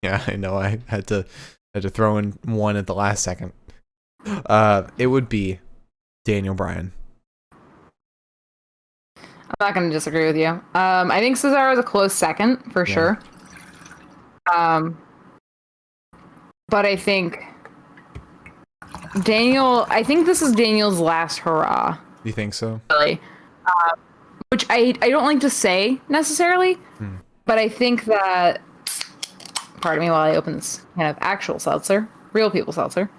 Yeah, I know I had to throw in one at the last second. It would be Daniel Bryan. I'm not going to disagree with you. I think Cesaro is a close second for sure. But I think this is Daniel's last hurrah. You think so? Really. Which I don't like to say necessarily, but I think that, pardon me while I open this kind of actual seltzer, real people seltzer,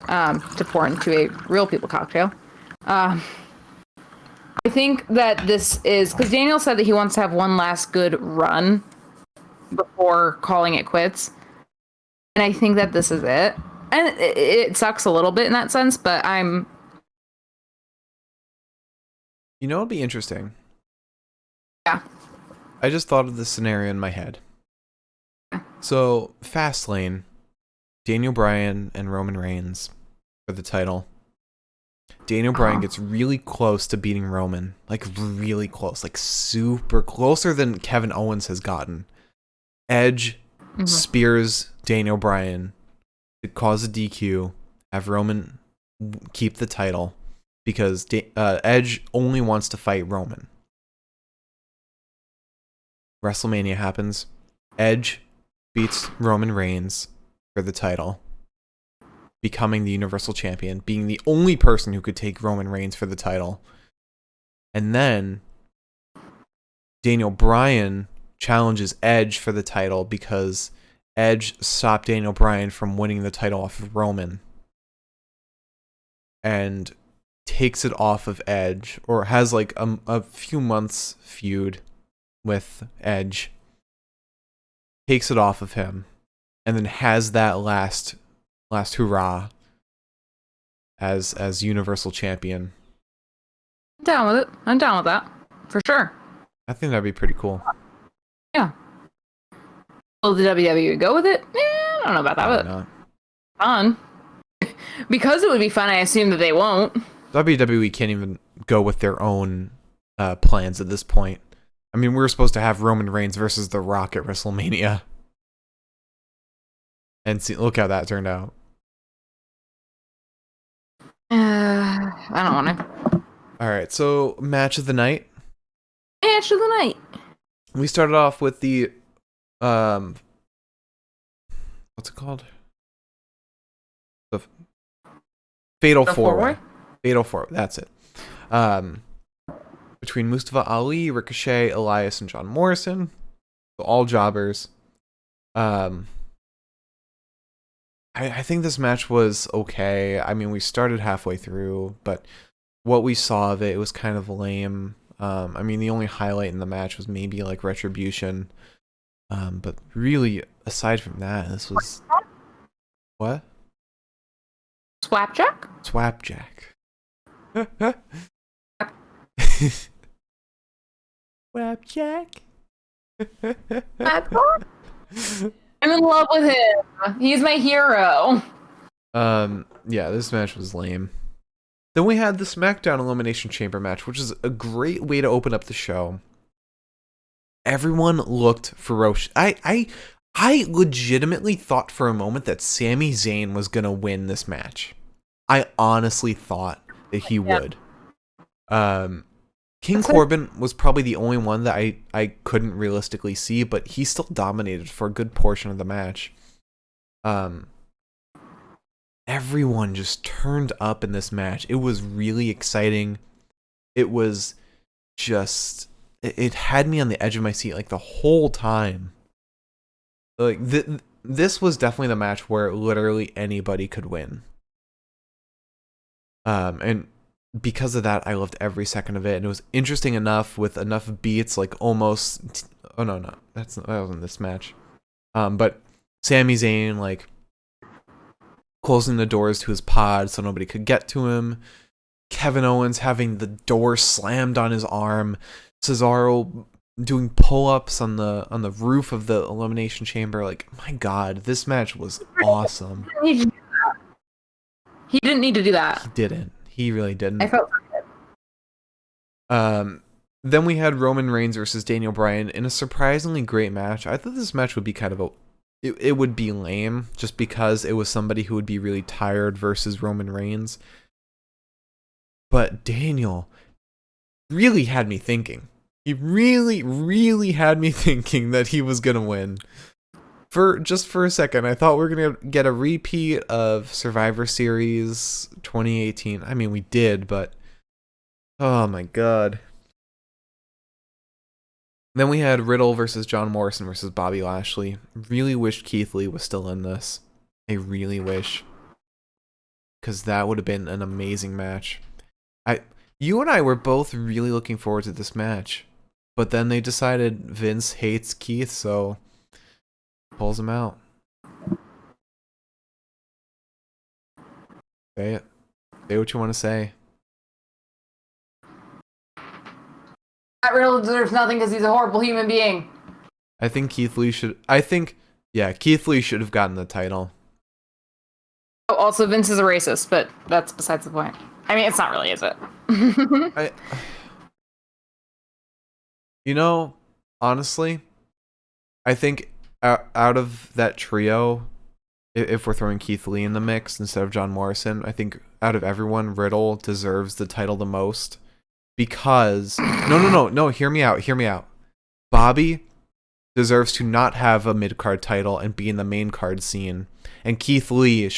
to pour into a real people cocktail. I think that this is because Daniel said that he wants to have one last good run before calling it quits. And I think that this is it. And it sucks a little bit in that sense, but I'm... You know, it'd be interesting. Yeah. I just thought of this scenario in my head. So, Fastlane, Daniel Bryan and Roman Reigns for the title. Daniel Bryan gets really close to beating Roman. Like, really close. Like, super closer than Kevin Owens has gotten. Edge spears Daniel Bryan to cause a DQ, have Roman keep the title, because Edge only wants to fight Roman. WrestleMania happens. Edge beats Roman Reigns for the title, becoming the Universal Champion, being the only person who could take Roman Reigns for the title. And then Daniel Bryan challenges Edge for the title because Edge stopped Daniel Bryan from winning the title off of Roman. And takes it off of Edge, or has like a few months feud with Edge. Takes it off of him. And then has that last hurrah as Universal Champion. I'm down with it. I'm down with that. For sure. I think that'd be pretty cool. Yeah. Will the WWE go with it? I don't know about that. Probably not. Fun. Because it would be fun, I assume that they won't. WWE can't even go with their own plans at this point. I mean, we were supposed to have Roman Reigns versus The Rock at WrestleMania. And see, look how that turned out. I don't want to. All right, so match of the night. Match of the night. We started off with the what's it called? The Fatal Four-Way. Fatal Four. That's it. Between Mustafa Ali, Ricochet, Elias, and John Morrison, so all jobbers. I think this match was okay. I mean, we started halfway through, but what we saw of it was kind of lame. I mean, the only highlight in the match was maybe like Retribution. But really, aside from that, this was... What? Swapjack? Swapjack. Swapjack. I'm in love with him. He's my hero. Yeah, this match was lame. Then we had the Smackdown Elimination Chamber match, which is a great way to open up the show. Everyone looked ferocious. I legitimately thought for a moment that Sami Zayn was gonna win this match. I honestly thought that he would. King Corbin was probably the only one that I couldn't realistically see, but he still dominated for a good portion of the match. Everyone just turned up in this match. It was really exciting. It was just... It had me on the edge of my seat like the whole time. Like this was definitely the match where literally anybody could win. And because of that, I loved every second of it, and it was interesting enough with enough beats, like almost. Oh no, that wasn't this match. But Sami Zayn like closing the doors to his pod so nobody could get to him. Kevin Owens having the door slammed on his arm. Cesaro doing pull-ups on the roof of the Elimination Chamber. Like, my God, this match was awesome. He didn't need to do that. He didn't. He really didn't. I felt good. Then we had Roman Reigns versus Daniel Bryan in a surprisingly great match. I thought this match would be kind of it would be lame just because it was somebody who would be really tired versus Roman Reigns. But Daniel really had me thinking. He really, really had me thinking that he was going to win. For a second, I thought we were going to get a repeat of Survivor Series 2018. I mean, we did, but oh my God. Then we had Riddle versus John Morrison versus Bobby Lashley. Really wish Keith Lee was still in this. I really wish. Because that would have been an amazing match. You and I were both really looking forward to this match. But then they decided Vince hates Keith, so pulls him out. Say it. Say what you want to say. Riddle deserves nothing because he's a horrible human being. I think Keith Lee should have gotten the title. Oh, also, Vince is a racist, but that's besides the point. I mean, it's not really, is it? Honestly, I think out of that trio, if we're throwing Keith Lee in the mix instead of John Morrison, I think out of everyone, Riddle deserves the title the most. Because no, hear me out. Bobby deserves to not have a mid-card title and be in the main card scene. And Keith Lee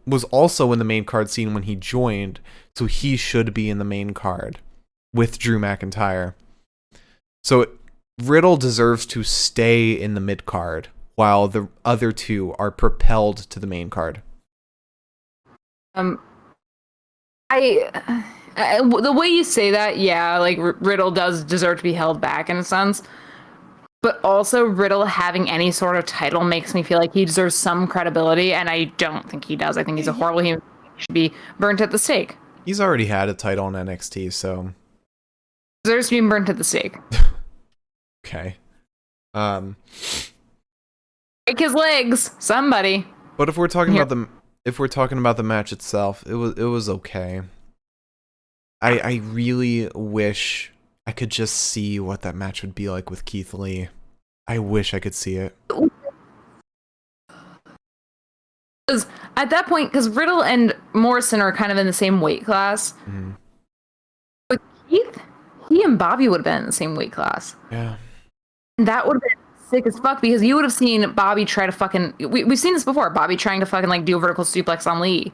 was also in the main card scene when he joined, so he should be in the main card with Drew McIntyre. So Riddle deserves to stay in the mid card while the other two are propelled to the main card. The way you say that, yeah, like Riddle does deserve to be held back in a sense. But also, Riddle having any sort of title makes me feel like he deserves some credibility, and I don't think he does. I think he's a horrible human. He should be burnt at the stake. He's already had a title in NXT, so deserves to be burnt at the stake. Okay. Break his legs, somebody. But if we're talking about the match itself, it was okay. I really wish I could just see what that match would be like with Keith Lee. I wish I could see it. Because at that point, because Riddle and Morrison are kind of in the same weight class. Mm-hmm. But Keith, he and Bobby would have been in the same weight class. Yeah. And that would have been sick as fuck because you would have seen Bobby try to fucking... We've seen this before. Bobby trying to fucking like do a vertical suplex on Lee.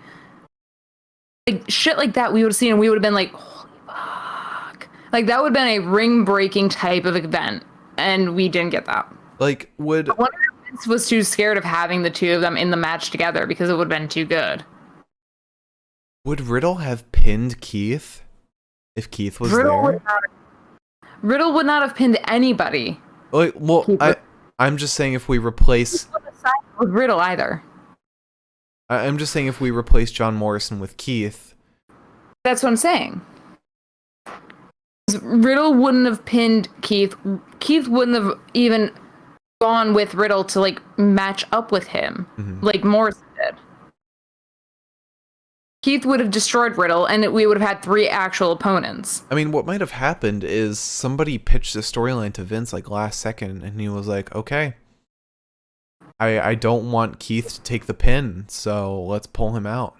Like shit like that we would have seen and we would have been like, holy fuck. Like that would have been a ring-breaking type of event. And we didn't get that. Like, I wonder if Vince was too scared of having the two of them in the match together because it would have been too good. Would Riddle have pinned Keith if Keith was there? Riddle would not have pinned anybody. Like, well, I'm just saying if we replace... He wouldn't have sided with Riddle either. I'm just saying if we replace John Morrison with Keith... That's what I'm saying. Riddle wouldn't have pinned Keith. Keith wouldn't have even gone with Riddle to like match up with him like Morrison did. Keith would have destroyed Riddle and we would have had 3 actual opponents. I mean, what might have happened is somebody pitched the storyline to Vince like last second and he was like, okay, I don't want Keith to take the pin, so let's pull him out.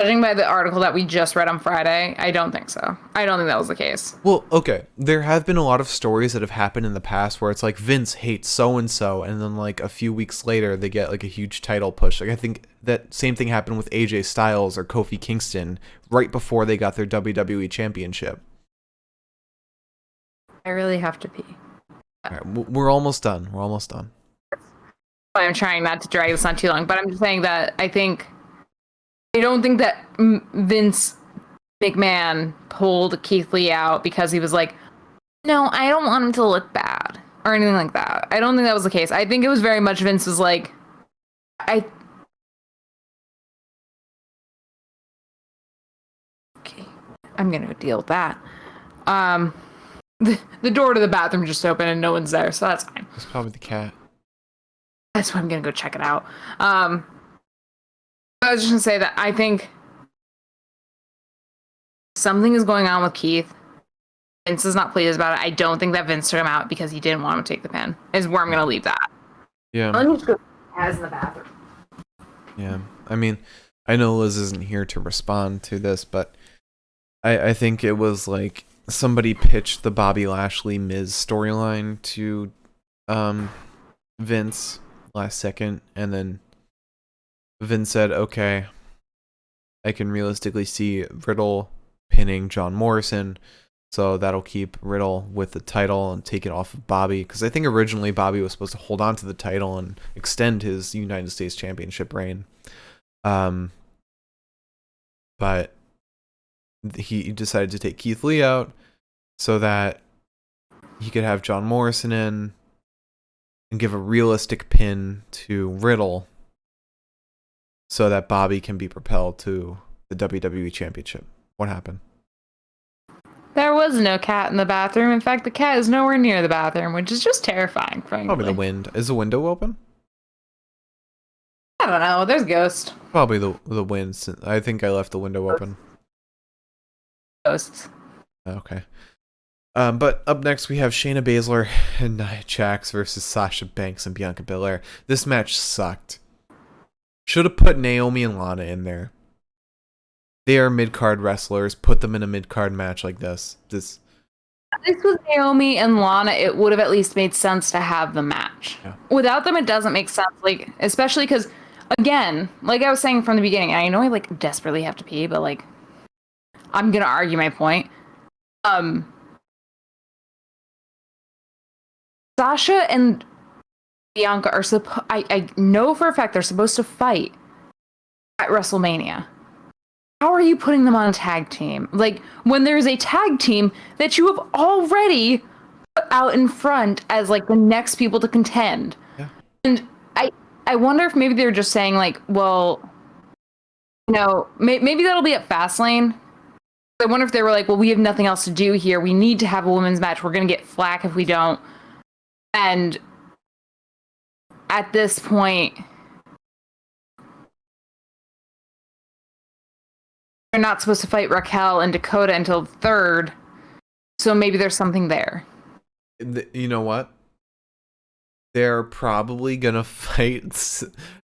Judging by the article that we just read on Friday, I don't think so. I don't think that was the case. Well, okay. There have been a lot of stories that have happened in the past where it's like Vince hates so-and-so, and then like a few weeks later they get like a huge title push. Like I think that same thing happened with AJ Styles or Kofi Kingston right before they got their WWE Championship. I really have to pee. All right, we're almost done. I'm trying not to drag this on too long, but I'm just saying that I think I don't think that Vince McMahon pulled Keith Lee out because he was like, no, I don't want him to look bad or anything like that. I don't think that was the case. I think it was very much Vince was like, okay, I'm going to deal with that. The door to the bathroom just opened and no one's there, so that's fine. It's probably the cat. That's why I'm going to go check it out. I was just going to say that I think something is going on with Keith. Vince is not pleased about it. I don't think that Vince took him out because he didn't want him to take the pin. Is where I'm going to leave that. Yeah. Let me just go as in the bathroom. Yeah. I mean, I know Liz isn't here to respond to this, but I think it was like somebody pitched the Bobby Lashley Miz storyline to Vince last second, and then Vince said, okay, I can realistically see Riddle pinning John Morrison, so that'll keep Riddle with the title and take it off of Bobby, because I think originally Bobby was supposed to hold on to the title and extend his United States Championship reign. But he decided to take Keith Lee out so that he could have John Morrison in and give a realistic pin to Riddle so that Bobby can be propelled to the WWE Championship. What happened? There was no cat in the bathroom. In fact, the cat is nowhere near the bathroom, which is just terrifying, frankly. Probably the wind. Is the window open? I don't know. There's ghosts. Probably the wind. I think I left the window open. Ghosts. Okay. But up next we have Shayna Baszler and Nia Jax versus Sasha Banks and Bianca Belair. This match sucked. Should have put Naomi and Lana in there. They are mid-card wrestlers. Put them in a mid-card match like this. This was Naomi and Lana. It would have at least made sense to have the match. Yeah. Without them, it doesn't make sense. Like, especially because, again, like I was saying from the beginning, I know I like desperately have to pee, but like, I'm gonna argue my point. Sasha and Bianca are I know for a fact they're supposed to fight at WrestleMania. How are you putting them on a tag team? Like, when there's a tag team that you have already put out in front as, like, the next people to contend. Yeah. And I wonder if maybe they're just saying, like, well, you know, maybe that'll be at Fastlane. I wonder if they were like, well, we have nothing else to do here. We need to have a women's match. We're going to get flack if we don't. And at this point, they're not supposed to fight Raquel and Dakota until the 3rd, so maybe there's something there. You know what? They're probably gonna fight.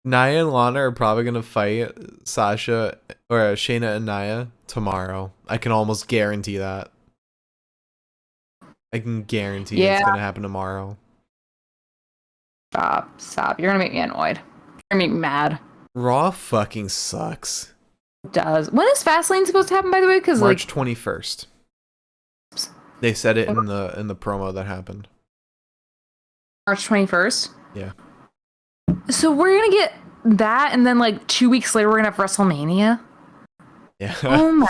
Nia and Lana are probably gonna fight Sasha or Shayna and Nia tomorrow. I can almost guarantee that. I can guarantee it's gonna happen tomorrow. Stop. You're gonna make me annoyed. You're gonna make me mad. Raw fucking sucks. It does. When is Fastlane supposed to happen, by the way? Because March 21st. They said it in the promo that happened. March 21st? Yeah. So we're gonna get that, and then like 2 weeks later, we're gonna have WrestleMania? Yeah. Oh my.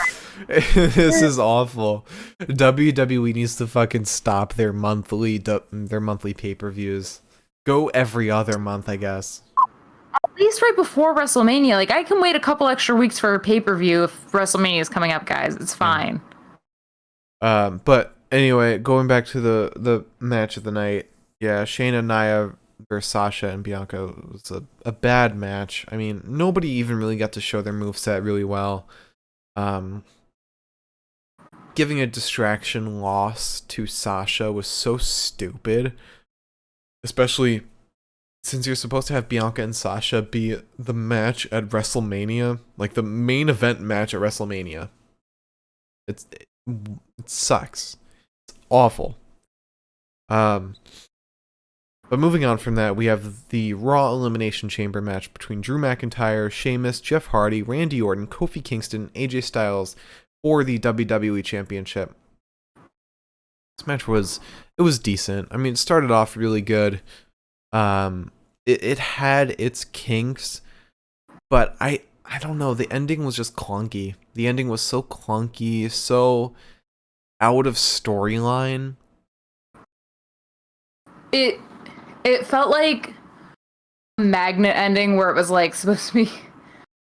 This is awful. WWE needs to fucking stop their monthly pay-per-views. Go every other month, I guess. At least right before WrestleMania. Like, I can wait a couple extra weeks for a pay-per-view if WrestleMania is coming up, guys. It's fine. But anyway, going back to the match of the night. Yeah, Shayna, Nia versus Sasha and Bianca was a bad match. I mean, nobody even really got to show their moveset really well. Giving a distraction loss to Sasha was so stupid. Especially since you're supposed to have Bianca and Sasha be the match at WrestleMania. Like, the main event match at WrestleMania. It sucks. It's awful. But moving on from that, we have the Raw Elimination Chamber match between Drew McIntyre, Sheamus, Jeff Hardy, Randy Orton, Kofi Kingston, AJ Styles for the WWE Championship. This match was decent. I mean, it started off really good. It had its kinks, but I I don't know. The ending was just clunky. The ending was so clunky, so out of storyline. It felt like a Magnet ending where it was like supposed to be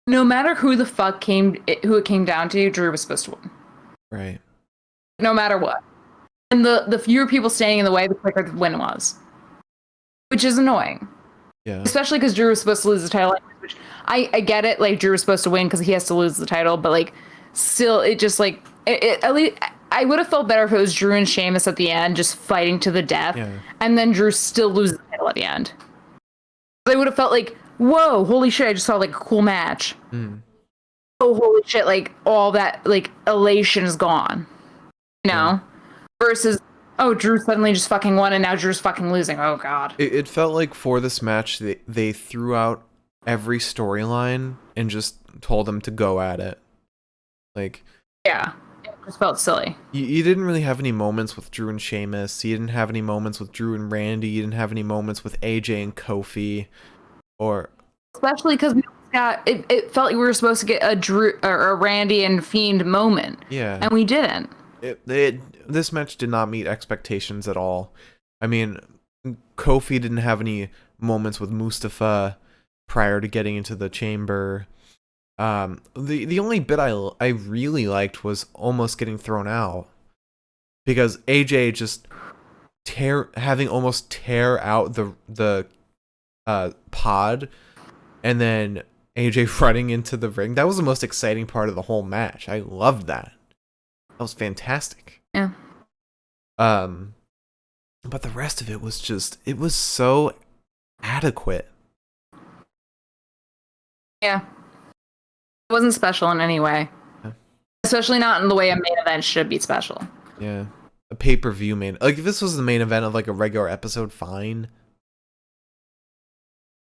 no matter who the fuck who it came down to, Drew was supposed to win. Right. No matter what. And the fewer people standing in the way, the quicker the win was. Which is annoying. Yeah. Especially because Drew was supposed to lose the title. Which I get it, like Drew was supposed to win because he has to lose the title, but like still it just like at least I would have felt better if it was Drew and Sheamus at the end just fighting to the death, and then Drew still loses the title at the end. I would have felt like, whoa, holy shit, I just saw like a cool match. Oh, holy shit, like all that like elation is gone. You know? Versus, oh, Drew suddenly just fucking won and now Drew's fucking losing. Oh, God. It felt like for this match, they threw out every storyline and just told them to go at it. Like, yeah, it just felt silly. You didn't really have any moments with Drew and Sheamus. You didn't have any moments with Drew and Randy. You didn't have any moments with AJ and Kofi. Or especially because it felt like we were supposed to get a Drew or a Randy and Fiend moment. Yeah. And we didn't. This match did not meet expectations at all. I mean, Kofi didn't have any moments with Mustafa prior to getting into the chamber. The only bit I really liked was almost getting thrown out because AJ just almost tear out the pod, and then AJ running into the ring. That was the most exciting part of the whole match. I loved that. That was fantastic. Yeah. But the rest of it was it was so adequate. Yeah. It wasn't special in any way. Yeah. Especially not in the way a main event should be special. Yeah. A pay-per-view main. Like, if this was the main event of, like, a regular episode, fine.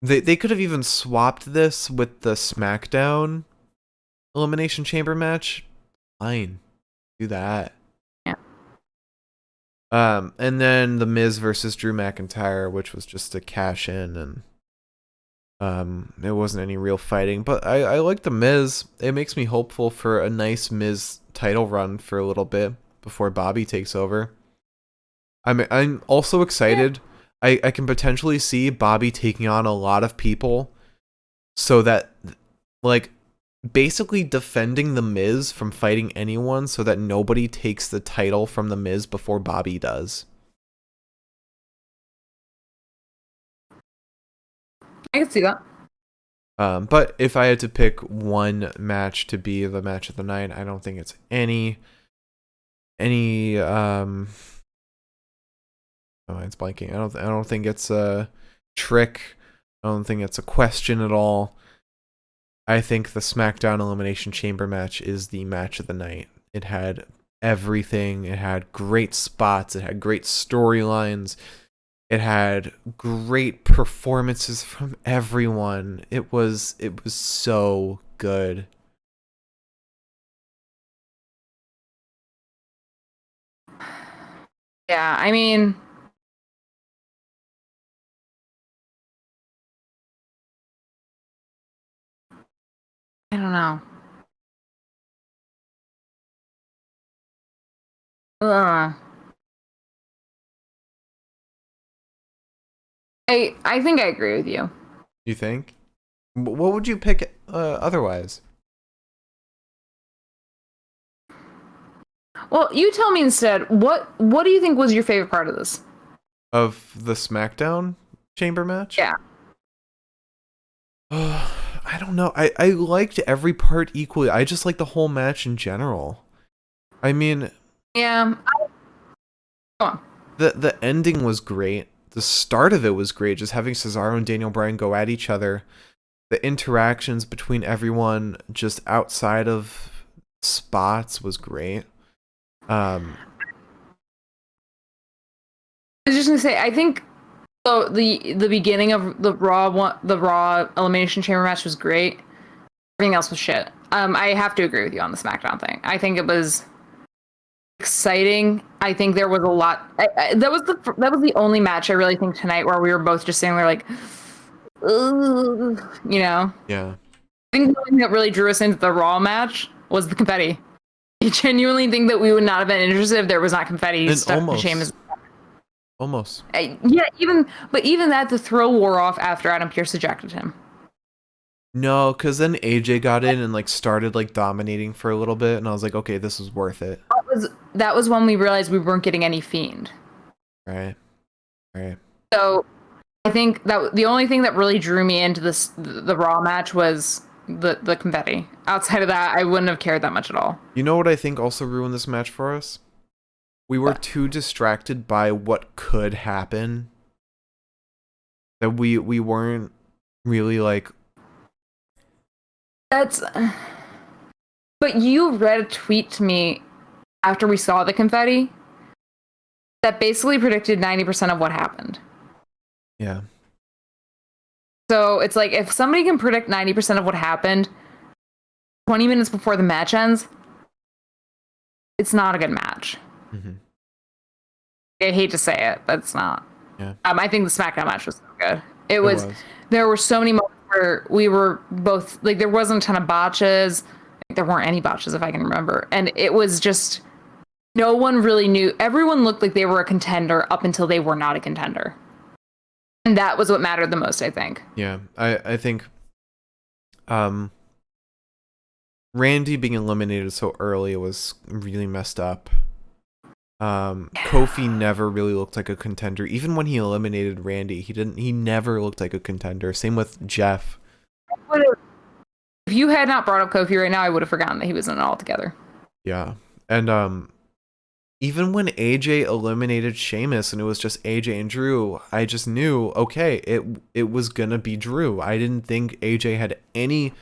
They could have even swapped this with the Smackdown Elimination Chamber match. Fine. Do that. Yeah. And then The Miz versus Drew McIntyre, which was just a cash in, and it wasn't any real fighting. But I like The Miz. It makes me hopeful for a nice Miz title run for a little bit before Bobby takes over. I'm also excited. I can potentially see Bobby taking on a lot of people so that, like, basically defending The Miz from fighting anyone so that nobody takes the title from The Miz before Bobby does. I can see that. But if I had to pick one match to be the match of the night, I don't think it's any oh, it's blanking. I don't think it's a trick. I don't think it's a question at all. I think the SmackDown Elimination Chamber match is the match of the night. It had everything. It had great spots. It had great storylines. It had great performances from everyone. It was so good. Yeah, I mean, I don't know. I think I agree with you. You think? What would you pick otherwise? Well, you tell me instead. What do you think was your favorite part of this? Of the SmackDown Chamber match? Yeah. I don't know. I liked every part equally. I just like the whole match in general. I mean, yeah. Go on. The ending was great. The start of it was great. Just having Cesaro and Daniel Bryan go at each other. The interactions between everyone just outside of spots was great. I was just gonna say, I think so. The beginning of the Raw Elimination Chamber match was great. Everything else was shit. I have to agree with you on the SmackDown thing. I think it was exciting. I think there was a lot. That was the only match I really think tonight where we were both just sitting there like, ugh, you know. Yeah. I think the thing that really drew us into the Raw match was the confetti. I genuinely think that we would not have been interested if there was not confetti And stuck in Sheamus. Almost. Yeah, even that, the thrill wore off after Adam Pearce ejected him. No, because then AJ got in and like started like dominating for a little bit, and I was like, okay, this was worth it. That was when we realized we weren't getting any Fiend. Right. So I think that the only thing that really drew me into the Raw match was the confetti. Outside of that, I wouldn't have cared that much at all. You know what I think also ruined this match for us? We were too distracted by what could happen that we weren't really like. But you read a tweet to me after we saw the confetti that basically predicted 90% of what happened. Yeah. So it's like, if somebody can predict 90% of what happened 20 minutes before the match ends, it's not a good match. Mm-hmm. I hate to say it, but it's not. Yeah. I think the SmackDown match was so good. It was. There were so many moments where we were both, like, there wasn't a ton of botches. There weren't any botches, if I can remember. And it was just, no one really knew. Everyone looked like they were a contender up until they were not a contender. And that was what mattered the most, I think. Yeah, I think Randy being eliminated so early was really messed up. Kofi never really looked like a contender. Even when he eliminated Randy, he never looked like a contender. Same with Jeff. If you had not brought up Kofi right now, I would have forgotten that he was in it altogether. Yeah. And even when AJ eliminated Sheamus and it was just AJ and Drew, I just knew, okay, it was gonna be Drew. I didn't think AJ had any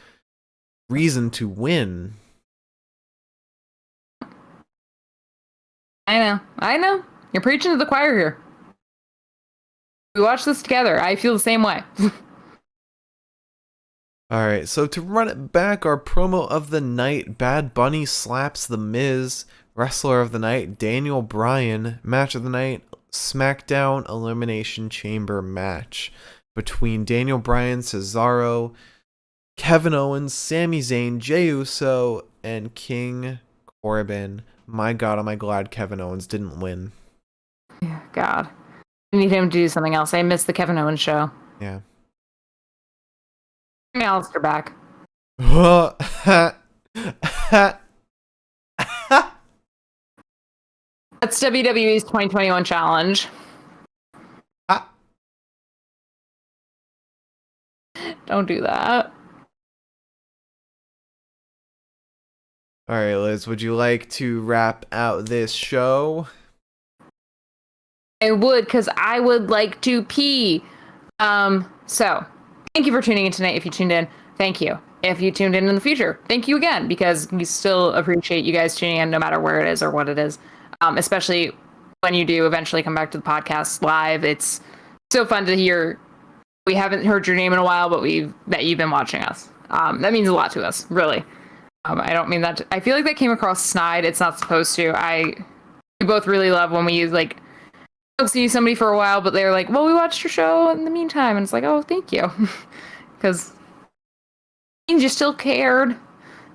reason to win. I know. You're preaching to the choir here. We watched this together. I feel the same way. Alright, so to run it back, our promo of the night, Bad Bunny slaps The Miz. Wrestler of the night, Daniel Bryan. Match of the night, Smackdown Elimination Chamber match between Daniel Bryan, Cesaro, Kevin Owens, Sami Zayn, Jey Uso, and King Corbin. My God, am I glad Kevin Owens didn't win. Yeah, God. I need him to do something else. I missed the Kevin Owens show. Yeah. Bring Alistair back. That's WWE's 2021 challenge. Don't do that. All right, Liz, would you like to wrap out this show? I would, because I would like to pee. So, thank you for tuning in tonight. If you tuned in, thank you. If you tuned in the future, thank you again, because we still appreciate you guys tuning in no matter where it is or what it is. Especially when you do eventually come back to the podcast live. It's so fun to hear. We haven't heard your name in a while, but that you've been watching us. That means a lot to us, really. I don't mean that. I feel like that came across snide. It's not supposed to. We both really love when we don't see somebody for a while, but they're like, well, we watched your show in the meantime. And it's like, oh, thank you. Because you still cared.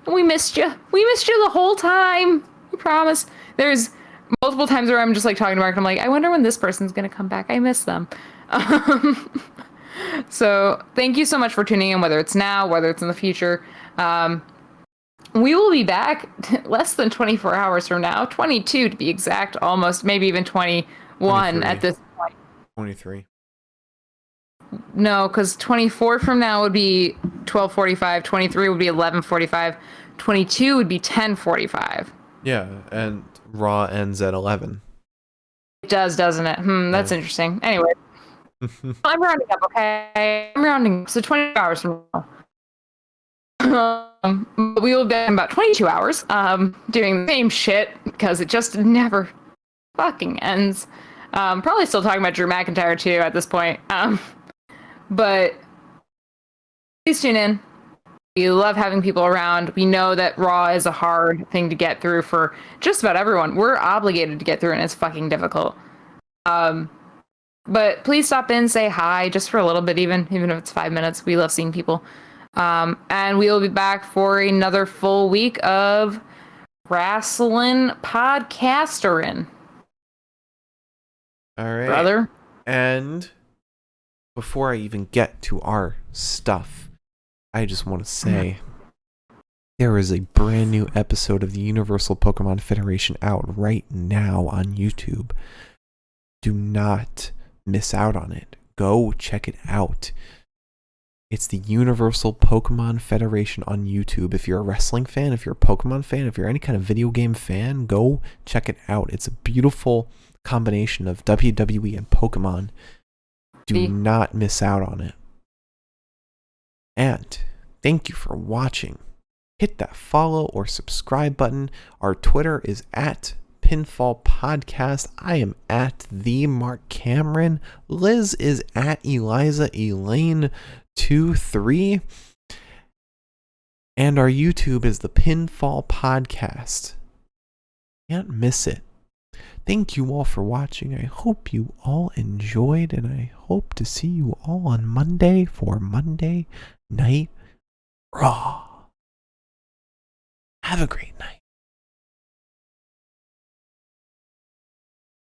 And we missed you. We missed you the whole time. We promise. There's multiple times where I'm just like talking to Mark and I'm like, I wonder when this person's going to come back. I miss them. So thank you so much for tuning in, whether it's now, whether it's in the future. We will be back less than 24 hours from now, 22 to be exact, almost, maybe even 21 23. At this point. 23. No, because 24 from now would be 12:45, 23 would be 11:45, 22 would be 10:45. Yeah, and Raw ends at 11. It does, doesn't it? That's interesting. Anyway, I'm rounding up, okay? I'm rounding up, so 20 hours from now. We will be in about 22 hours doing the same shit, because it just never fucking ends. Probably still talking about Drew McIntyre, too, at this point. But please tune in. We love having people around. We know that Raw is a hard thing to get through for just about everyone. We're obligated to get through, and it's fucking difficult. But please stop in, say hi, just for a little bit, even if it's 5 minutes. We love seeing people. And we'll be back for another full week of wrestling podcasterin'. All right. Brother. And before I even get to our stuff, I just want to say there is a brand new episode of the Universal Pokemon Federation out right now on YouTube. Do not miss out on it. Go check it out. It's the Universal Pokemon Federation on YouTube. If you're a wrestling fan, if you're a Pokemon fan, if you're any kind of video game fan, go check it out. It's a beautiful combination of WWE and Pokemon. Do not miss out on it. And thank you for watching. Hit that follow or subscribe button. Our Twitter is at Pinfall Podcast. I am at the Mark Cameron. Liz is at Eliza Elaine 23. And our YouTube is the Pinfall Podcast. Can't miss it. Thank you all for watching. I hope you all enjoyed, and I hope to see you all on Monday for Monday Night Raw. Have a great night.